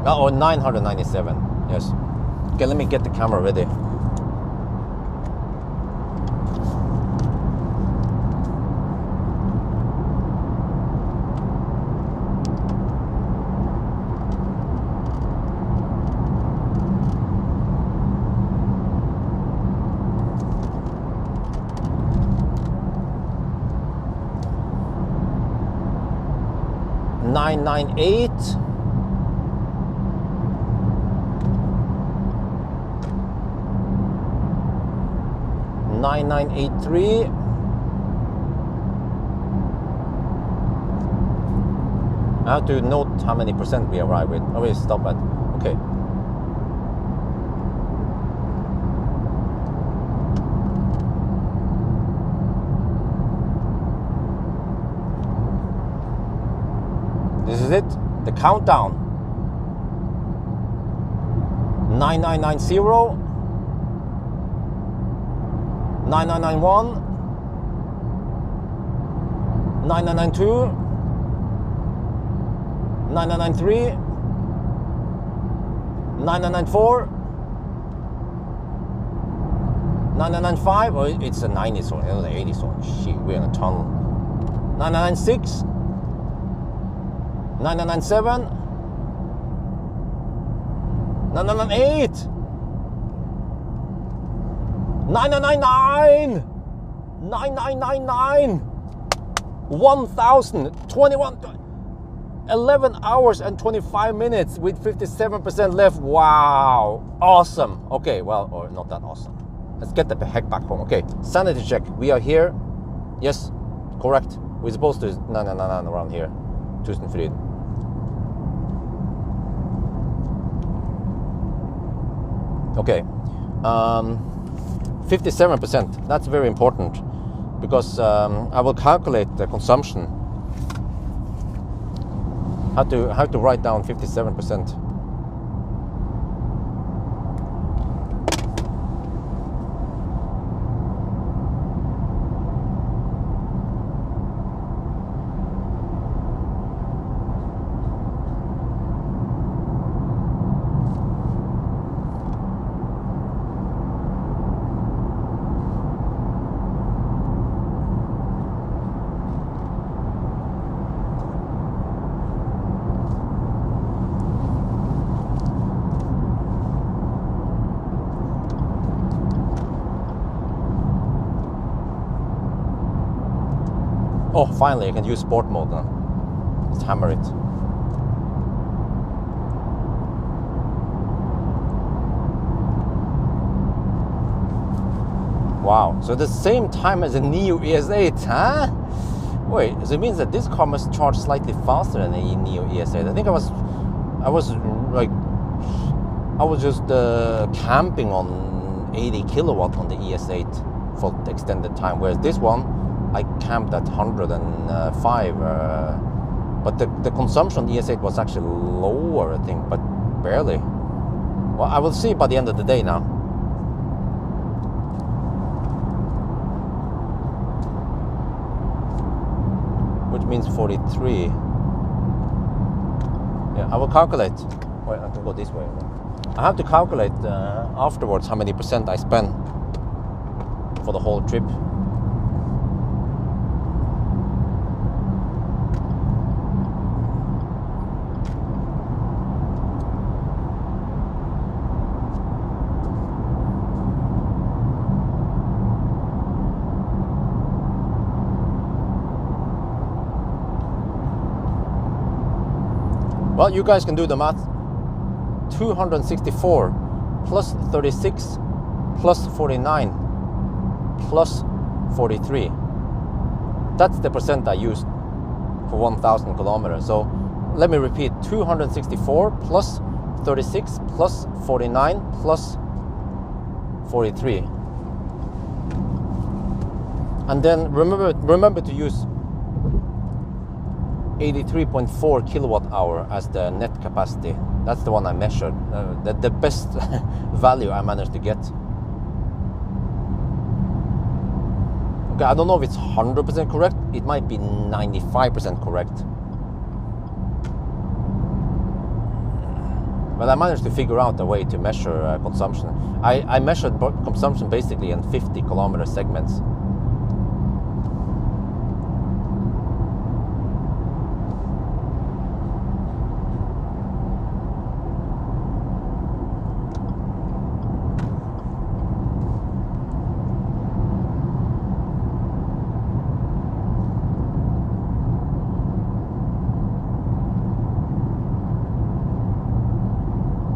Oh, 997. Yes. Okay, let me get the camera ready. $998. $9,983. I have to note how many percent we arrive with. Oh, wait, stop at. Okay. This is it, the countdown. 9990, 9991, 9992, 9993, 9994, 9995. Oh, it's a 90 zone, it's an 80 zone. Shit, we're in a tunnel. 9996. 997, 998, 9999, 9999, 1000, 21, 11 hours and 25 minutes with 57% left. Wow, awesome. Okay, well, or not that awesome. Let's get the heck back home. Okay, sanity check. We are here. Yes, correct. We're supposed to 999 around here. Tusenfryd. Okay, 57%. That's very important because I will calculate the consumption. How to write down 57%. Oh, finally I can use sport mode now. Let's hammer it. Wow, so the same time as a Neo ES8, huh? Wait, so it means that this car must charge slightly faster than a Neo ES8. I think I was just camping on 80 kilowatt on the ES8 for the extended time, whereas this one I camped at 105. But the consumption on the ES8 was actually lower, I think, but barely. Well, I will see by the end of the day now. which means 43. Yeah, I will calculate. Wait, I can go this way. I have to calculate afterwards how many percent I spend for the whole trip. Well, you guys can do the math. 264 plus 36 plus 49 plus 43. That's the percent I used for 1,000 kilometers. So let me repeat, 264 plus 36 plus 49 plus 43. And then remember to use 83.4 kilowatt hour as the net capacity. That's the one I measured. The best value I managed to get. Okay, I don't know if it's 100% correct. It might be 95% correct. But I managed to figure out a way to measure consumption. I measured consumption basically in 50 kilometer segments.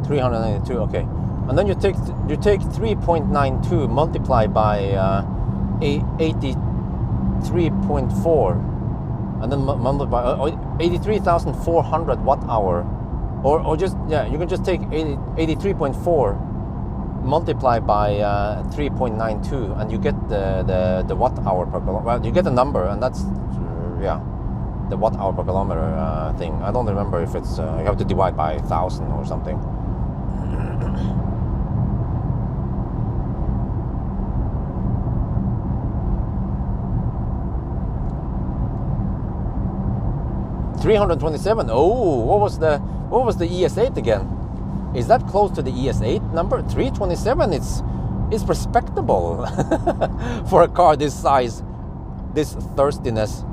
$392, okay. And then you take 3.92 multiplied by 83.4, and then multiply 83,400 watt hour, or just, yeah, you can just take 83.4 multiplied by 3.92, and you get the watt hour per kilometer. Well, you get a number, and that's yeah, the watt hour per kilometer thing. I don't remember if it's you have to divide by 1,000 or something. $327. Oh, what was the ES8 again? Is that close to the ES8 number? 327. It's respectable for a car this size, this thirstiness.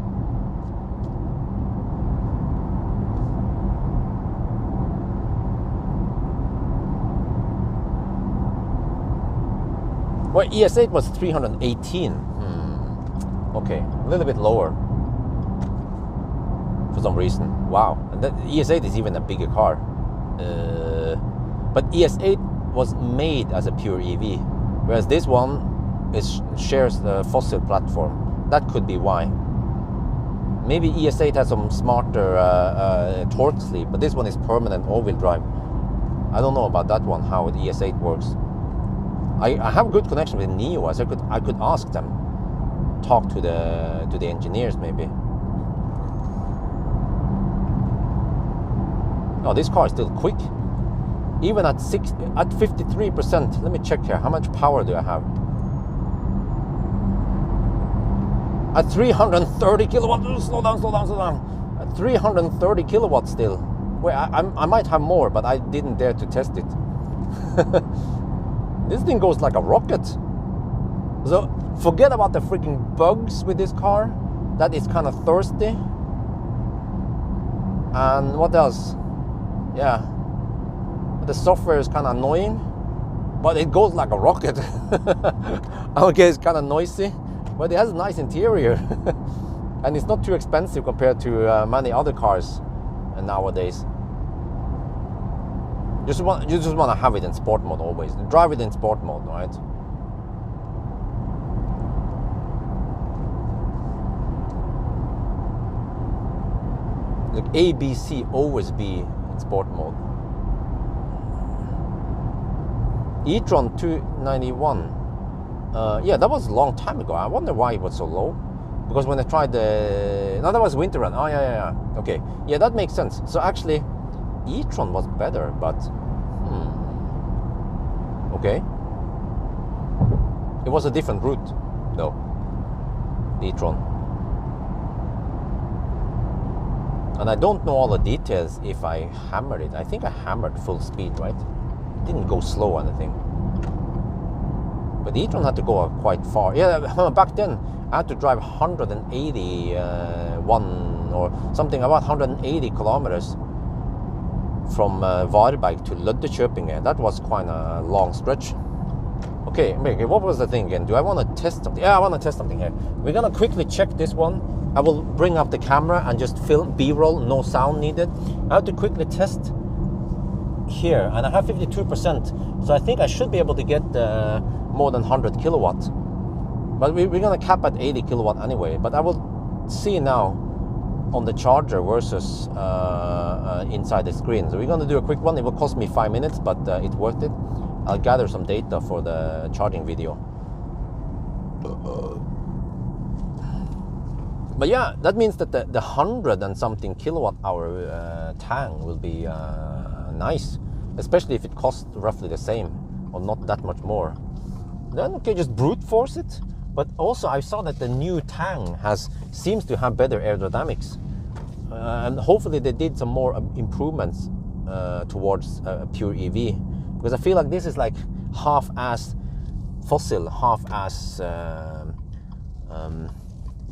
Well, ES8 was 318. Okay, a little bit lower for some reason. Wow, and that ES8 is even a bigger car. But ES8 was made as a pure EV, whereas this one shares the fossil platform. That could be why. Maybe ES8 has some smarter torque sleeve, but this one is permanent all-wheel drive. I don't know about that one, how the ES8 works. I have a good connection with NIO, as I could ask them, talk to the engineers maybe. Oh, this car is still quick. Even at 53%. Let me check here. How much power do I have? At 330 kilowatts. Slow down. At 330 kilowatts still. Wait, I might have more, but I didn't dare to test it. This thing goes like a rocket. So forget about the freaking bugs with this car. That is kind of thirsty. And what else? Yeah, the software is kind of annoying, but it goes like a rocket. Okay, it's kind of noisy, but it has a nice interior. And it's not too expensive compared to many other cars nowadays. You just want to have it in sport mode always. Drive it in sport mode, right? Like ABC always be in sport mode. e-tron 291. Yeah, that was a long time ago. I wonder why it was so low. Because when I tried no, that was winter run. Oh yeah. Okay, yeah, that makes sense. So actually, e-tron was better, but okay. It was a different route, though. E-tron. And I don't know all the details if I hammered it. I think I hammered full speed, right? It didn't go slow or anything. But the e-tron had to go quite far. Yeah, back then I had to drive 181 or something, about 180 kilometers from Varberg to Løddeköping. That was quite a long stretch. Okay, what was the thing again? Do I want to test something? Yeah, I want to test something here. We're gonna quickly check this one. I will bring up the camera and just film B-roll, no sound needed. I have to quickly test here, and I have 52%, so I think I should be able to get more than 100 kilowatts. But we're gonna cap at 80 kilowatt anyway. But I will see now on the charger versus inside the screen. So we're gonna do a quick one. It will cost me 5 minutes, but it's worth it. I'll gather some data for the charging video. But yeah, that means that the 100 and something kilowatt hour Tang will be nice, especially if it costs roughly the same or not that much more. Then okay, just brute force it. But also I saw that the new Tang seems to have better aerodynamics, and hopefully they did some more improvements towards a pure EV, because I feel like this is like half-ass fossil, half-ass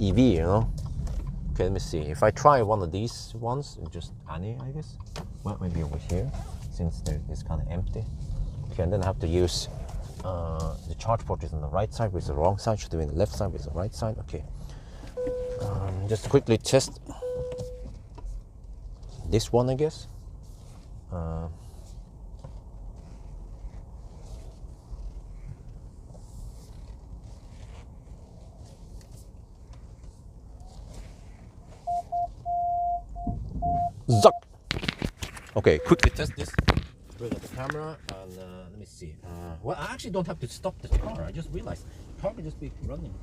EV, you know. Okay, let me see. If I try one of these ones, just any, I guess. Well, maybe over here, since it's kind of empty. Okay, and then I have to use the charge port is on the right side, which is the wrong side. Should be on the left side, which is the right side. Okay. Just quickly test this one, I guess. Zuck. Okay, quickly test this. Bring up the camera and let me see. Well, I actually don't have to stop the car. I just realized the car can just be running.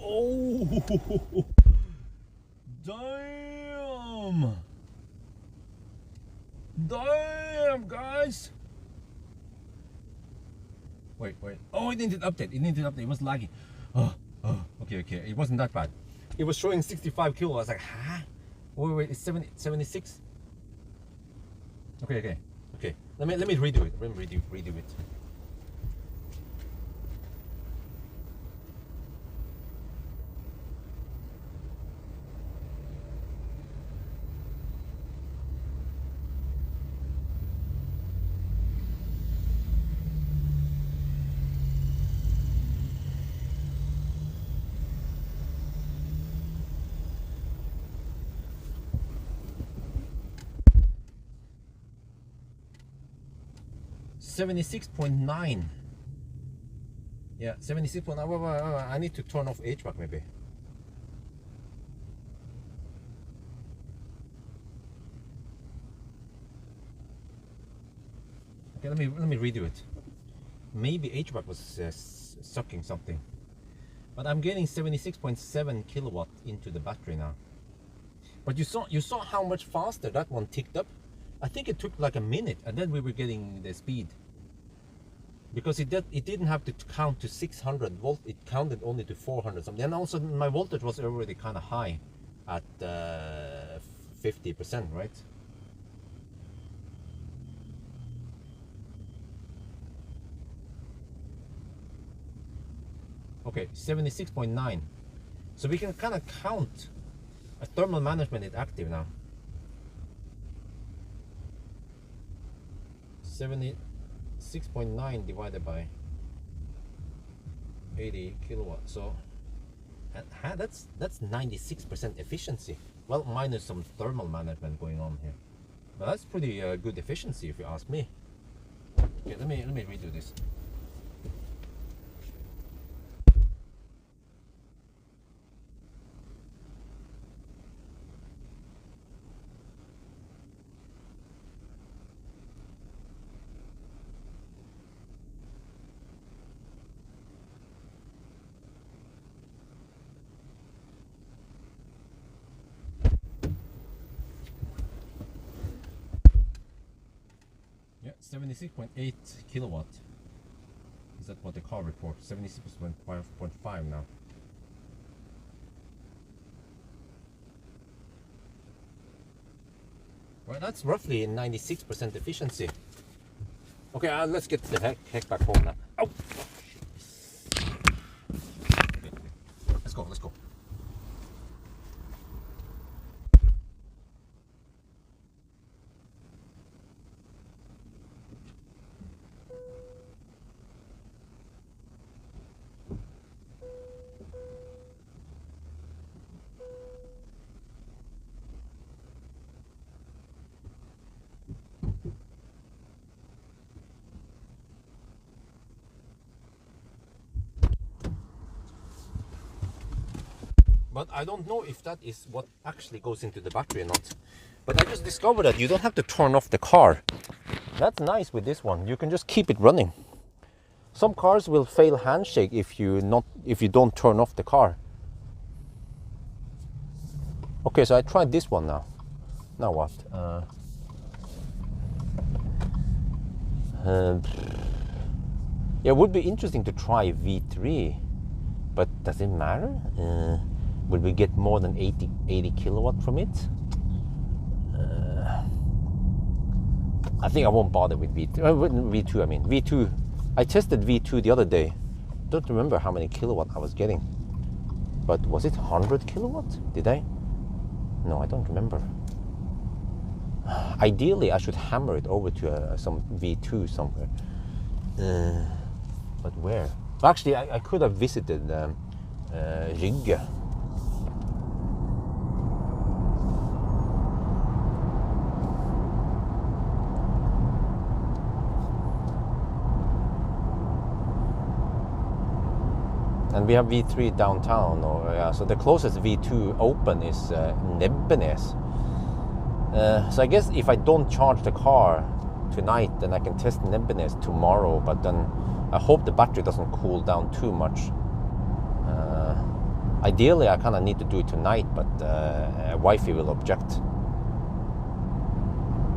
Oh, damn! Damn, guys! Wait. Oh, it needed update. It was lagging. Okay. It wasn't that bad. It was showing 65 kilo. I was like, huh? Wait. It's 76. Okay. Let me redo it. Redo it. $76.9. Yeah, 76.9. I need to turn off HVAC maybe. Okay, let me redo it. Maybe HVAC was sucking something. But I'm getting 76.7 kilowatt into the battery now. But you saw how much faster that one ticked up. I think it took like a minute, and then we were getting the speed. Because it didn't have to count to 600 volt, it counted only to 400 something. And also my voltage was already kind of high at 50%, right? Okay, 76.9. So we can kind of count. Thermal management is active now. 76.9 divided by 80 kilowatts. So that's 96% efficiency. Well, minus some thermal management going on here, but that's pretty good efficiency if you ask me. Okay, let me redo this. Yeah, 76.8 kilowatt. Is that what the car reports? 76.5 now. Well, that's roughly 96% efficiency. Okay, let's get the heck back home now. Oh! Let's go. But I don't know if that is what actually goes into the battery or not. But I just discovered that you don't have to turn off the car. That's nice with this one. You can just keep it running. Some cars will fail handshake if you don't turn off the car. Okay, so I tried this one now. Now what? Yeah, it would be interesting to try V3, but does it matter? Will we get more than 80 kilowatt from it? I think I won't bother with V2. V2, I mean V2. I tested V2 the other day. Don't remember how many kilowatt I was getting, but was it 100 kilowatt? Did I? No, I don't remember. Ideally, I should hammer it over to some V2 somewhere. But where? Actually, I could have visited Rygge. And we have V3 downtown, so the closest V2 open is Nebbenes. So I guess if I don't charge the car tonight, then I can test Nebbenes tomorrow, but then I hope the battery doesn't cool down too much. Ideally, I kind of need to do it tonight, but wifey will object.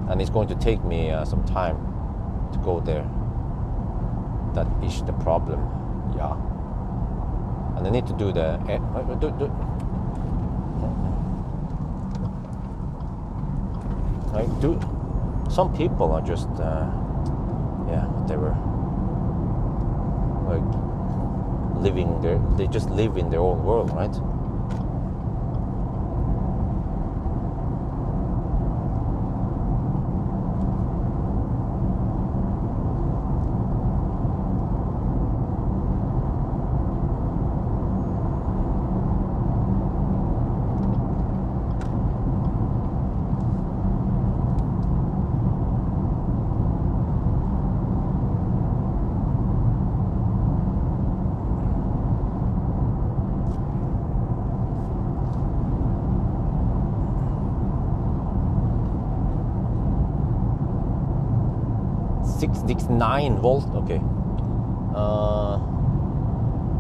And it's going to take me some time to go there. That is the problem, yeah. And I need to do the... Some people are just, whatever. Like, living there, they just live in their own world, right? Six 9 volt. Okay.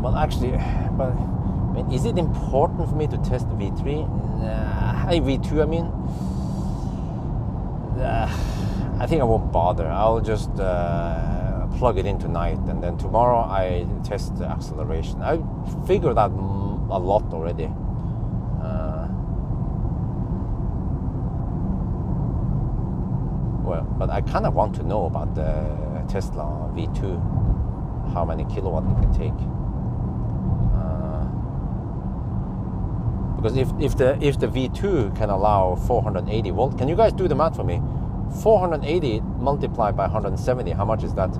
Well, actually, but I mean, is it important for me to test V3? V2. I mean, I think I won't bother. I'll just plug it in tonight, and then tomorrow I test the acceleration. I figured out a lot already. Well, but I kind of want to know about the Tesla V2, how many kilowatt it can take. Because if the V2 can allow 480 volt, can you guys do the math for me? 480 multiplied by 170, how much is that?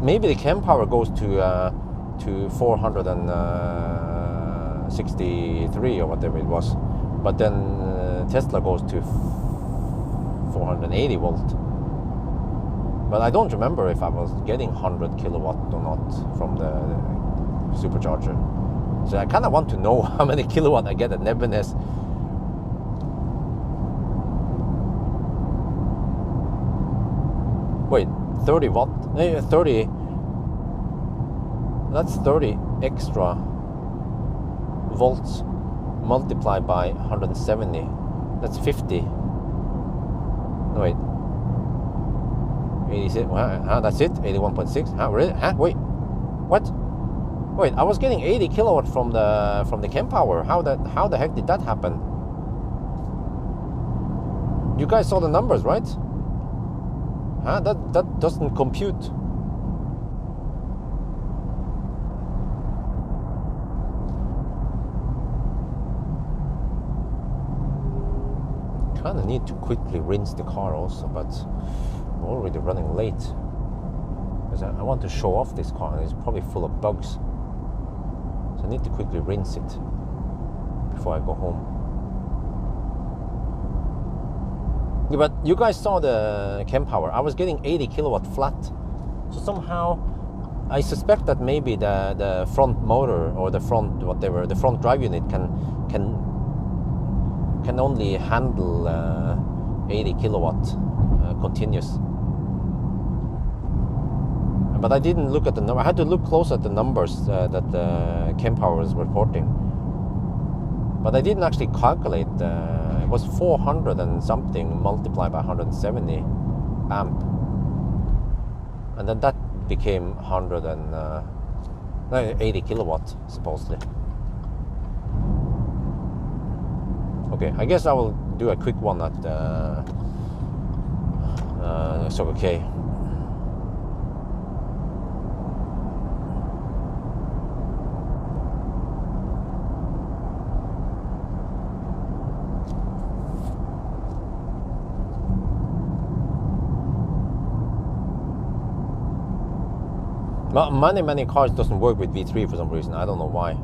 Maybe the kWh goes to 463 or whatever it was, but then Tesla goes to 480 volt. But I don't remember if I was getting 100 kilowatt or not from the supercharger. So I kind of want to know how many kilowatt I get at Nebbenes. Wait, 30 watt? 30. That's 30 extra volts multiplied by 170. That's 50. No, wait. 86. That's it? 81.6? Really? Wait. What? Wait, I was getting 80 kilowatt from the kWh. How the heck did that happen? You guys saw the numbers, right? That doesn't compute. Kind of need to quickly rinse the car also, but I'm already running late because I want to show off this car, and it's probably full of bugs, so I need to quickly rinse it before I go home. Yeah, but you guys saw the kWh. I was getting 80 kilowatt flat, so somehow I suspect that maybe the front motor or the front drive unit can only handle 80 kilowatt continuous. But I didn't look at the number. I had to look close at the numbers that the kWh was reporting. But I didn't actually calculate. It was 400 and something multiplied by 170 amp, and then that became 180 kilowatt supposedly. Okay, I guess I will do a quick one at Circle K. Well, many cars doesn't work with V3 for some reason. I don't know why.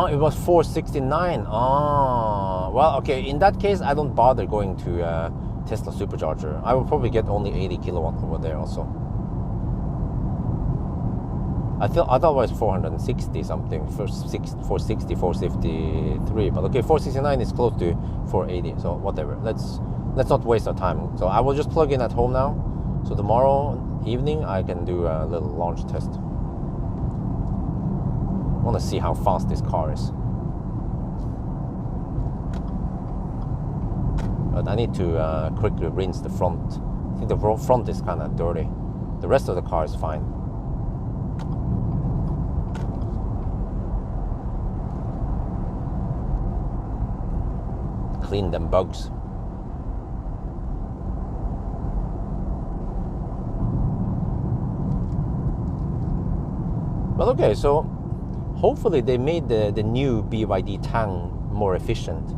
It was 469. Well, okay. In that case, I don't bother going to Tesla Supercharger. I will probably get only 80 kilowatt over there also. I thought it was 460 something, 460, 453. But okay, 469 is close to 480. So whatever. Let's let's not waste our time. So I will just plug in at home now. So tomorrow evening I can do a little launch test. I want to see how fast this car is. But I need to quickly rinse the front. I think the front is kind of dirty. The rest of the car is fine. Clean them bugs. Well, okay, so hopefully they made the new BYD Tang more efficient.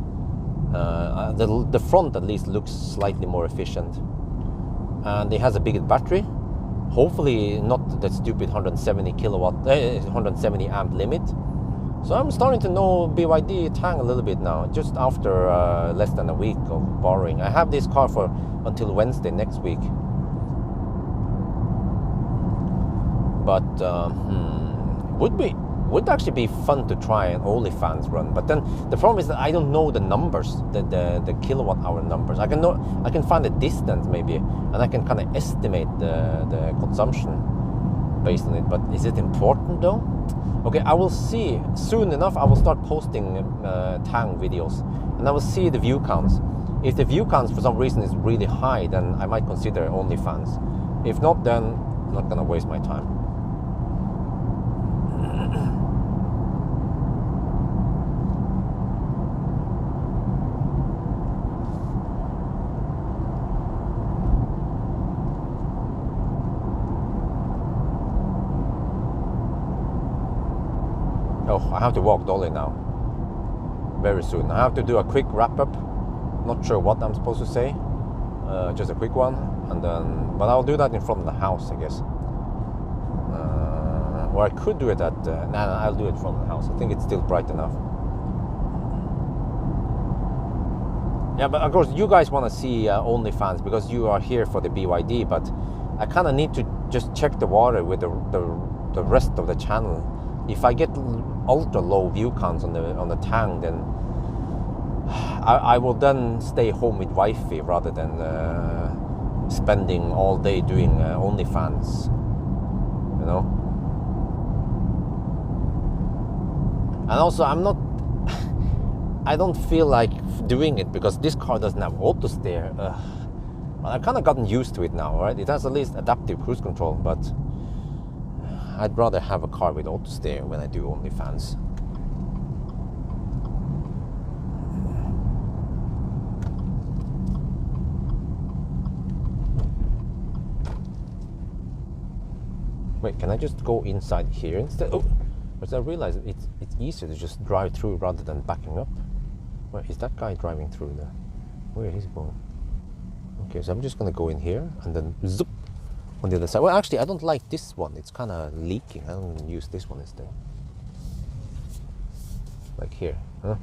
The front at least looks slightly more efficient. And it has a bigger battery. Hopefully not that stupid 170 kilowatt, 170 amp limit. So I'm starting to know BYD Tang a little bit now, just after less than a week of borrowing. I have this car for until Wednesday next week. But would actually be fun to try an OnlyFans run. But then the problem is that I don't know the numbers, the kilowatt hour numbers. I can find the distance maybe, and I can kind of estimate the consumption based on it. But is it important though? Okay, I will see soon enough. I will start posting Tang videos, and I will see the view counts. If the view counts for some reason is really high, then I might consider OnlyFans. If not, then I'm not gonna waste my time. Oh, I have to walk Dolly now. Very soon. I have to do a quick wrap up. Not sure what I'm supposed to say. Just a quick one, and then. But I'll do that in front of the house, I guess. Or I could do it at. Nah, I'll do it from the house. I think it's still bright enough. Yeah, but of course you guys want to see OnlyFans because you are here for the BYD. But I kind of need to just check the water with the rest of the channel. If I get ultra low view counts on the Tang, then I will then stay home with wifey rather than spending all day doing OnlyFans. You know. And also, I don't feel like doing it because this car doesn't have auto steer. Well, I've kind of gotten used to it now, right? It has at least adaptive cruise control, but I'd rather have a car with auto steer when I do OnlyFans. Wait, can I just go inside here instead? Oh, because I realized it's easier to just drive through rather than backing up. Where is that guy driving through there? Where is he going? Okay, so I'm just gonna go in here and then zoop on the other side. Well, actually, I don't like this one. It's kind of leaking. I don't use this one instead. Like here, huh?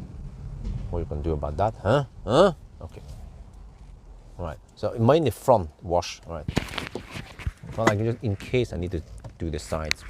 What are you gonna do about that, huh? Huh? Okay. All right. So mainly front wash. All right. Well, I can just in case I need to do the sides.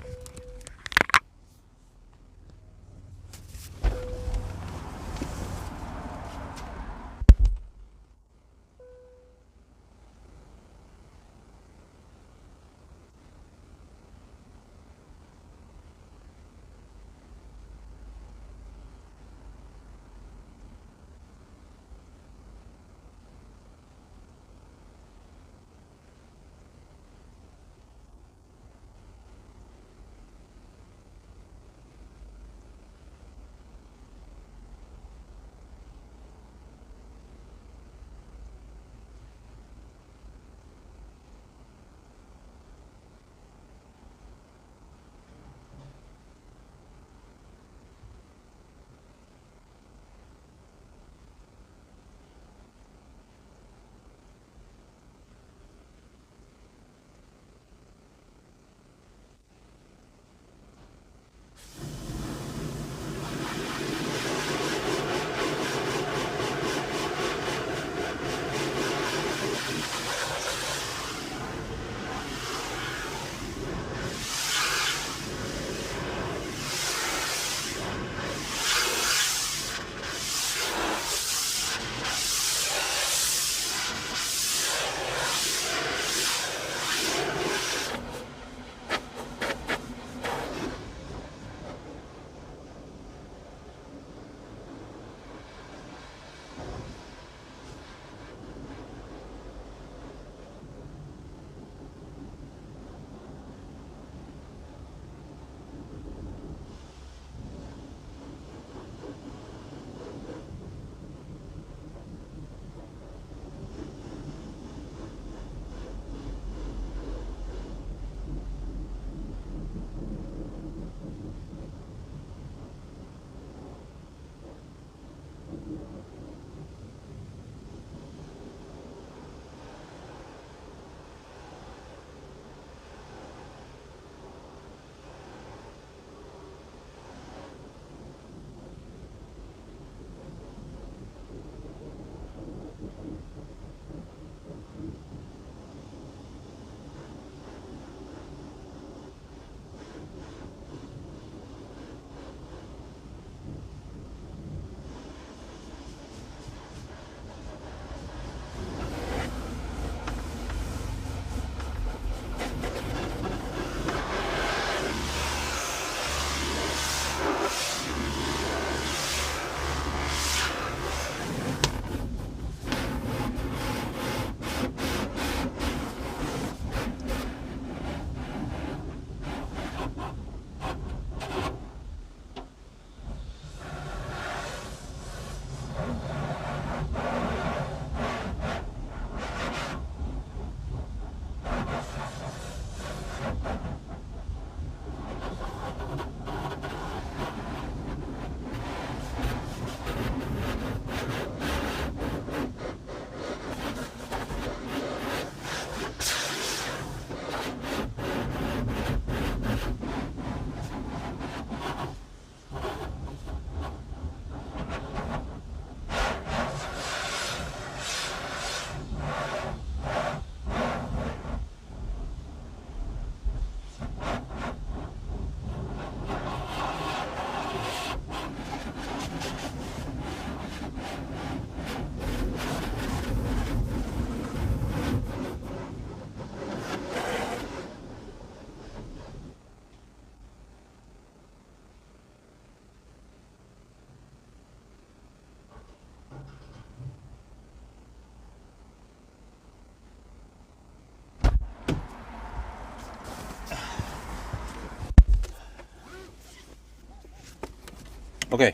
Okay.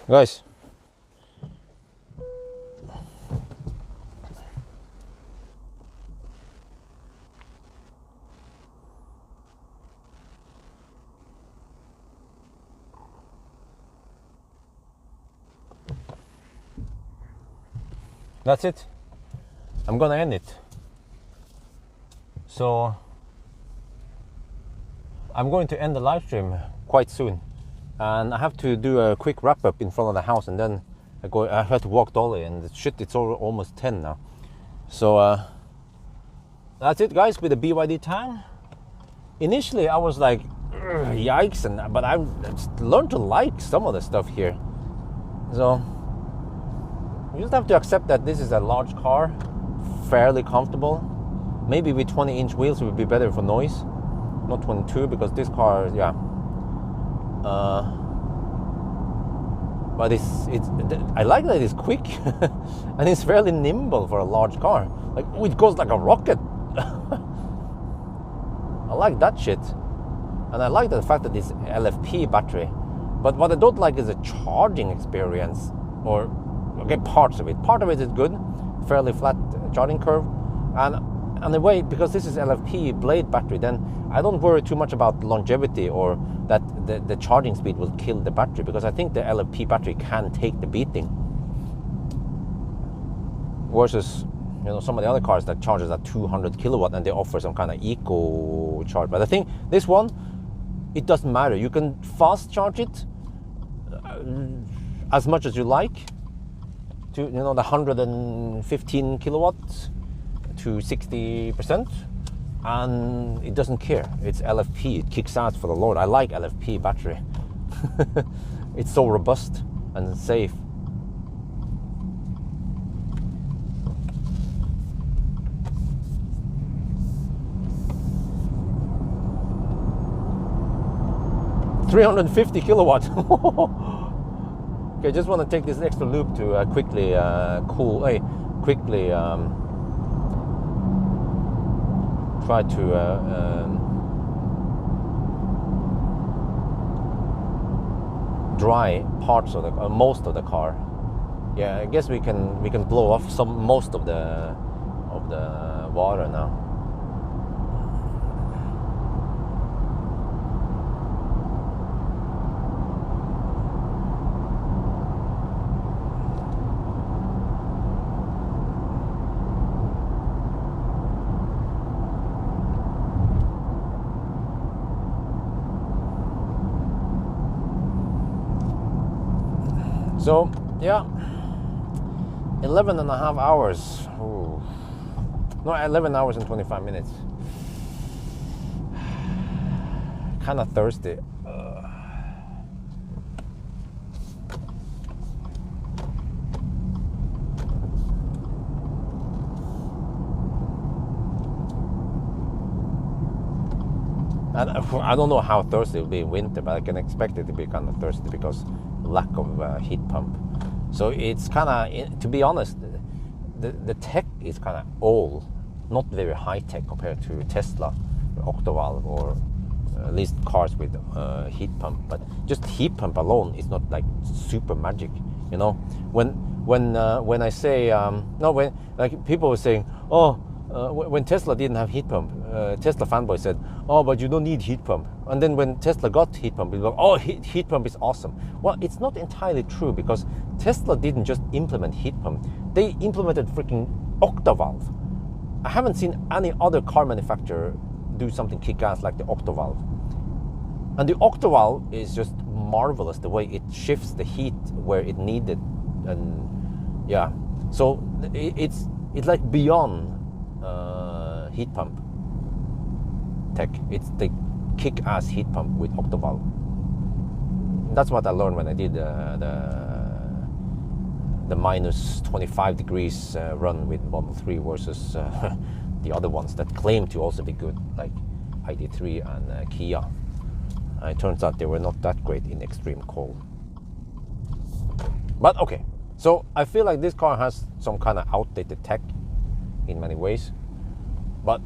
Guys. That's it. I'm gonna end it. So I'm going to end the live stream quite soon, and I have to do a quick wrap up in front of the house, and then I have to walk Dolly, and shit, it's almost 10 now. So that's it, guys, with the BYD Tang. Initially I was like, yikes, but I've learned to like some of the stuff here. So you just have to accept that this is a large car, fairly comfortable. Maybe with 20-inch wheels it would be better for noise, not 22, because this car, yeah. But I like that it's quick and it's fairly nimble for a large car. Like, it goes like a rocket. I like that shit. And I like the fact that it's LFP battery. But what I don't like is the charging experience, or okay, parts of it. Part of it is good, fairly flat charging curve, and the way, because this is LFP blade battery, then I don't worry too much about longevity or that the charging speed will kill the battery, because I think the LFP battery can take the beating. Versus, you know, some of the other cars that charges at 200 kilowatt and they offer some kind of eco charge. But I think this one, it doesn't matter. You can fast charge it as much as you like, to, you know, the 115 kilowatts to 60%, and it doesn't care. It's LFP, it kicks ass for the Lord. I like LFP battery. It's so robust and safe. $350 kilowatts. Okay, just want to take this extra loop to quickly try to dry parts of the most of the car. Yeah, I guess we can blow off most of the water now. So, yeah, 11 and a half hours. Ooh. No, 11 hours and 25 minutes. Kind of thirsty. I don't know how thirsty it will be in winter, but I can expect it to be kind of thirsty because lack of heat pump. So it's kind of, to be honest, the tech is kind of old, not very high tech compared to Tesla, Octovalve, or at least cars with heat pump. But just heat pump alone is not like super magic, you know. When I say when like people were saying, when Tesla didn't have heat pump, Tesla fanboy said, oh, but you don't need heat pump. And then when Tesla got heat pump, people go, oh, heat pump is awesome. Well, it's not entirely true, because Tesla didn't just implement heat pump. They implemented freaking Octovalve. I haven't seen any other car manufacturer do something kick-ass like the Octovalve. And the Octovalve is just marvelous, the way it shifts the heat where it needed. And yeah, so it's like beyond heat pump tech. It's the kick-ass heat pump with Octovalve. That's what I learned when I did the minus 25 degrees run with Model 3 versus the other ones that claim to also be good, like ID3 and Kia. It turns out they were not that great in extreme cold. But okay, so I feel like this car has some kind of outdated tech in many ways, but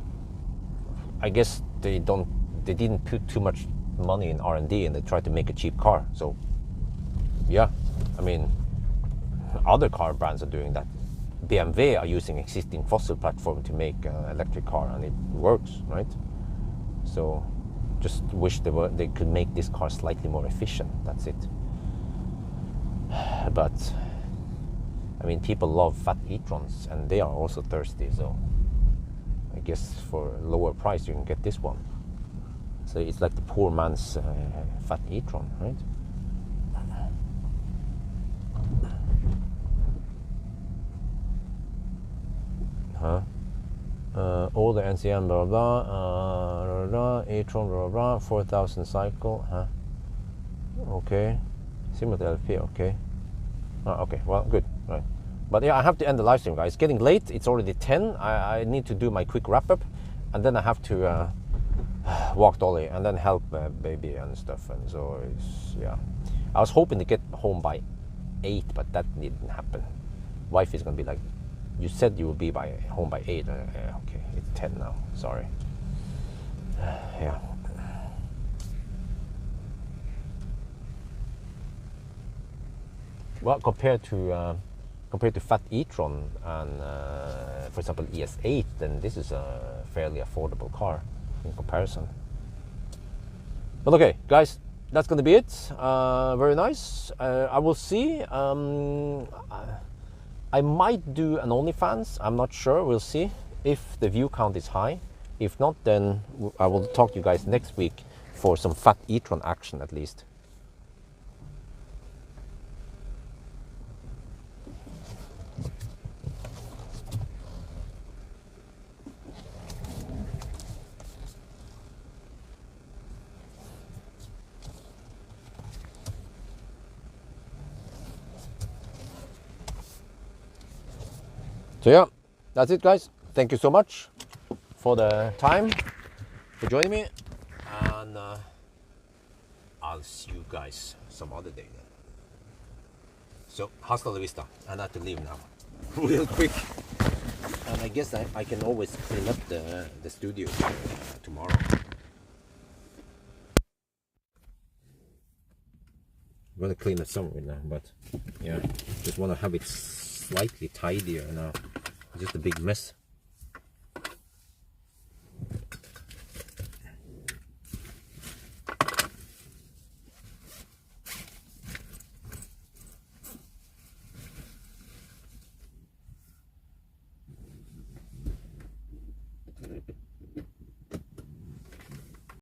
I guess they they didn't put too much money in R&D, and they tried to make a cheap car. So yeah, I mean, other car brands are doing that. BMW are using existing fossil platform to make an electric car, and it works, right? So just wish they could make this car slightly more efficient. That's it. But I mean, people love fat e-trons, and they are also thirsty. So I guess for a lower price you can get this one. So it's like the poor man's fat e-tron, right? All the NCM blah blah e-tron blah blah 4,000 cycle, okay, similar to LP, okay. Okay, well, good, right. But yeah, I have to end the live stream, guys. It's getting late. It's already 10. I need to do my quick wrap up, and then I have to walk Dolly and then help baby and stuff. And so it's, yeah, I was hoping to get home by 8, but that didn't happen. Wife is gonna be like, you said you will be home by 8. Okay, it's 10 now. Sorry. Yeah. Well, compared to fat e-tron and for example ES8, then this is a fairly affordable car in comparison. But okay, guys, that's gonna be it. Very nice. I will see. I might do an OnlyFans. I'm not sure. We'll see if the view count is high. If not, then I will talk to you guys next week for some fat e-tron action at least. So yeah, that's it, guys. Thank you so much for the time, for joining me, and I'll see you guys some other day then. So hasta la vista, and I have to leave now real quick, and I guess I can always clean up the studio tomorrow. I'm gonna clean it somewhere now, but yeah, just want to have it slightly tidier now. It's just a big mess.